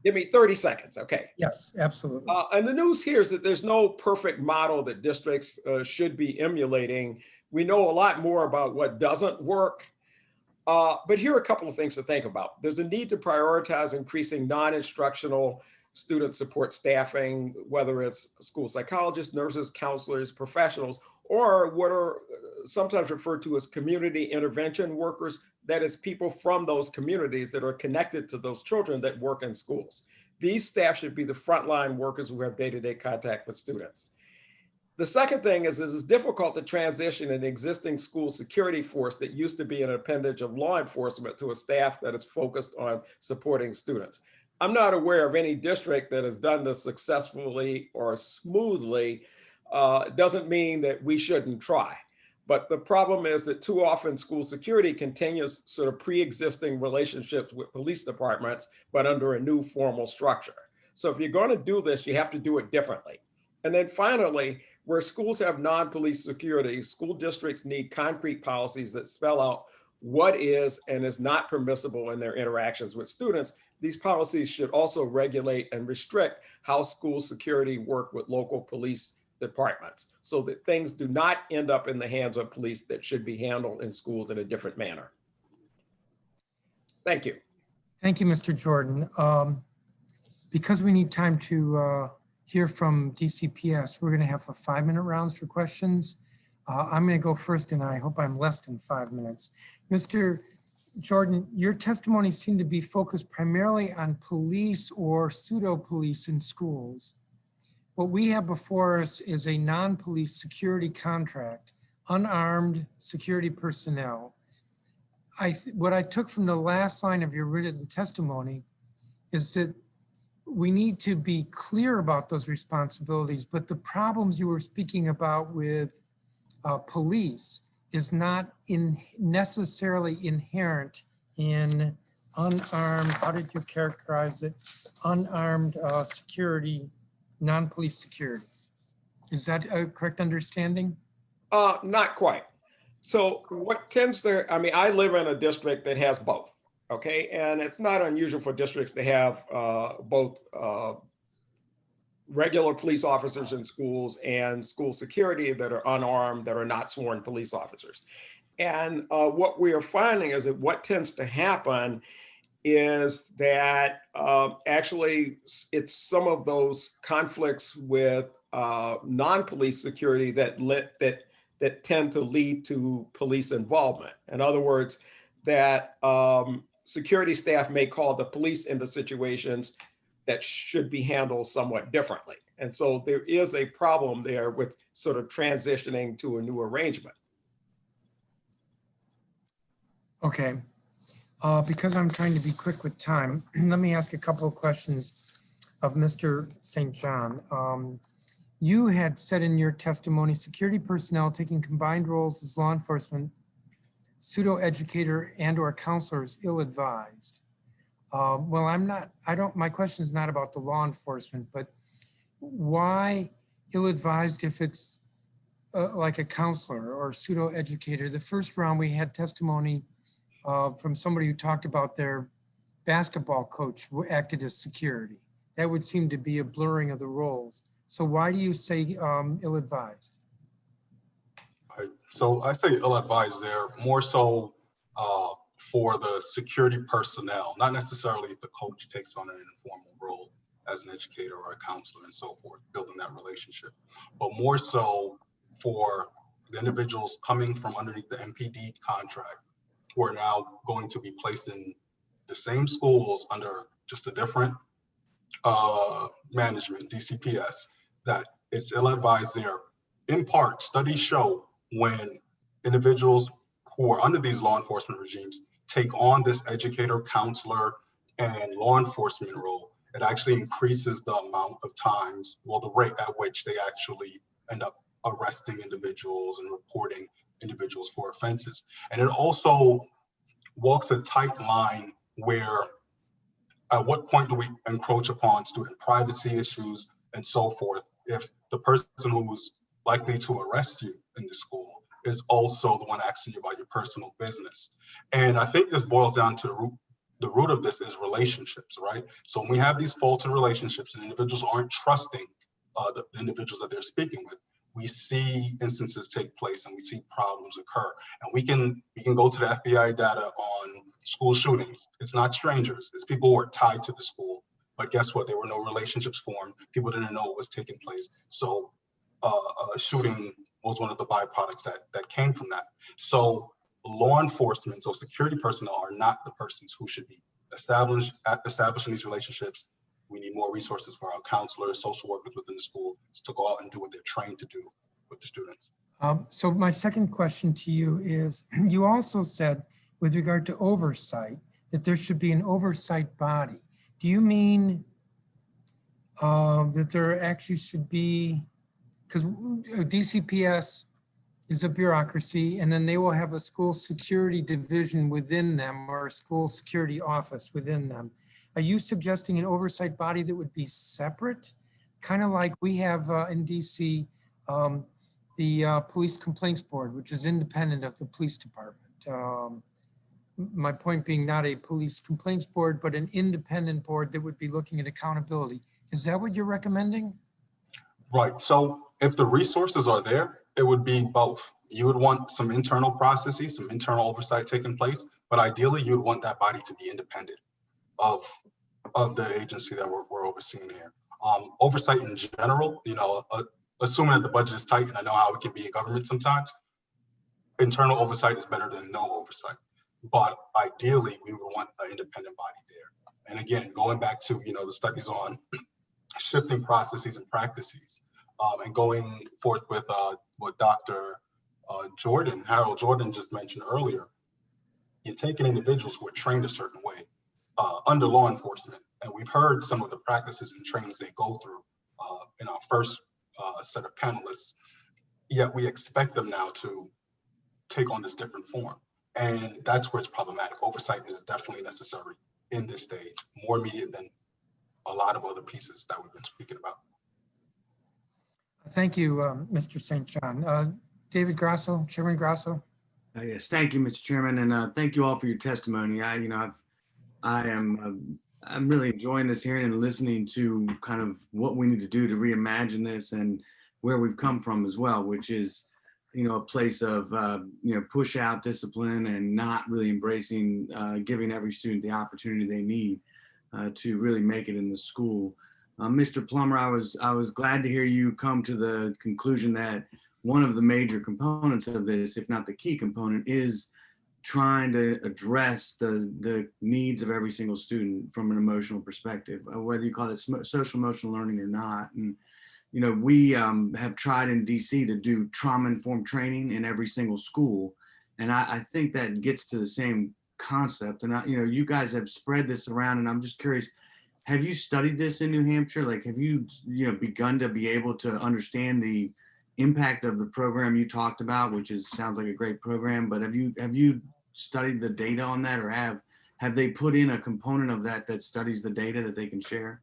[SPEAKER 13] Give me 30 seconds. Okay.
[SPEAKER 1] Yes, absolutely.
[SPEAKER 13] And the news here is that there's no perfect model that districts should be emulating. We know a lot more about what doesn't work. But here are a couple of things to think about. There's a need to prioritize increasing non-instructional student support staffing, whether it's school psychologists, nurses, counselors, professionals, or what are sometimes referred to as community intervention workers. That is, people from those communities that are connected to those children that work in schools. These staff should be the frontline workers who have day-to-day contact with students. The second thing is it's difficult to transition an existing school security force that used to be an appendage of law enforcement to a staff that is focused on supporting students. I'm not aware of any district that has done this successfully or smoothly. Doesn't mean that we shouldn't try. But the problem is that too often school security continues sort of pre-existing relationships with police departments, but under a new formal structure. So if you're going to do this, you have to do it differently. And then finally, where schools have non-police security, school districts need concrete policies that spell out what is and is not permissible in their interactions with students. These policies should also regulate and restrict how school security work with local police departments, so that things do not end up in the hands of police that should be handled in schools in a different manner. Thank you.
[SPEAKER 1] Thank you, Mr. Jordan. Because we need time to hear from DCPS, we're going to have 5-minute rounds for questions. I'm going to go first, and I hope I'm less than 5 minutes. Mr. Jordan, your testimony seemed to be focused primarily on police or pseudo-police in schools. What we have before us is a non-police security contract, unarmed security personnel. What I took from the last line of your written testimony is that we need to be clear about those responsibilities, but the problems you were speaking about with police is not necessarily inherent in unarmed, how did you characterize it? Unarmed security, non-police security. Is that a correct understanding?
[SPEAKER 13] Not quite. So what tends to, I live in a district that has both, okay? And it's not unusual for districts to have both regular police officers in schools and school security that are unarmed, that are not sworn police officers. And what we are finding is that what tends to happen is that actually it's some of those conflicts with non-police security that tend to lead to police involvement. In other words, that security staff may call the police into situations that should be handled somewhat differently. And so there is a problem there with sort of transitioning to a new arrangement.
[SPEAKER 1] Okay. Because I'm trying to be quick with time, let me ask a couple of questions of Mr. St. John. You had said in your testimony, security personnel taking combined roles as law enforcement, pseudo-educator and or counselor is ill-advised. Well, my question is not about the law enforcement, but why ill-advised if it's like a counselor or pseudo-educator? The first round we had testimony from somebody who talked about their basketball coach who acted as security. That would seem to be a blurring of the roles. So why do you say ill-advised?
[SPEAKER 10] So I say ill-advised there more so for the security personnel, not necessarily if the coach takes on an informal role as an educator or a counselor and so forth, building that relationship, but more so for the individuals coming from underneath the MPD contract who are now going to be placed in the same schools under just a different management, DCPS, that it's ill-advised there. In part, studies show when individuals who are under these law enforcement regimes take on this educator, counselor, and law enforcement role, it actually increases the amount of times, well, the rate at which they actually end up arresting individuals and reporting individuals for offenses. And it also walks a tight line where at what point do we encroach upon student privacy issues and so forth if the person who's likely to arrest you in the school is also the one asking you about your personal business. And I think this boils down to the root of this is relationships, right? So when we have these faulty relationships and individuals aren't trusting the individuals that they're speaking with, we see instances take place and we see problems occur. And we can go to the FBI data on school shootings. It's not strangers, it's people who are tied to the school. But guess what? There were no relationships formed. People didn't know what was taking place. So a shooting was one of the byproducts that came from that. So law enforcement, so security personnel are not the persons who should be establishing these relationships. We need more resources for our counselors, social workers within the school to go out and do what they're trained to do with the students.
[SPEAKER 1] So my second question to you is, you also said with regard to oversight, that there should be an oversight body. Do you mean that there actually should be, because DCPS is a bureaucracy, and then they will have a school security division within them or a school security office within them. Are you suggesting an oversight body that would be separate? Kind of like we have in DC, the Police Complaints Board, which is independent of the police department. My point being not a police complaints board, but an independent board that would be looking at accountability. Is that what you're recommending?
[SPEAKER 10] Right. So if the resources are there, it would be both. You would want some internal processes, some internal oversight taking place, but ideally you'd want that body to be independent of the agency that we're overseeing here. Oversight in general, you know, assuming that the budget is tight, and I know how it can be in government sometimes, internal oversight is better than no oversight. But ideally, we would want an independent body there. And again, going back to, you know, the studies on shifting processes and practices, and going forth with what Dr. Harold Jordan just mentioned earlier, you're taking individuals who are trained a certain way under law enforcement. And we've heard some of the practices and trainings they go through in our first set of panelists, yet we expect them now to take on this different form. And that's where it's problematic. Oversight is definitely necessary in this stage, more immediate than a lot of other pieces that we've been speaking about.
[SPEAKER 1] Thank you, Mr. St. John. David Grasso, Chairman Grasso.
[SPEAKER 2] Yes, thank you, Mr. Chairman, and thank you all for your testimony. I'm really enjoying this hearing and listening to kind of what we need to do to reimagine this and where we've come from as well, which is, you know, a place of, you know, push out discipline and not really embracing, giving every student the opportunity they need to really make it in the school. Mr. Plummer, I was glad to hear you come to the conclusion that one of the major components of this, if not the key component, is trying to address the needs of every single student from an emotional perspective, whether you call it social emotional learning or not. And you know, we have tried in DC to do trauma-informed training in every single school. And I think that gets to the same concept. And, you know, you guys have spread this around, and I'm just curious, have you studied this in New Hampshire? Like, have you, you know, begun to be able to understand the impact of the program you talked about, which sounds like a great program, but have you studied the data on that, or have they put in a component of that studies the data that they can share?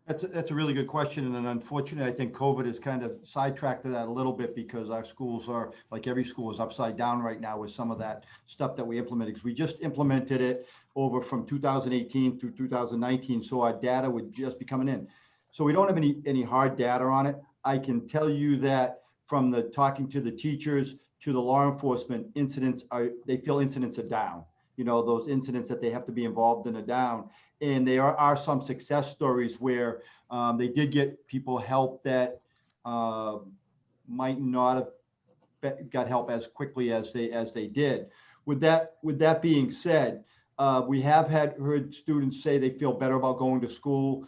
[SPEAKER 12] That's a really good question, and unfortunately, I think COVID has kind of sidetracked that a little bit, because our schools are, like every school, is upside down right now with some of that stuff that we implemented. Because we just implemented it over from 2018 through 2019, so our data would just be coming in. So we don't have any hard data on it. I can tell you that from the talking to the teachers to the law enforcement, they feel incidents are down. those incidents that they have to be involved in are down. And there are some success stories where they did get people help that might not have got help as quickly as they did. With that being said, we have heard students say they feel better about going to school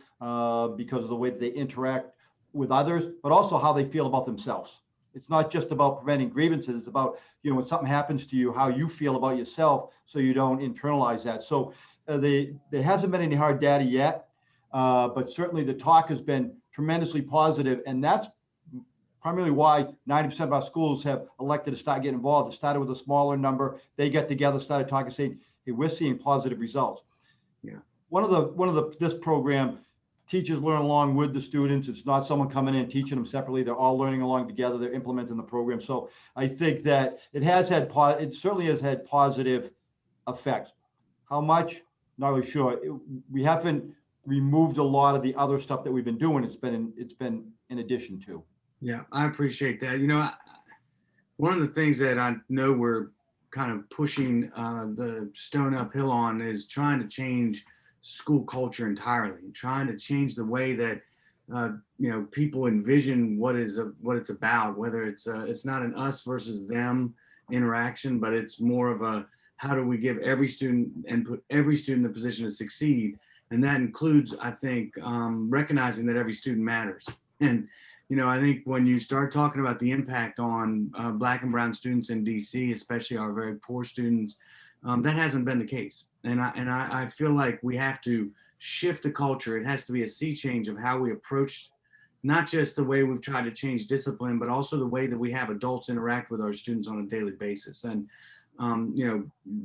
[SPEAKER 12] because of the way that they interact with others, but also how they feel about themselves. It's not just about preventing grievances. It's about, when something happens to you, how you feel about yourself so you don't internalize that. So there hasn't been any hard data yet, but certainly the talk has been tremendously positive, and that's primarily why 90% of our schools have elected to start getting involved. It started with a smaller number. They get together, started talking, saying, hey, we're seeing positive results.
[SPEAKER 2] Yeah.
[SPEAKER 12] This program, teachers learn along with the students. It's not someone coming in and teaching them separately. They're all learning along together. They're implementing the program. So I think that it certainly has had positive effects. How much? Not really sure. We haven't removed a lot of the other stuff that we've been doing. It's been in addition to.
[SPEAKER 2] Yeah, I appreciate that. One of the things that I know we're kind of pushing the stone uphill on is trying to change school culture entirely, trying to change the way that people envision what it's about, whether it's not an us versus them interaction, but it's more of a how do we give every student and put every student in the position to succeed. And that includes, I think, recognizing that every student matters. And I think when you start talking about the impact on Black and brown students in DC, especially our very poor students, that hasn't been the case. And I feel like we have to shift the culture. It has to be a sea change of how we approach not just the way we've tried to change discipline, but also the way that we have adults interact with our students on a daily basis. And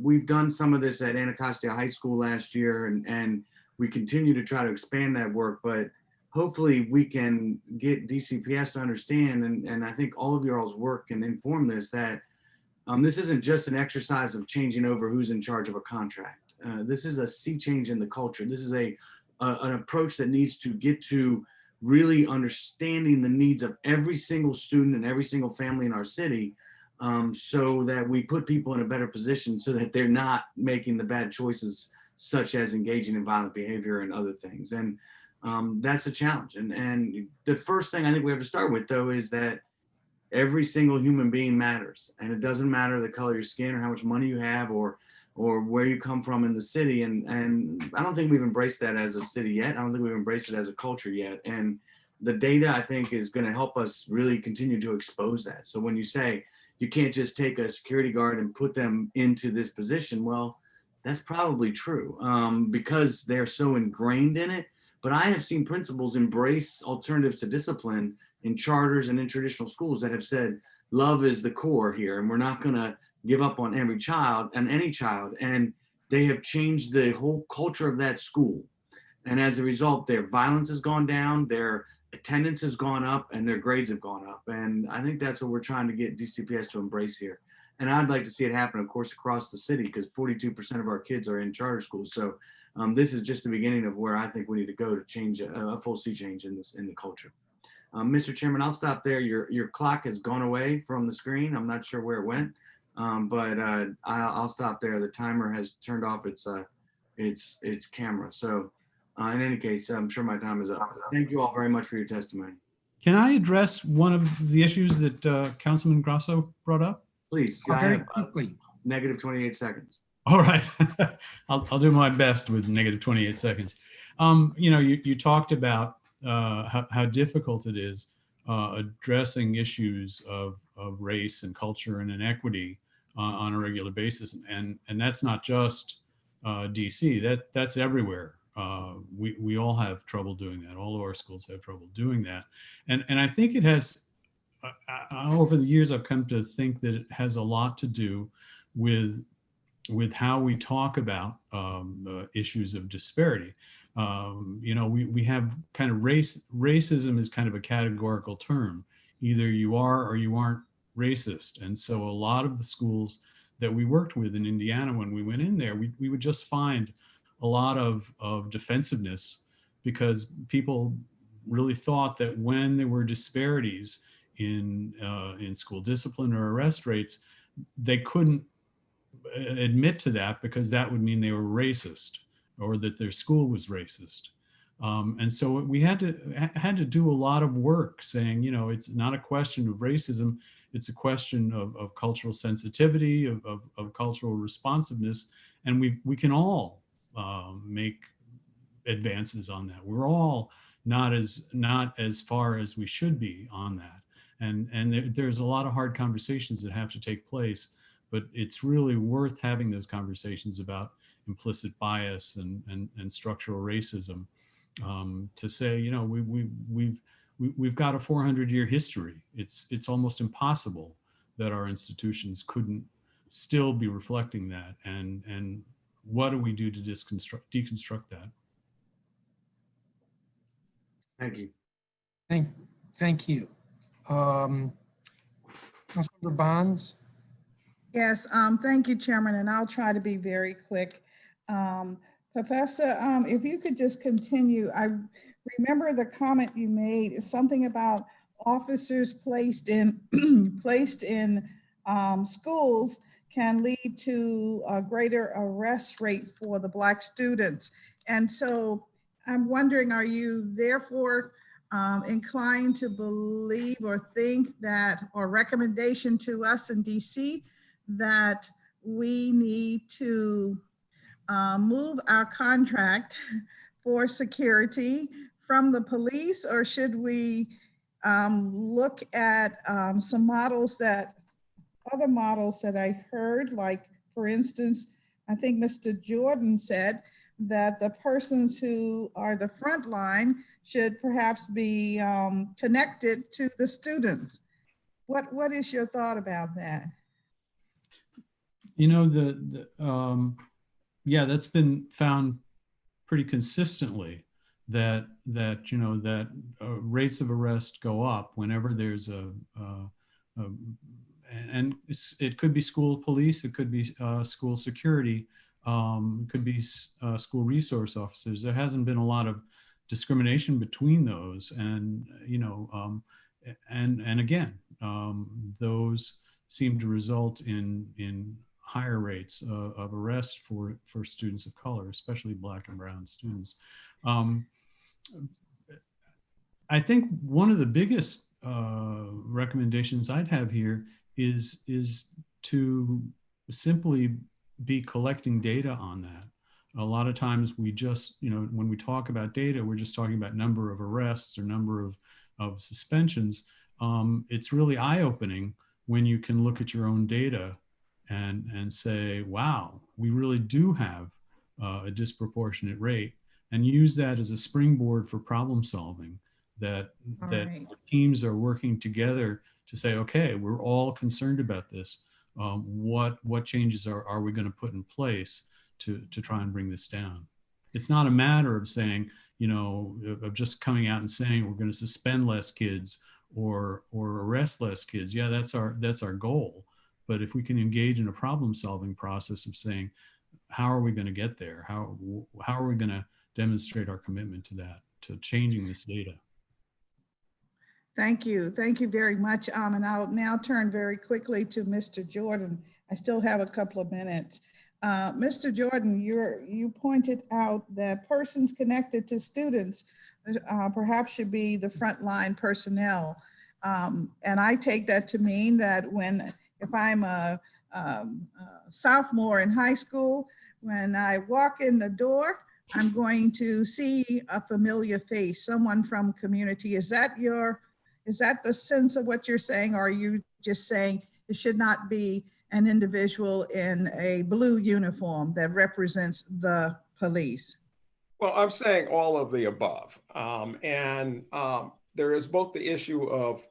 [SPEAKER 2] we've done some of this at Anacostia High School last year, and we continue to try to expand that work. But hopefully we can get DCPS to understand, and I think all of your all's work can inform this, that this isn't just an exercise of changing over who's in charge of a contract. This is a sea change in the culture. This is an approach that needs to get to really understanding the needs of every single student and every single family in our city, so that we put people in a better position so that they're not making the bad choices, such as engaging in violent behavior and other things. And that's a challenge. And the first thing I think we have to start with, though, is that every single human being matters. And it doesn't matter the color of your skin or how much money you have or where you come from in the city. And I don't think we've embraced that as a city yet. I don't think we've embraced it as a culture yet. And the data, I think, is going to help us really continue to expose that. So when you say you can't just take a security guard and put them into this position, well, that's probably true, because they're so ingrained in it. But I have seen principals embrace alternatives to discipline in charters and in traditional schools that have said, love is the core here, and we're not going to give up on every child and any child. And they have changed the whole culture of that school. And as a result, their violence has gone down, their attendance has gone up, and their grades have gone up. And I think that's what we're trying to get DCPS to embrace here. And I'd like to see it happen, of course, across the city, because 42% of our kids are in charter schools. So this is just the beginning of where I think we need to go to change a full sea change in the culture. Mr. Chairman, I'll stop there. Your clock has gone away from the screen. I'm not sure where it went, but I'll stop there. The timer has turned off its camera. So in any case, I'm sure my time is up. Thank you all very much for your testimony.
[SPEAKER 11] Can I address one of the issues that Councilman Grasso brought up?
[SPEAKER 2] Please.
[SPEAKER 1] Very quickly.
[SPEAKER 2] Negative 28 seconds.
[SPEAKER 11] All right. I'll do my best with negative 28 seconds. You talked about how difficult it is addressing issues of race and culture and inequity on a regular basis. And that's not just DC, that's everywhere. We all have trouble doing that. All of our schools have trouble doing that. And I think it has, over the years, I've come to think that it has a lot to do with how we talk about issues of disparity. We have kind of racism is kind of a categorical term. Either you are or you aren't racist. And so a lot of the schools that we worked with in Indiana, when we went in there, we would just find a lot of defensiveness, because people really thought that when there were disparities in school discipline or arrest rates, they couldn't admit to that, because that would mean they were racist or that their school was racist. And so we had to do a lot of work saying, you know, it's not a question of racism, it's a question of cultural sensitivity, of cultural responsiveness, and we can all make advances on that. We're all not as far as we should be on that, and there's a lot of hard conversations that have to take place, but it's really worth having those conversations about implicit bias and structural racism. To say, you know, we've got a 400-year history. It's almost impossible that our institutions couldn't still be reflecting that. And what do we do to deconstruct that?
[SPEAKER 2] Thank you.
[SPEAKER 1] Thank you. Councilmember Bonds?
[SPEAKER 7] Yes, thank you, Chairman, and I'll try to be very quick. Professor, if you could just continue, I remember the comment you made is something about officers placed in schools can lead to a greater arrest rate for the Black students. And so I'm wondering, are you therefore inclined to believe or think that, or recommendation to us in DC, that we need to move our contract for security from the police, or should we look at some models other models that I heard, like, for instance, I think Mr. Jordan said that the persons who are the front line should perhaps be connected to the students. What is your thought about that?
[SPEAKER 11] You know, yeah, that's been found pretty consistently that you know that rates of arrest go up whenever there's and it could be school police, it could be school security, it could be school resource officers. There hasn't been a lot of discrimination between those, and you know, and again, those seem to result in higher rates of arrest for students of color, especially Black and brown students. I think one of the biggest recommendations I'd have here is to simply be collecting data on that. A lot of times we just, you know, when we talk about data, we're just talking about number of arrests or number of suspensions. It's really eye-opening when you can look at your own data and say, wow, we really do have a disproportionate rate, and use that as a springboard for problem solving, that teams are working together to say, okay, we're all concerned about this. What changes are we going to put in place to try and bring this down? It's not a matter of saying, you know, of just coming out and saying we're going to suspend less kids or arrest less kids. Yeah, that's our goal. But if we can engage in a problem solving process of saying, how are we going to get there? How are we going to demonstrate our commitment to that, to changing this data?
[SPEAKER 7] Thank you. Thank you very much. And I'll now turn very quickly to Mr. Jordan. I still have a couple of minutes. Mr. Jordan, you pointed out that persons connected to students perhaps should be the frontline personnel. And I take that to mean that if I'm a sophomore in high school, when I walk in the door, I'm going to see a familiar face, someone from community. Is that the sense of what you're saying? Or are you just saying it should not be an individual in a blue uniform that represents the police?
[SPEAKER 13] Well, I'm saying all of the above. There is both the issue of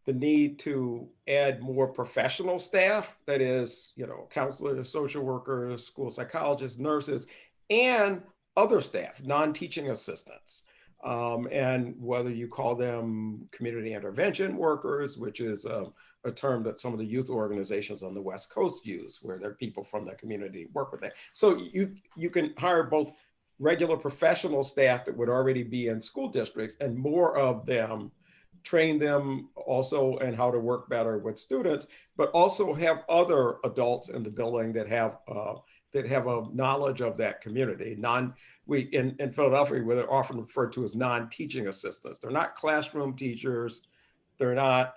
[SPEAKER 13] the need to add more professional staff, that is, you know, counselors, social workers, school psychologists, nurses, and other staff, non-teaching assistants. And whether you call them community intervention workers, which is a term that some of the youth organizations on the West Coast use, where there are people from the community work with that. So you can hire both regular professional staff that would already be in school districts, and more of them train them also in how to work better with students, but also have other adults in the building that have a knowledge of that community. In Philadelphia, where they're often referred to as non-teaching assistants. They're not classroom teachers. They're not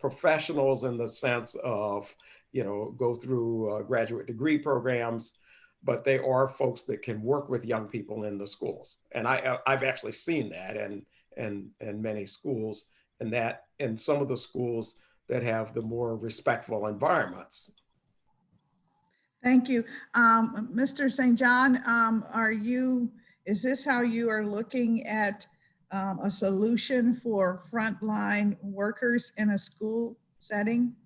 [SPEAKER 13] professionals in the sense of, go through graduate degree programs, but they are folks that can work with young people in the schools. And I've actually seen that in many schools, and that in some of the schools that have the more respectful environments.
[SPEAKER 7] Thank you. Mr. St. John, is this how you are looking at a solution for frontline workers in a school setting?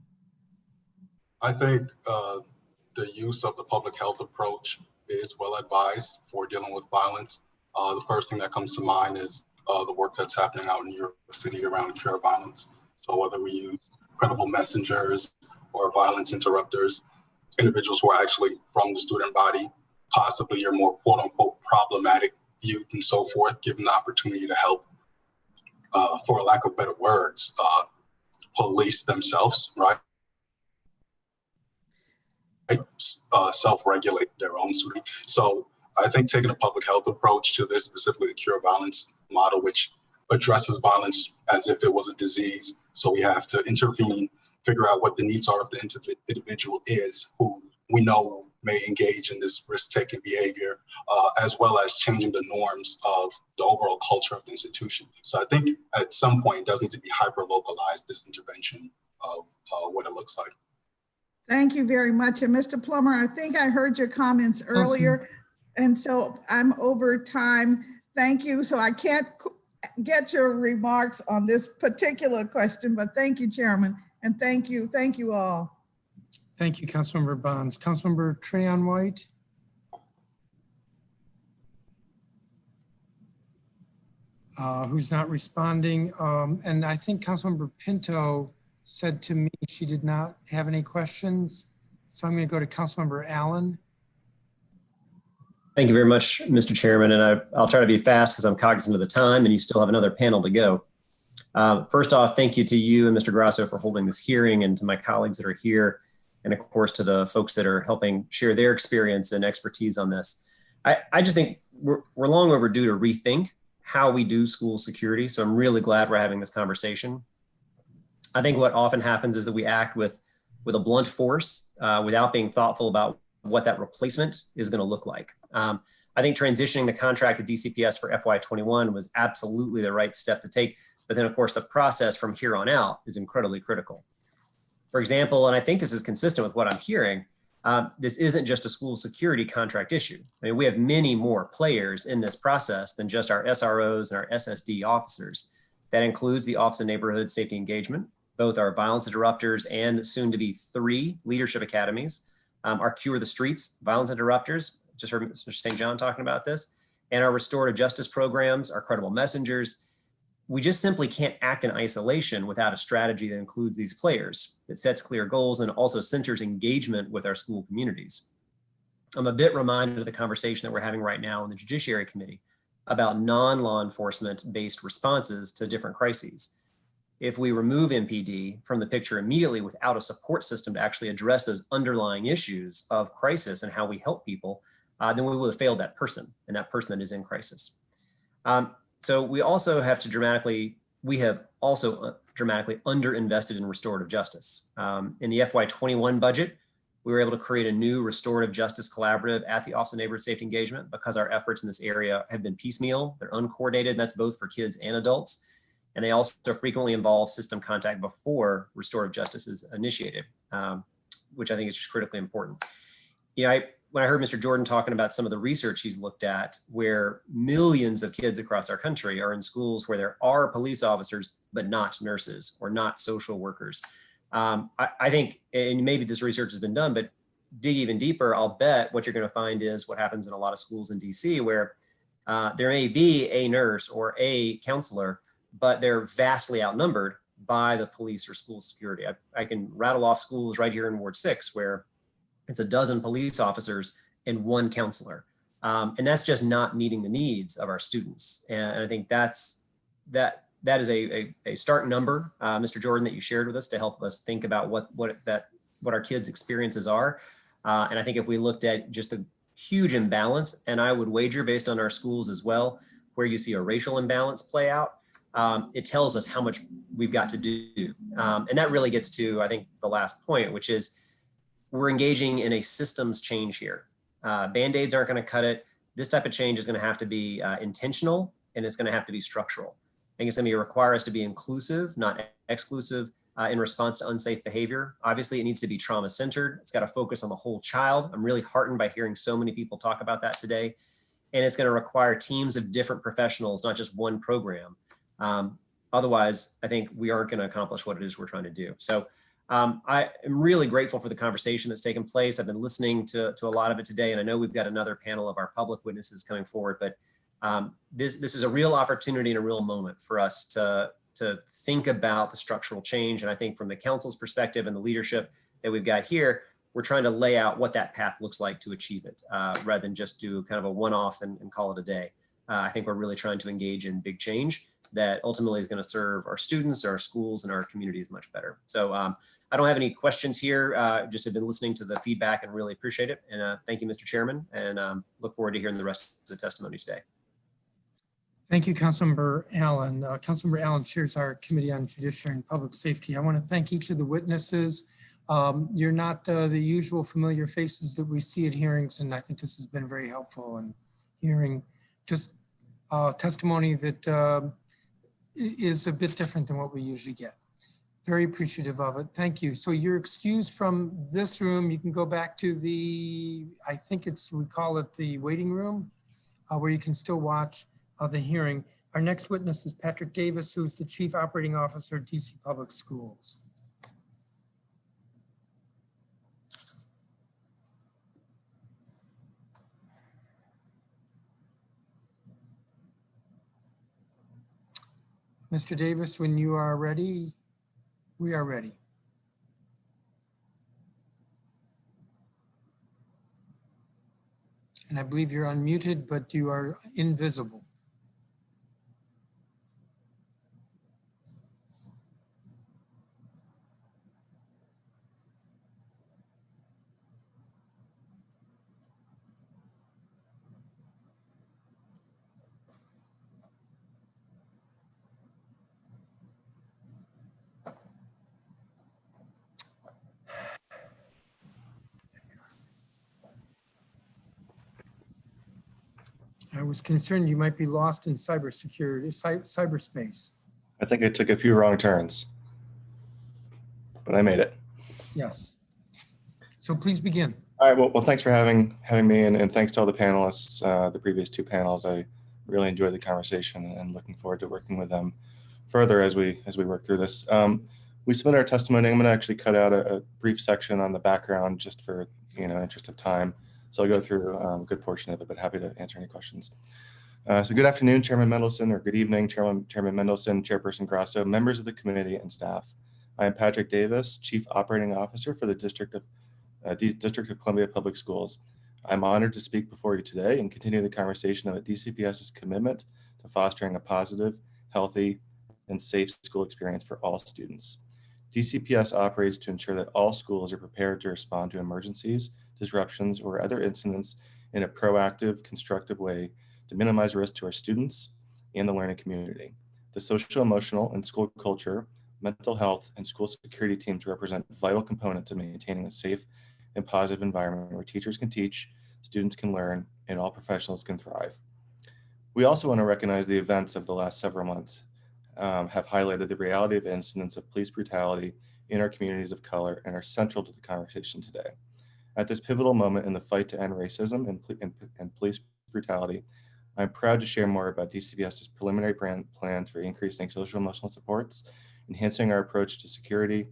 [SPEAKER 10] I think the use of the public health approach is well advised for dealing with violence. The first thing that comes to mind is the work that's happening out in New York City around cure violence. So whether we use credible messengers or violence interrupters, individuals who are actually from the student body, possibly your more quote unquote problematic youth and so forth, given the opportunity to help, for a lack of better words, police themselves, right? Self-regulate their own student. So I think taking a public health approach to this, specifically the cure violence model, which addresses violence as if it was a disease. So we have to intervene, figure out what the needs are of the individual is, who we know may engage in this risk-taking behavior, as well as changing the norms of the overall culture of the institution. So I think at some point it does need to be hyper-localized, this intervention of what it looks like.
[SPEAKER 7] Thank you very much. And Mr. Plummer, I think I heard your comments earlier, and so I'm over time. Thank you. So I can't get your remarks on this particular question, but thank you, Chairman, and thank you all.
[SPEAKER 1] Thank you, Councilmember Bonds. Councilmember Trayon White. Who's not responding. And I think Councilmember Pinto said to me she did not have any questions. So I'm going to go to Councilmember Allen.
[SPEAKER 14] Thank you very much, Mr. Chairman. And I'll try to be fast because I'm cognizant of the time and you still have another panel to go. First off, thank you to you and Mr. Grasso for holding this hearing, and to my colleagues that are here, and of course to the folks that are helping share their experience and expertise on this. I just think we're long overdue to rethink how we do school security. So I'm really glad we're having this conversation. I think what often happens is that we act with a blunt force without being thoughtful about what that replacement is going to look like. I think transitioning the contract to DCPS for FY21 was absolutely the right step to take. But then, of course, the process from here on out is incredibly critical. For example, and I think this is consistent with what I'm hearing, this isn't just a school security contract issue. I mean, we have many more players in this process than just our SROs and our SSD officers. That includes the Office of Neighborhood Safety Engagement, both our violence interrupters and the soon to be 3 leadership academies, our Cure the Streets violence interrupters, just heard Mr. St. John talking about this, and our restorative justice programs, our credible messengers. We just simply can't act in isolation without a strategy that includes these players, that sets clear goals and also centers engagement with our school communities. I'm a bit reminded of the conversation that we're having right now in the Judiciary Committee about non-law enforcement based responses to different crises. If we remove MPD from the picture immediately without a support system to actually address those underlying issues of crisis and how we help people, then we will have failed that person and that person that is in crisis. So we also have to dramatically underinvested in restorative justice. In the FY21 budget, we were able to create a new restorative justice collaborative at the Office of Neighborhood Safety Engagement because our efforts in this area have been piecemeal, they're uncoordinated, and that's both for kids and adults. And they also frequently involve system contact before restorative justice is initiated, which I think is just critically important. When I heard Mr. Jordan talking about some of the research he's looked at, where millions of kids across our country are in schools where there are police officers, but not nurses or not social workers. I think, and maybe this research has been done, but dig even deeper, I'll bet what you're going to find is what happens in a lot of schools in DC, where there may be a nurse or a counselor, but they're vastly outnumbered by the police or school security. I can rattle off schools right here in Ward 6 where it's a dozen police officers and 1 counselor. And that's just not meeting the needs of our students. And I think that that is a start number, Mr. Jordan, that you shared with us to help us think about what our kids' experiences are. And I think if we looked at just a huge imbalance, and I would wager based on our schools as well, where you see a racial imbalance play out, it tells us how much we've got to do. And that really gets to, I think, the last point, which is we're engaging in a systems change here. Band-Aids aren't going to cut it. This type of change is going to have to be intentional, and it's going to have to be structural. I think it's going to require us to be inclusive, not exclusive, in response to unsafe behavior. Obviously, it needs to be trauma-centered. It's got to focus on the whole child. I'm really heartened by hearing so many people talk about that today. And it's going to require teams of different professionals, not just one program. Otherwise, I think we aren't going to accomplish what it is we're trying to do. So I am really grateful for the conversation that's taken place. I've been listening to a lot of it today, and I know we've got another panel of our public witnesses coming forward, but this is a real opportunity and a real moment for us to think about the structural change. And I think from the council's perspective and the leadership that we've got here, we're trying to lay out what that path looks like to achieve it, rather than just do kind of a one-off and call it a day. I think we're really trying to engage in big change that ultimately is going to serve our students, our schools, and our communities much better. So I don't have any questions here. Just have been listening to the feedback and really appreciate it. And thank you, Mr. Chairman, and look forward to hearing the rest of the testimony today.
[SPEAKER 1] Thank you, Councilmember Allen. Councilmember Allen chairs our Committee on Judiciary and Public Safety. I want to thank each of the witnesses. You're not the usual familiar faces that we see at hearings, and I think this has been very helpful in hearing just testimony that is a bit different than what we usually get. Very appreciative of it. Thank you. So you're excused from this room. You can go back to the, I think we call it the waiting room, where you can still watch the hearing. Our next witness is Patrick Davis, who's the Chief Operating Officer at DC Public Schools. Mr. Davis, when you are ready, we are ready. And I believe you're unmuted, but you are invisible. I was concerned you might be lost in cyberspace.
[SPEAKER 15] I think I took a few wrong turns, but I made it.
[SPEAKER 1] Yes. So please begin.
[SPEAKER 15] All right. Well, thanks for having me, and thanks to all the panelists, the previous two panels. I really enjoyed the conversation and looking forward to working with them further as we work through this. We submitted our testimony. I'm going to actually cut out a brief section on the background just for interest of time. So I'll go through a good portion of it, but happy to answer any questions. So good afternoon, Chairman Mendelson, or good evening, Chairman Mendelson, Chairperson Grasso, members of the committee and staff. I am Patrick Davis, Chief Operating Officer for the District of Columbia Public Schools. I'm honored to speak before you today and continue the conversation about DCPS's commitment to fostering a positive, healthy, and safe school experience for all students. DCPS operates to ensure that all schools are prepared to respond to emergencies, disruptions, or other incidents in a proactive, constructive way to minimize risk to our students and the learning community. The social, emotional, and school culture, mental health, and school security teams represent vital components to maintaining a safe and positive environment where teachers can teach, students can learn, and all professionals can thrive. We also want to recognize the events of the last several months have highlighted the reality of incidents of police brutality in our communities of color and are central to the conversation today. At this pivotal moment in the fight to end racism and police brutality, I'm proud to share more about DCPS's preliminary plans for increasing social emotional supports, enhancing our approach to security,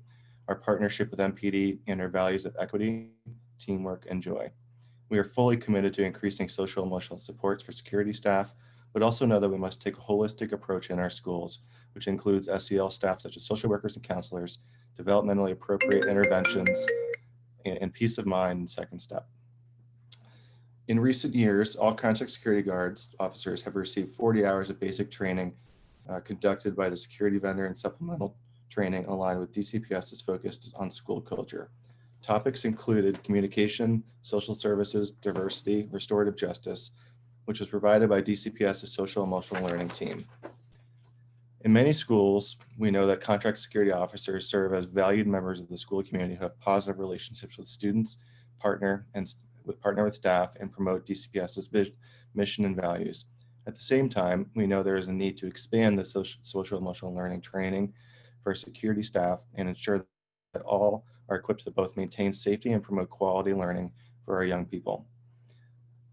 [SPEAKER 15] our partnership with MPD, and our values of equity, teamwork, and joy. We are fully committed to increasing social emotional supports for security staff, but also know that we must take a holistic approach in our schools, which includes SEL staff such as social workers and counselors, developmentally appropriate interventions, and peace of mind and second step. In recent years, all contact security guards officers have received 40 hours of basic training conducted by the security vendor and supplemental training aligned with DCPS's focus on school culture. Topics included communication, social services, diversity, restorative justice, which was provided by DCPS's social emotional learning team. In many schools, we know that contract security officers serve as valued members of the school community who have positive relationships with students, partner with staff, and promote DCPS's vision, mission, and values. At the same time, we know there is a need to expand the social emotional learning training for security staff and ensure that all are equipped to both maintain safety and promote quality learning for our young people.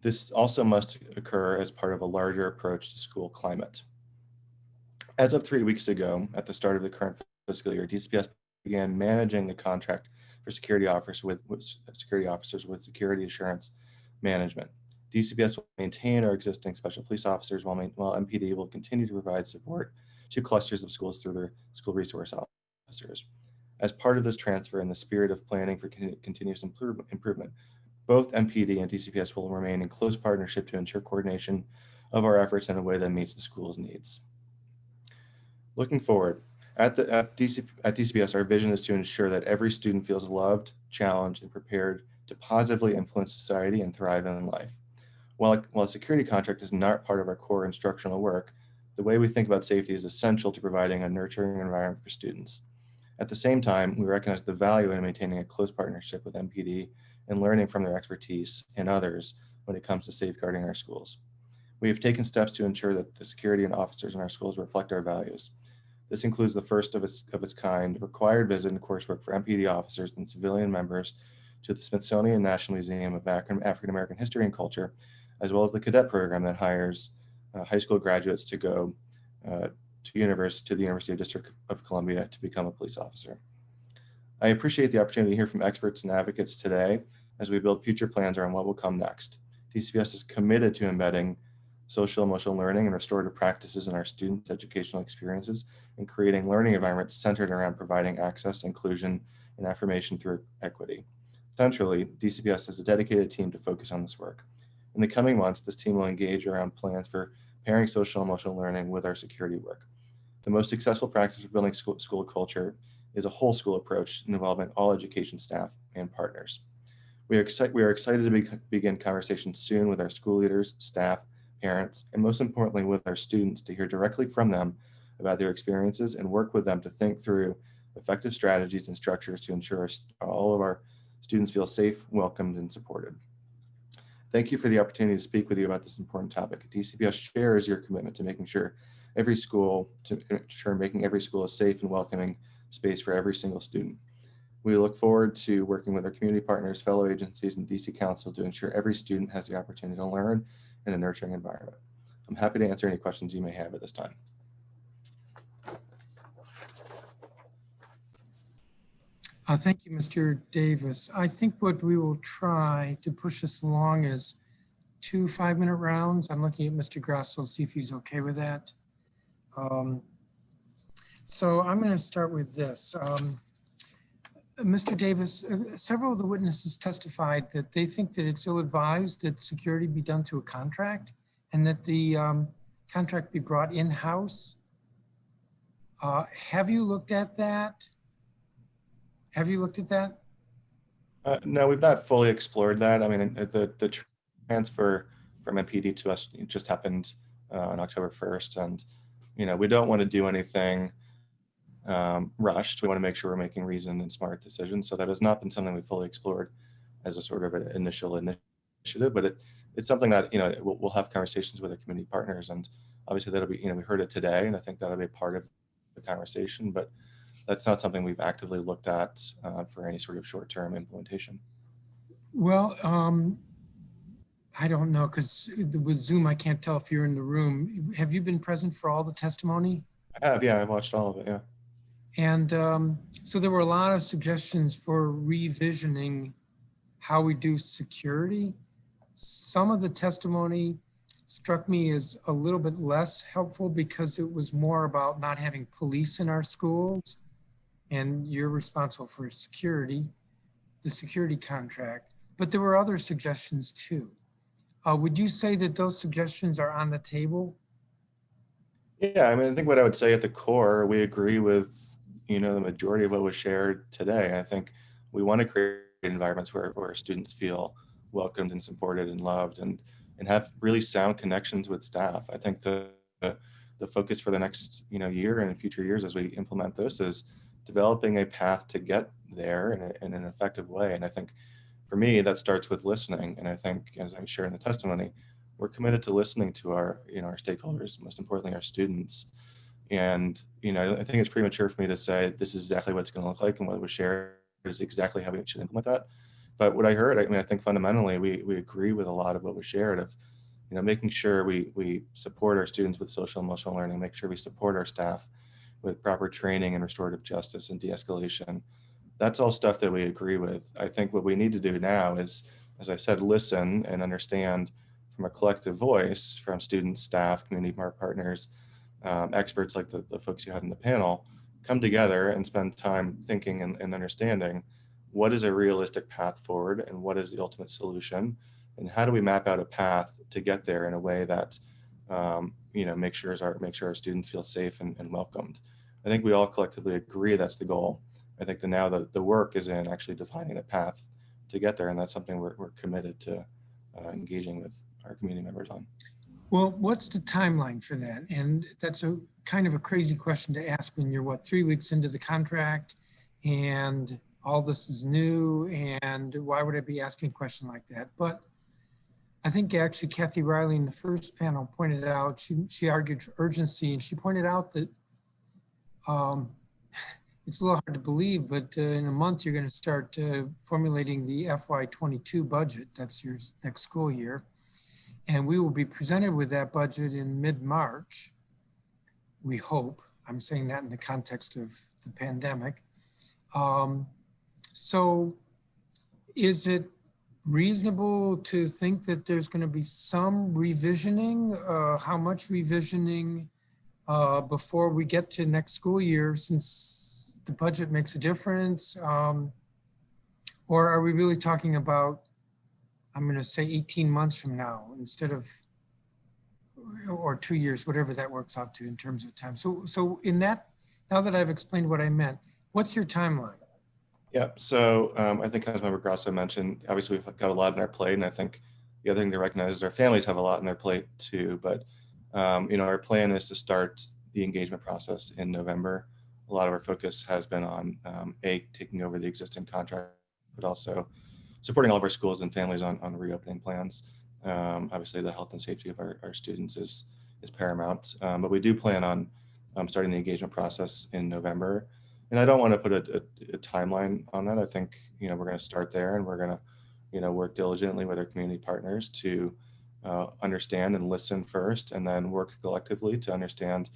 [SPEAKER 15] This also must occur as part of a larger approach to school climate. As of 3 weeks ago, at the start of the current fiscal year, DCPS began managing the contract for security officers with security assurance management. DCPS will maintain our existing special police officers while MPD will continue to provide support to clusters of schools through their school resource officers. As part of this transfer, in the spirit of planning for continuous improvement, both MPD and DCPS will remain in close partnership to ensure coordination of our efforts in a way that meets the school's needs. Looking forward, at DCPS, our vision is to ensure that every student feels loved, challenged, and prepared to positively influence society and thrive in life. While a security contract is not part of our core instructional work, the way we think about safety is essential to providing a nurturing environment for students. At the same time, we recognize the value in maintaining a close partnership with MPD and learning from their expertise and others when it comes to safeguarding our schools. We have taken steps to ensure that the security and officers in our schools reflect our values. This includes the first of its kind required visit and coursework for MPD officers and civilian members to the Smithsonian National Museum of African American History and Culture, as well as the cadet program that hires high school graduates to go to the University of District of Columbia to become a police officer. I appreciate the opportunity to hear from experts and advocates today as we build future plans around what will come next. DCPS is committed to embedding social emotional learning and restorative practices in our students' educational experiences and creating learning environments centered around providing access, inclusion, and affirmation through equity. Centrally, DCPS has a dedicated team to focus on this work. In the coming months, this team will engage around plans for pairing social emotional learning with our security work. The most successful practice for building school culture is a whole school approach involving all education staff and partners. We are excited to begin conversations soon with our school leaders, staff, parents, and most importantly with our students to hear directly from them about their experiences and work with them to think through effective strategies and structures to ensure all of our students feel safe, welcomed, and supported. Thank you for the opportunity to speak with you about this important topic. DCPS shares your commitment to making every school a safe and welcoming space for every single student. We look forward to working with our community partners, fellow agencies, and DC Council to ensure every student has the opportunity to learn in a nurturing environment. I'm happy to answer any questions you may have at this time.
[SPEAKER 1] Thank you, Mr. Davis. I think what we will try to push this along is 2 5-minute rounds. I'm looking at Mr. Grasso, see if he's okay with that. So I'm going to start with this. Mr. Davis, several of the witnesses testified that they think that it's ill-advised that security be done through a contract and that the contract be brought in-house. Have you looked at that? Have you looked at that?
[SPEAKER 15] No, we've not fully explored that. I mean, the transfer from MPD to us just happened on October 1st. And, we don't want to do anything rushed. We want to make sure we're making reasoned and smart decisions. So that has not been something we fully explored as a sort of an initial initiative, but it's something that, we'll have conversations with our community partners. And obviously that'll be, we heard it today, and I think that'll be a part of the conversation, but that's not something we've actively looked at for any sort of short-term implementation.
[SPEAKER 1] Well, I don't know, because with Zoom, I can't tell if you're in the room. Have you been present for all the testimony?
[SPEAKER 15] I have, yeah, I've watched all of it, yeah.
[SPEAKER 1] And so there were a lot of suggestions for revisioning how we do security. Some of the testimony struck me as a little bit less helpful because it was more about not having police in our schools, and you're responsible for security, the security contract. But there were other suggestions too. Would you say that those suggestions are on the table?
[SPEAKER 15] Yeah, I mean, I think what I would say at the core, we agree with, the majority of what was shared today. I think we want to create environments where students feel welcomed and supported and loved and have really sound connections with staff. I think the focus for the next, year and future years as we implement this is developing a path to get there in an effective way. And I think for me, that starts with listening. And I think, as I share in the testimony, we're committed to listening to our, our stakeholders, most importantly, our students. And, I think it's premature for me to say this is exactly what it's going to look like and what was shared is exactly how we should implement that. But what I heard, I think fundamentally we agree with a lot of what was shared of, making sure we support our students with social emotional learning, make sure we support our staff with proper training and restorative justice and de-escalation. That's all stuff that we agree with. I think what we need to do now is, as I said, listen and understand from a collective voice from students, staff, community partners, experts like the folks you had in the panel, come together and spend time thinking and understanding what is a realistic path forward and what is the ultimate solution and how do we map out a path to get there in a way that make sure our students feel safe and welcomed. I think we all collectively agree that's the goal. I think now the work is in actually defining a path to get there, and that's something we're committed to engaging with our community members on.
[SPEAKER 1] Well, what's the timeline for that? And that's a kind of a crazy question to ask when you're 3 weeks into the contract and all this is new, and why would I be asking a question like that? But I think actually Kathy Riley in the first panel pointed out, she argued for urgency, and she pointed out that it's a little hard to believe, but in a month you're going to start formulating the FY22 budget. That's your next school year. And we will be presented with that budget in mid-March, we hope. I'm saying that in the context of the pandemic. So is it reasonable to think that there's going to be some revisioning? How much revisioning before we get to next school year, since the budget makes a difference? Or are we really talking about, I'm going to say 18 months from now instead of, or 2 years, whatever that works out to in terms of time. So in that, now that I've explained what I meant, what's your timeline?
[SPEAKER 15] Yeah, so I think Councilmember Grasso mentioned, obviously we've got a lot on our plate, and I think the other thing to recognize is our families have a lot on their plate too, but our plan is to start the engagement process in November. A lot of our focus has been on taking over the existing contract, but also supporting all of our schools and families on reopening plans. Obviously, the health and safety of our students is paramount, but we do plan on starting the engagement process in November. And I don't want to put a timeline on that. I think we're going to start there, and we're going to work diligently with our community partners to understand and listen first, and then work collectively to understand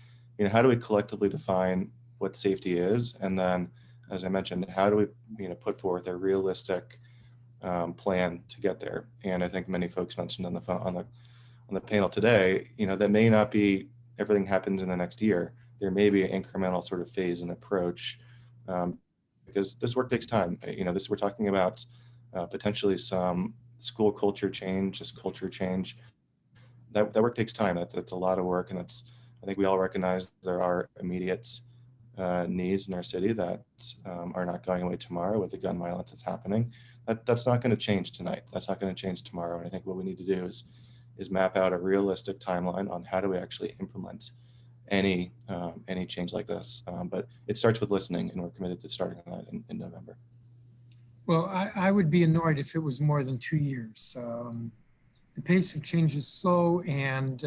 [SPEAKER 15] how do we collectively define what safety is, and then, as I mentioned, how do we put forth a realistic plan to get there. And I think many folks mentioned on the panel today, that may not be everything happens in the next year. There may be an incremental sort of phase and approach, because this work takes time. We're talking about potentially some school culture change, just culture change. That work takes time. That's a lot of work, and I think we all recognize there are immediate needs in our city that are not going away tomorrow with the gun violence that's happening. That's not going to change tonight. That's not going to change tomorrow. And I think what we need to do is map out a realistic timeline on how do we actually implement any change like this. But it starts with listening, and we're committed to starting on that in November.
[SPEAKER 1] Well, I would be annoyed if it was more than 2 years. The pace of change is slow, and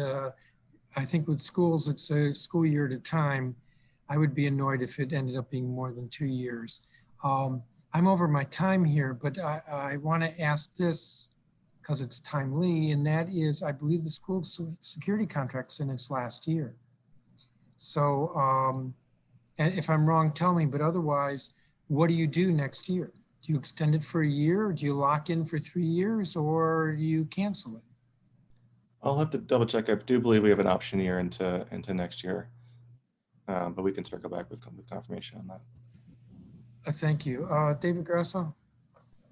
[SPEAKER 1] I think with schools, it's a school year at a time. I would be annoyed if it ended up being more than 2 years. I'm over my time here, but I want to ask this because it's timely, and that is, I believe the school security contract's in its last year. So and if I'm wrong, tell me, but otherwise, what do you do next year? Do you extend it for a year? Or do you lock in for 3 years, or do you cancel it?
[SPEAKER 15] I'll have to double check. I do believe we have an option year into next year, but we can circle back with confirmation on that.
[SPEAKER 1] Thank you. David Grasso?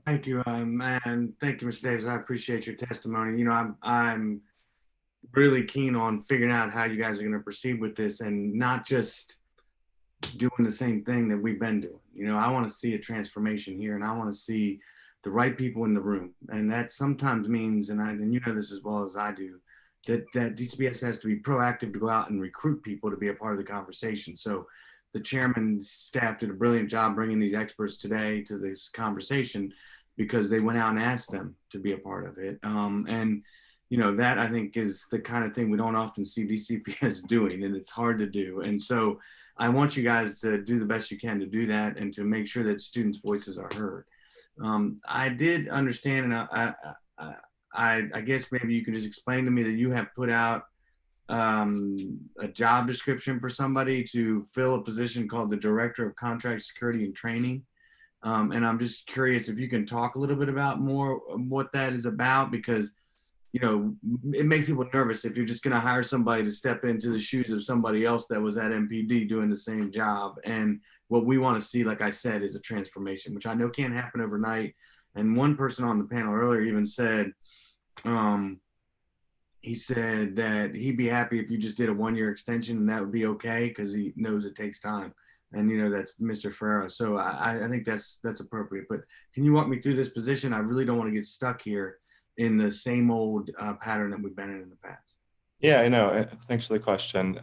[SPEAKER 2] Thank you, and thank you, Mr. Davis. I appreciate your testimony. I'm really keen on figuring out how you guys are going to proceed with this and not just doing the same thing that we've been doing. You know, I want to see a transformation here, and I want to see the right people in the room. And that sometimes means, and you know this as well as I do, that DCPS has to be proactive to go out and recruit people to be a part of the conversation. So the chairman's staff did a brilliant job bringing these experts today to this conversation because they went out and asked them to be a part of it. And you know, that I think is the kind of thing we don't often see DCPS doing, and it's hard to do. And so I want you guys to do the best you can to do that and to make sure that students' voices are heard. I did understand, and I guess maybe you could just explain to me that you have put out a job description for somebody to fill a position called the Director of Contract Security and Training. And I'm just curious if you can talk a little bit about more what that is about, because you know, it makes people nervous if you're just going to hire somebody to step into the shoes of somebody else that was at MPD doing the same job. And what we want to see, like I said, is a transformation, which I know can't happen overnight. And one person on the panel earlier even said, he said that he'd be happy if you just did a 1-year extension and that would be okay because he knows it takes time. And you know, that's Mr. Ferreira. So I think that's appropriate. But can you walk me through this position? I really don't want to get stuck here in the same old pattern that we've been in the past.
[SPEAKER 15] Yeah, I know. Thanks for the question.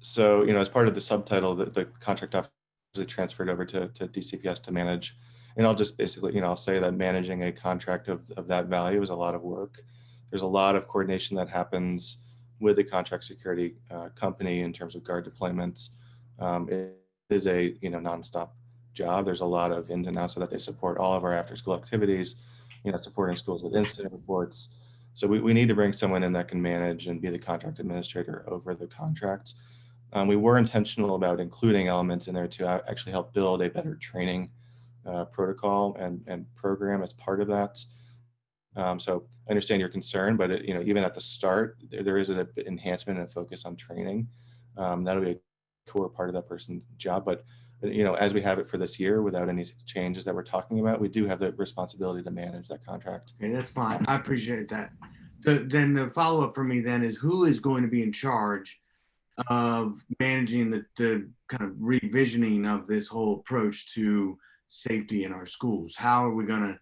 [SPEAKER 15] So, you know, as part of the subtitle, the contract officer transferred over to DCPS to manage. And I'll just basically, you know, I'll say that managing a contract of that value is a lot of work. There's a lot of coordination that happens with the contract security company in terms of guard deployments. It is a, you know, nonstop job. There's a lot of ins and outs so that they support all of our after school activities, you know, supporting schools with incident reports. So we need to bring someone in that can manage and be the contract administrator over the contract. We were intentional about including elements in there to actually help build a better training protocol and program as part of that. So I understand your concern, but you know, even at the start, there is an enhancement and focus on training. That'll be a core part of that person's job. But you know, as we have it for this year, without any changes that we're talking about, we do have the responsibility to manage that contract.
[SPEAKER 2] Okay, that's fine. I appreciate that. Then the follow-up for me then is, who is going to be in charge of managing the kind of revisioning of this whole approach to safety in our schools? How are we going to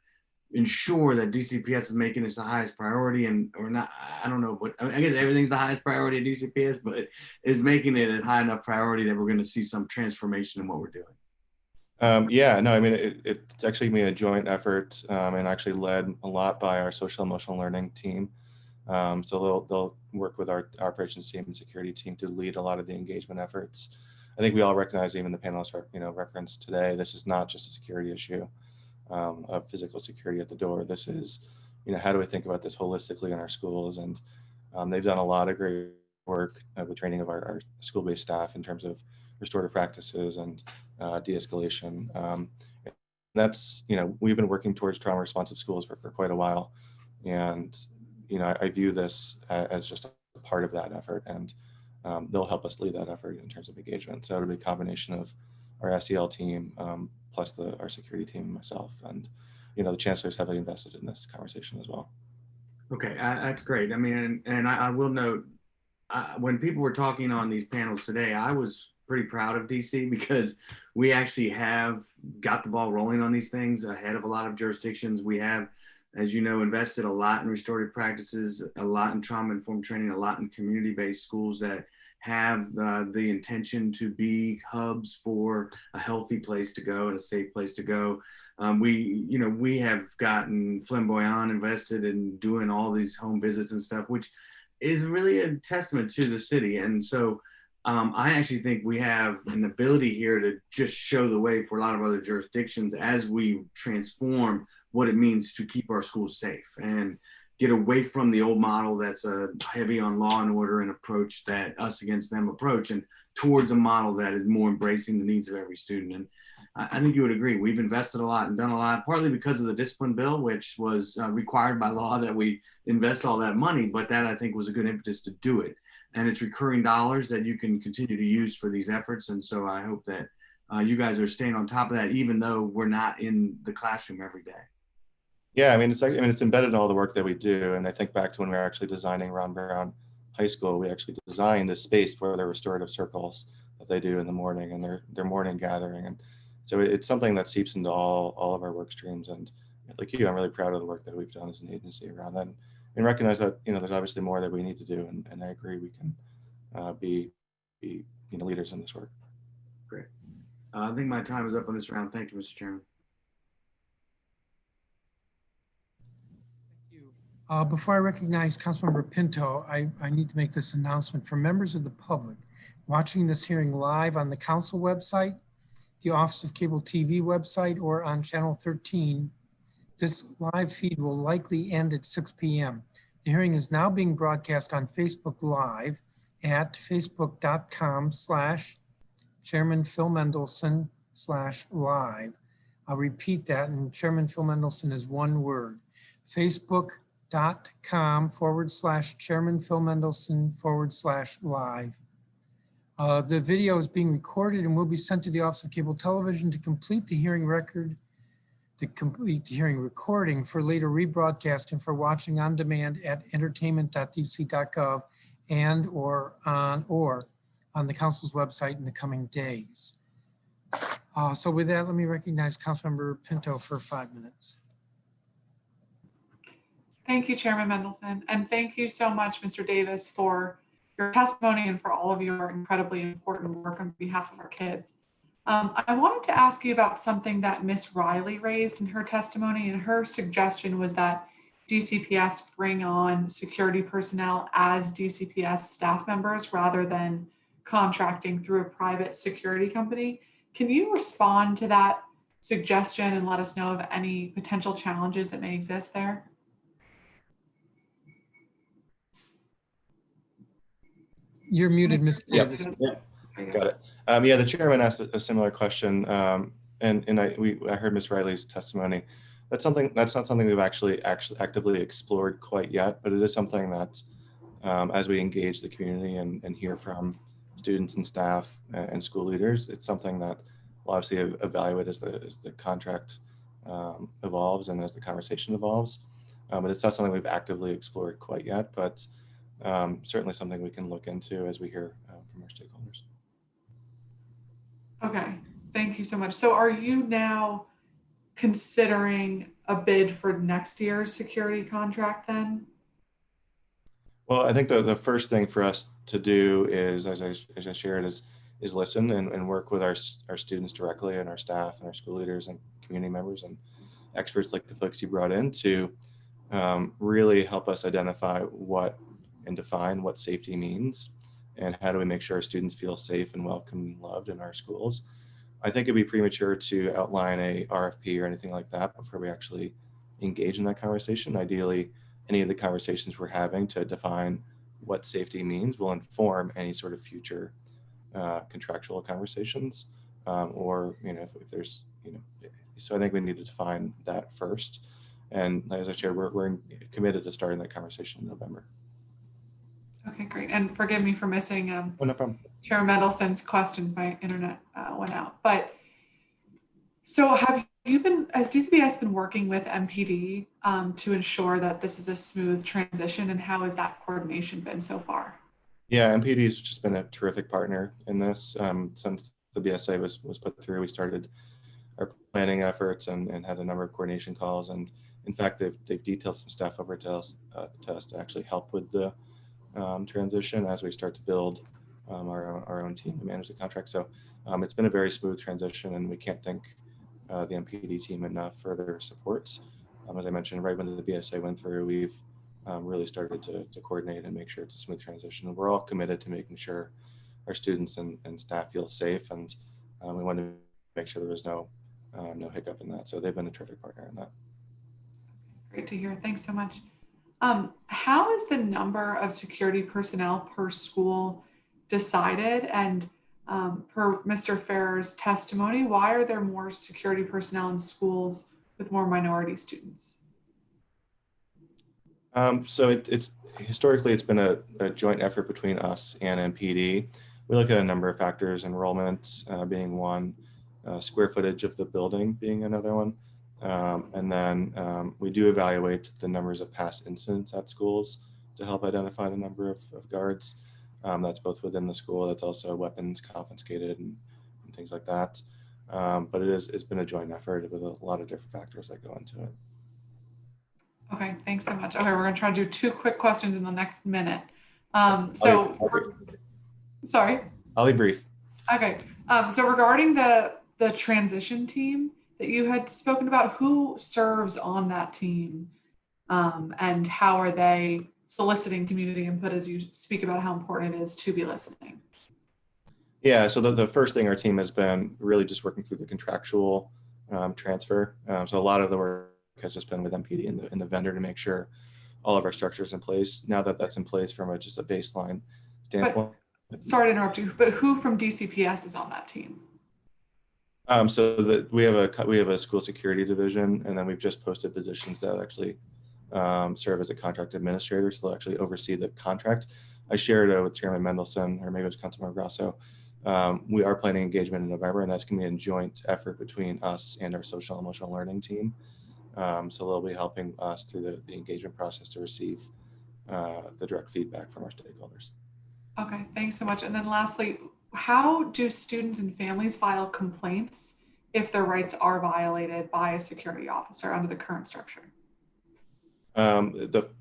[SPEAKER 2] ensure that DCPS is making this the highest priority, and or not? I don't know, but I guess everything's the highest priority at DCPS, but is making it a high enough priority that we're going to see some transformation in what we're doing?
[SPEAKER 15] Yeah, no, I mean, it's actually been a joint effort and actually led a lot by our social emotional learning team. So they'll work with our operations team and security team to lead a lot of the engagement efforts. I think we all recognize, even the panelists, you know, referenced today, this is not just a security issue of physical security at the door. This is, you know, how do we think about this holistically in our schools? And they've done a lot of great work with training of our school-based staff in terms of restorative practices and de-escalation. That's, you know, we've been working towards trauma responsive schools for quite a while. And, you know, I view this as just a part of that effort, and they'll help us lead that effort in terms of engagement. So it'll be a combination of our SEL team plus our security team and myself. And, you know, the chancellor's heavily invested in this conversation as well.
[SPEAKER 2] Okay, that's great. I mean, and I will note, when people were talking on these panels today, I was pretty proud of DC because we actually have got the ball rolling on these things ahead of a lot of jurisdictions. We have, as you know, invested a lot in restorative practices, a lot in trauma-informed training, a lot in community-based schools that have the intention to be hubs for a healthy place to go and a safe place to go. We have gotten Flamboyant invested in doing all these home visits and stuff, which is really a testament to the city. And so I actually think we have an ability here to just show the way for a lot of other jurisdictions as we transform what it means to keep our schools safe and get away from the old model that's a heavy on law and order and approach that us against them approach, and towards a model that is more embracing the needs of every student. And I think you would agree, we've invested a lot and done a lot, partly because of the discipline bill, which was required by law that we invest all that money, but that I think was a good impetus to do it. And it's recurring dollars that you can continue to use for these efforts. And so I hope that you guys are staying on top of that, even though we're not in the classroom every day.
[SPEAKER 15] Yeah, I mean, it's embedded in all the work that we do. And I think back to when we were actually designing Ron Brown High School, we actually designed a space for their restorative circles that they do in the morning and their morning gathering. And so it's something that seeps into all of our work streams. And like you, I'm really proud of the work that we've done as an agency around that, and recognize that, there's obviously more that we need to do. And I agree, we can be leaders in this work.
[SPEAKER 2] Great. I think my time is up on this round. Thank you, Mr. Chairman.
[SPEAKER 1] Before I recognize Councilmember Pinto, I need to make this announcement for members of the public watching this hearing live on the council website, the Office of Cable TV website, or on Channel 13. This live feed will likely end at 6 p.m. The hearing is now being broadcast on Facebook Live at facebook.com/Chairman Phil Mendelson /live. I'll repeat that, and Chairman Phil Mendelson is one word. Facebook.com/Chairman Phil Mendelson /live. The video is being recorded and will be sent to the Office of Cable Television to complete the hearing recording for later rebroadcast and for watching on demand at entertainment.dc.gov and or on the council's website in the coming days. So with that, let me recognize Councilmember Pinto for 5 minutes.
[SPEAKER 9] Thank you, Chairman Mendelson. And thank you so much, Mr. Davis, for your testimony and for all of your incredibly important work on behalf of our kids. I wanted to ask you about something that Ms. Riley raised in her testimony, and her suggestion was that DCPS bring on security personnel as DCPS staff members rather than contracting through a private security company. Can you respond to that suggestion and let us know of any potential challenges that may exist there?
[SPEAKER 1] You're muted, Mr. Davis.
[SPEAKER 15] Yeah, got it. Yeah, the chairman asked a similar question, and I heard Ms. Riley's testimony. That's not something we've actually actively explored quite yet, but it is something that, as we engage the community and hear from students and staff and school leaders, it's something that we'll obviously evaluate as the contract evolves and as the conversation evolves. But it's not something we've actively explored quite yet, but certainly something we can look into as we hear from our stakeholders.
[SPEAKER 9] Okay, thank you so much. So are you now considering a bid for next year's security contract then?
[SPEAKER 15] Well, I think the first thing for us to do is, as I shared, is listen and work with our students directly and our staff and our school leaders and community members and experts like the folks you brought in to really help us identify and define what safety means and how do we make sure our students feel safe and welcome and loved in our schools. I think it'd be premature to outline a RFP or anything like that before we actually engage in that conversation. Ideally, any of the conversations we're having to define what safety means will inform any sort of future contractual conversations, or if there's so I think we need to define that first. And as I shared, we're committed to starting that conversation in November.
[SPEAKER 9] Okay, great. And forgive me for missing
[SPEAKER 15] Oh, no problem.
[SPEAKER 9] Chair Mendelson's questions. My internet went out. But so has DCPS been working with MPD to ensure that this is a smooth transition, and how has that coordination been so far?
[SPEAKER 15] Yeah, MPD has just been a terrific partner in this. Since the BSA was put through, we started our planning efforts and had a number of coordination calls. And in fact, they've detailed some stuff over to us to actually help with the transition as we start to build our own team to manage the contract. So it's been a very smooth transition, and we can't thank the MPD team enough for their support. As I mentioned, right when the BSA went through, we've really started to coordinate and make sure it's a smooth transition. We're all committed to making sure our students and staff feel safe, and we want to make sure there was no hiccup in that. So they've been a terrific partner in that.
[SPEAKER 9] Great to hear. Thanks so much. How is the number of security personnel per school decided? And per Mr. Farrer's testimony, why are there more security personnel in schools with more minority students?
[SPEAKER 15] So it's historically been a joint effort between us and MPD. We look at a number of factors, enrollment being one, square footage of the building being another one. And then we do evaluate the numbers of past incidents at schools to help identify the number of guards. That's both within the school, that's also weapons confiscated and things like that. But it's been a joint effort with a lot of different factors that go into it.
[SPEAKER 9] Okay, thanks so much. Okay, we're gonna try to do 2 quick questions in the next minute. Sorry.
[SPEAKER 15] I'll be brief.
[SPEAKER 9] Okay, so regarding the transition team that you had spoken about, who serves on that team? And how are they soliciting community input as you speak about how important it is to be listening?
[SPEAKER 15] Yeah, so the first thing our team has been really just working through the contractual transfer. So a lot of the work has just been with MPD and the vendor to make sure all of our structures in place. Now that that's in place from just a baseline standpoint.
[SPEAKER 9] But, sorry to interrupt you, but who from DCPS is on that team?
[SPEAKER 15] So that we have a school security division, and then we've just posted positions that actually serve as a contract administrator, so they'll actually oversee the contract. I shared with Chairman Mendelson, or maybe it was Councilmember Grasso. We are planning engagement in November, and that's going to be a joint effort between us and our social and emotional learning team. So they'll be helping us through the engagement process to receive the direct feedback from our stakeholders.
[SPEAKER 9] Okay, thanks so much. And then lastly, how do students and families file complaints if their rights are violated by a security officer under the current structure?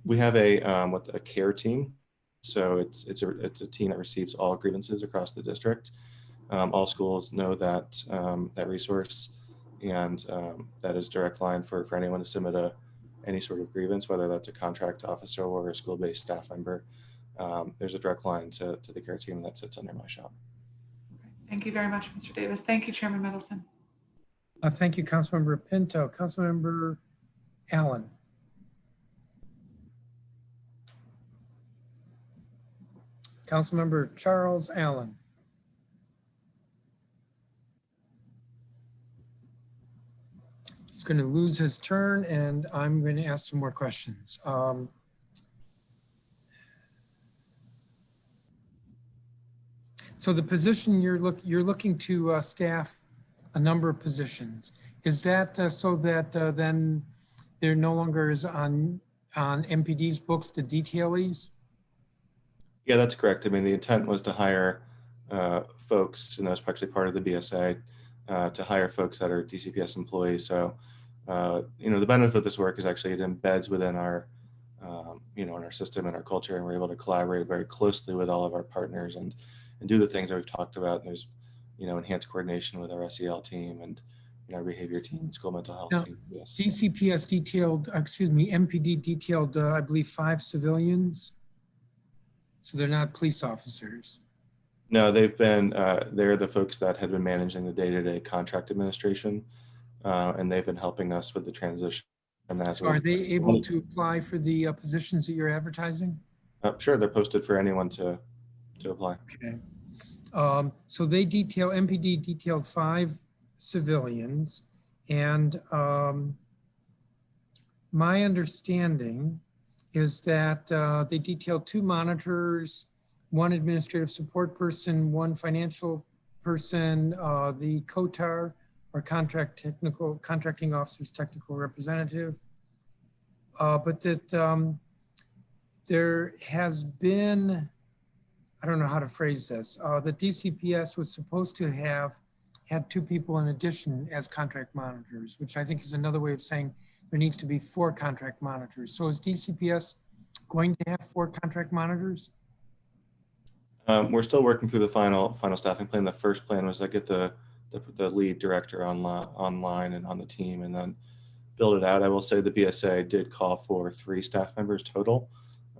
[SPEAKER 15] We have a care team. So it's a team that receives all grievances across the district. All schools know that that resource, and that is direct line for anyone to submit any sort of grievance, whether that's a contract officer or a school-based staff member. There's a direct line to the care team that sits under my shop.
[SPEAKER 9] Thank you very much, Mr. Davis. Thank you, Chairman Mendelson.
[SPEAKER 1] Thank you, Councilmember Pinto. Councilmember Allen. Councilmember Charles Allen. He's going to lose his turn, and I'm going to ask some more questions. So the position you're looking to staff a number of positions. Is that so that then there no longer is on MPD's books the detailees?
[SPEAKER 15] Yeah, that's correct. I mean, the intent was to hire folks, and that's actually part of the BSA, to hire folks that are DCPS employees. So, the benefit of this work is actually it embeds within our, in our system and our culture, and we're able to collaborate very closely with all of our partners and do the things that we've talked about. And there's, enhanced coordination with our SEL team and our behavior team, school mental health team. Yes.
[SPEAKER 1] DCPS detailed, MPD detailed, I believe 5 civilians. So they're not police officers.
[SPEAKER 15] No, they've been, they're the folks that had been managing the day-to-day contract administration, and they've been helping us with the transition. And
[SPEAKER 1] so are they able to apply for the positions that you're advertising?
[SPEAKER 15] Sure, they're posted for anyone to apply.
[SPEAKER 1] Okay. So they MPD detailed 5 civilians, and my understanding is that they detailed 2 monitors, 1 administrative support person, 1 financial person, the COTAR, or contracting officer's technical representative. But that there has been, I don't know how to phrase this, the DCPS was supposed to have had 2 people in addition as contract monitors, which I think is another way of saying there needs to be 4 contract monitors. So is DCPS going to have 4 contract monitors?
[SPEAKER 15] We're still working through the final staffing plan. The first plan was to get the lead director online and on the team, and then build it out. I will say the BSA did call for 3 staff members total,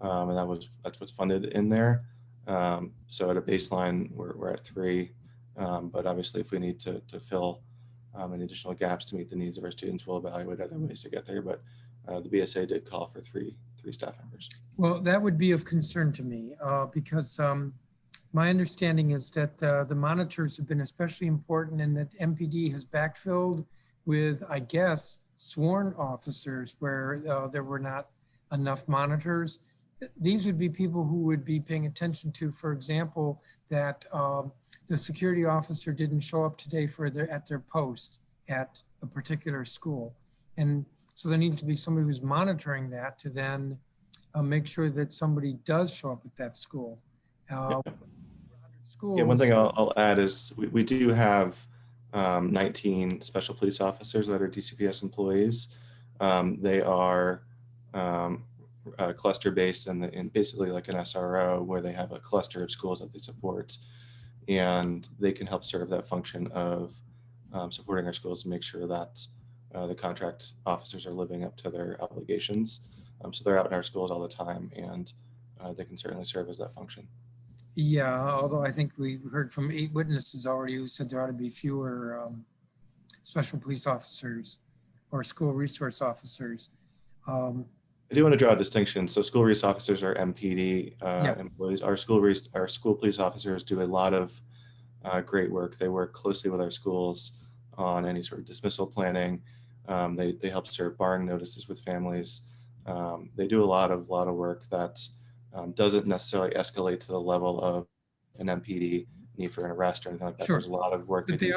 [SPEAKER 15] and that's what's funded in there. So at a baseline, we're at 3, but obviously if we need to fill any additional gaps to meet the needs of our students, we'll evaluate other ways to get there. But the BSA did call for 3 staff members.
[SPEAKER 1] Well, that would be of concern to me because my understanding is that the monitors have been especially important, and that MPD has backfilled with, I guess, sworn officers where there were not enough monitors. These would be people who would be paying attention to, for example, that the security officer didn't show up today at their post at a particular school. And so there needs to be somebody who's monitoring that to then make sure that somebody does show up at that school. Schools.
[SPEAKER 15] Yeah, one thing I'll add is we do have 19 special police officers that are DCPS employees. They are cluster based and basically like an SRO where they have a cluster of schools that they support, and they can help serve that function of supporting our schools to make sure that the contract officers are living up to their obligations. So they're out in our schools all the time, and they can certainly serve as that function.
[SPEAKER 1] Yeah, although I think we heard from 8 witnesses already who said there ought to be fewer special police officers or school resource officers.
[SPEAKER 15] I do want to draw a distinction. So school resource officers are MPD employees. Our school police officers do a lot of great work. They work closely with our schools on any sort of dismissal planning. They help serve barring notices with families. They do a lot of work that doesn't necessarily escalate to the level of an MPD need for an arrest or anything like that.
[SPEAKER 1] Sure.
[SPEAKER 15] There's a lot of work.
[SPEAKER 1] But they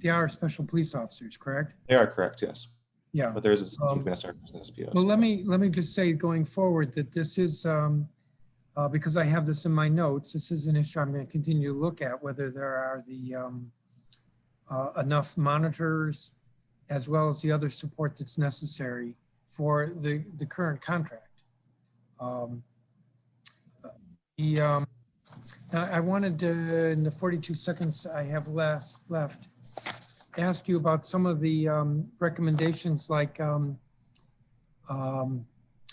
[SPEAKER 1] are special police officers, correct?
[SPEAKER 15] They are correct, yes.
[SPEAKER 1] Yeah.
[SPEAKER 15] But there's a SPO.
[SPEAKER 1] Well, let me just say going forward that this is because I have this in my notes. This is an issue I'm going to continue to look at, whether there are the enough monitors as well as the other support that's necessary for the current contract. I wanted to, in the 42 seconds I have left, ask you about some of the recommendations like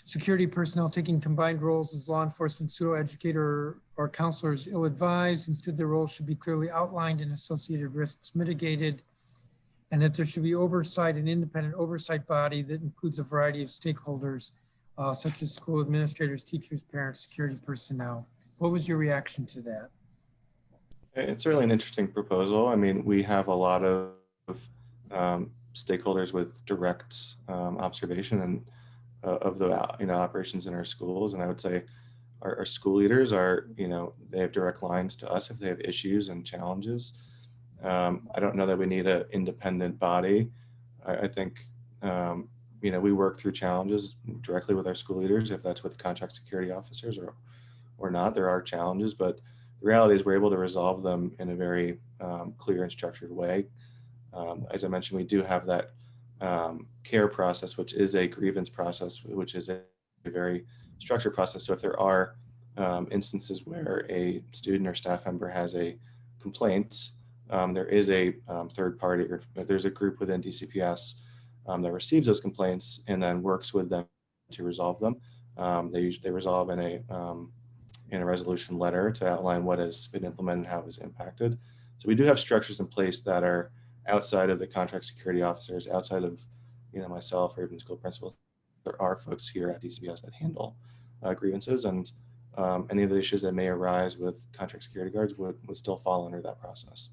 [SPEAKER 1] security personnel taking combined roles as law enforcement, pseudo-educator, or counselor is ill-advised. Instead, their roles should be clearly outlined and associated risks mitigated, and that there should be oversight, an independent oversight body that includes a variety of stakeholders, such as school administrators, teachers, parents, security personnel. What was your reaction to that?
[SPEAKER 15] It's certainly an interesting proposal. I mean, we have a lot of stakeholders with direct observation and of the operations in our schools, and I would say our school leaders are, they have direct lines to us if they have issues and challenges. I don't know that we need an independent body. I think we work through challenges directly with our school leaders, if that's with contract security officers or not. There are challenges, but the reality is we're able to resolve them in a very clear and structured way. As I mentioned, we do have that care process, which is a grievance process, which is a very structured process. So if there are instances where a student or staff member has a complaint, there is a third party, or there's a group within DCPS that receives those complaints and then works with them to resolve them. They resolve in a resolution letter to outline what has been implemented and how it was impacted. So we do have structures in place that are outside of the contract security officers, outside of myself or even school principals. There are folks here at DCPS that handle grievances, and any of the issues that may arise with contract security guards would still fall under that process.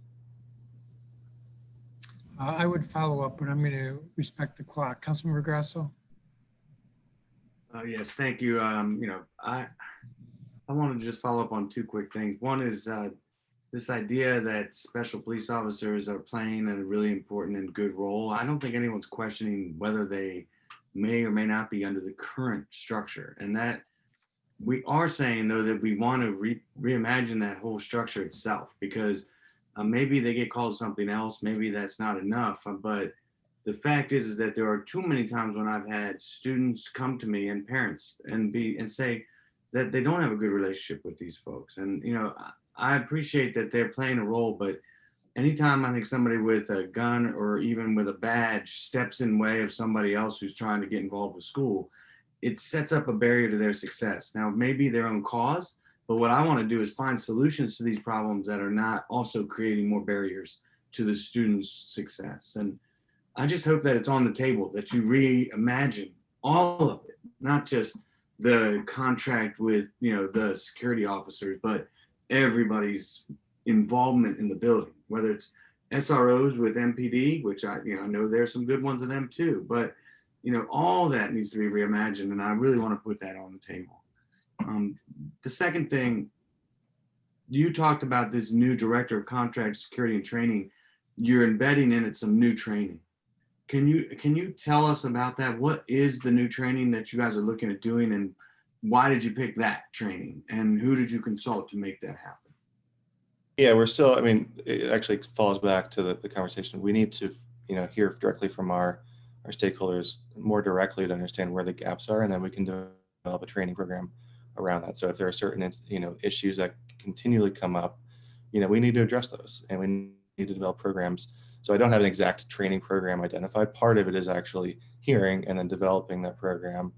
[SPEAKER 1] I would follow up, but I'm going to respect the clock. Councilmember Grasso?
[SPEAKER 2] Yes, thank you. I wanted to just follow up on 2 quick things. One is this idea that special police officers are playing a really important and good role. I don't think anyone's questioning whether they may or may not be under the current structure. And that we are saying, though, that we want to reimagine that whole structure itself, because maybe they get called something else. Maybe that's not enough. But the fact is that there are too many times when I've had students come to me and parents and say that they don't have a good relationship with these folks. And, I appreciate that they're playing a role, but anytime I think somebody with a gun or even with a badge steps in way of somebody else who's trying to get involved with school, it sets up a barrier to their success. Now, maybe their own cause, but what I want to do is find solutions to these problems that are not also creating more barriers to the students' success. And I just hope that it's on the table, that you reimagine all of it, not just the contract with, the security officers, but everybody's involvement in the building, whether it's SROs with MPD, which I know there's some good ones of them too, but all that needs to be reimagined, and I really want to put that on the table. The second thing, you talked about this new director of contract security and training. You're embedding in it some new training. Can you tell us about that? What is the new training that you guys are looking at doing, and why did you pick that training, and who did you consult to make that happen?
[SPEAKER 15] Yeah, we're still, I mean, it actually falls back to the conversation. We need to, hear directly from our stakeholders more directly to understand where the gaps are, and then we can develop a training program around that. So if there are certain, issues that continually come up, we need to address those, and we need to develop programs. So I don't have an exact training program identified. Part of it is actually hearing and then developing that program,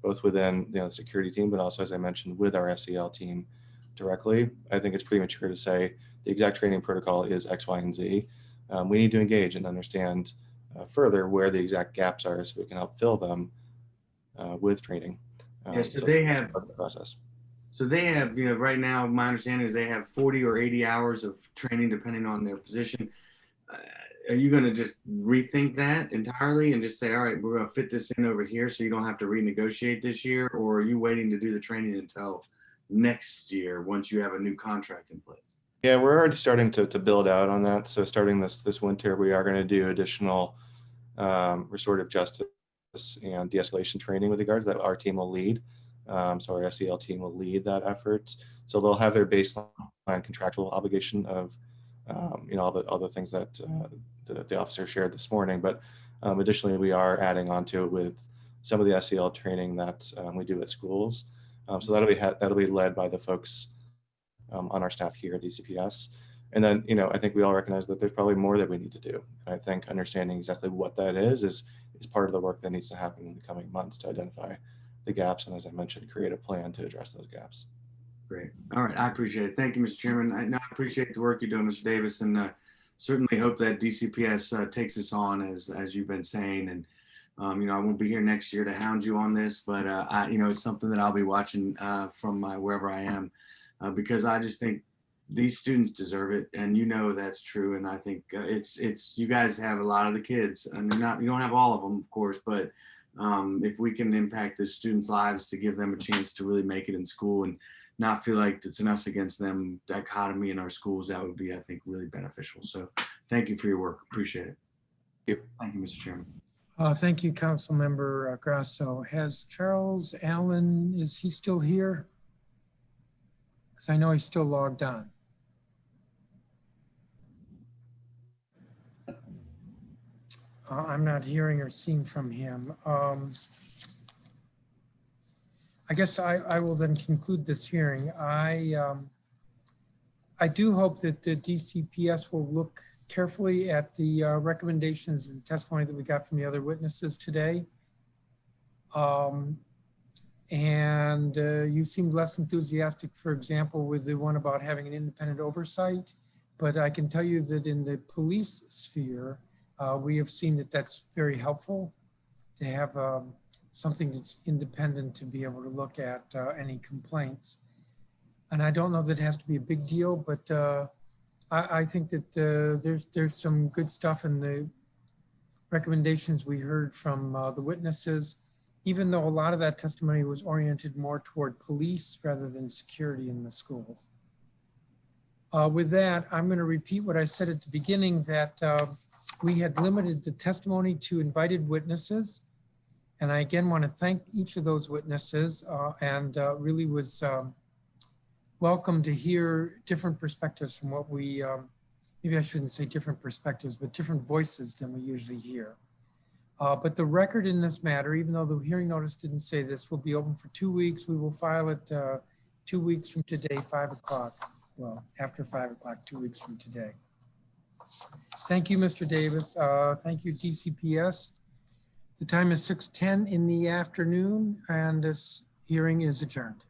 [SPEAKER 15] both within the security team, but also, as I mentioned, with our SEL team directly. I think it's premature to say the exact training protocol is X, Y, and Z. We need to engage and understand further where the exact gaps are so we can help fill them with training.
[SPEAKER 2] Yes, so
[SPEAKER 15] so
[SPEAKER 2] they
[SPEAKER 15] that's
[SPEAKER 2] have
[SPEAKER 15] part of the process.
[SPEAKER 2] So they have, right now, my understanding is they have 40 or 80 hours of training depending on their position. Are you going to just rethink that entirely and just say, all right, we're going to fit this in over here so you don't have to renegotiate this year? Or are you waiting to do the training until next year once you have a new contract in place?
[SPEAKER 15] Yeah, we're already starting to build out on that. So starting this winter, we are going to do additional restorative justice and de-escalation training with the guards that our team will lead. So our SEL team will lead that effort. So they'll have their baseline contractual obligation of, all the things that the officer shared this morning. But additionally, we are adding on to it with some of the SEL training that we do at schools. So that'll be led by the folks on our staff here at DCPS. And then, I think we all recognize that there's probably more that we need to do. And I think understanding exactly what that is part of the work that needs to happen in the coming months to identify the gaps. And as I mentioned, create a plan to address those gaps.
[SPEAKER 2] Great. All right. I appreciate it. Thank you, Mr. Chairman. I appreciate the work you're doing, Mr. Davis, and certainly hope that DCPS takes this on as you've been saying. And, I won't be here next year to hound you on this, but it's something that I'll be watching from wherever I am because I just think these students deserve it. And that's true. And I think it's you guys have a lot of the kids, and you don't have all of them, of course, but if we can impact the students' lives to give them a chance to really make it in school and not feel like it's an us against them dichotomy in our schools, that would be, I think, really beneficial. So thank you for your work. Appreciate it. Thank you, Mr. Chairman.
[SPEAKER 1] Thank you, Council Member Grasso. Has Charles Allen, is he still here? Because I know he's still logged on. I'm not hearing or seeing from him. I guess I will then conclude this hearing. I do hope that the DCPS will look carefully at the recommendations and testimony that we got from the other witnesses today. And you seemed less enthusiastic, for example, with the one about having an independent oversight. But I can tell you that in the police sphere, we have seen that that's very helpful to have something that's independent to be able to look at any complaints. And I don't know that it has to be a big deal, but I think that there's some good stuff in the recommendations we heard from the witnesses, even though a lot of that testimony was oriented more toward police rather than security in the schools. With that, I'm going to repeat what I said at the beginning, that we had limited the testimony to invited witnesses. And I again want to thank each of those witnesses and really was welcome to hear different perspectives from what we, maybe I shouldn't say different perspectives, but different voices than we usually hear. But the record in this matter, even though the hearing notice didn't say this, will be open for 2 weeks. We will file it 2 weeks from today, 5 o'clock. Well, after 5 o'clock, 2 weeks from today. Thank you, Mr. Davis. Thank you, DCPS. The time is 6:10 in the afternoon, and this hearing is adjourned.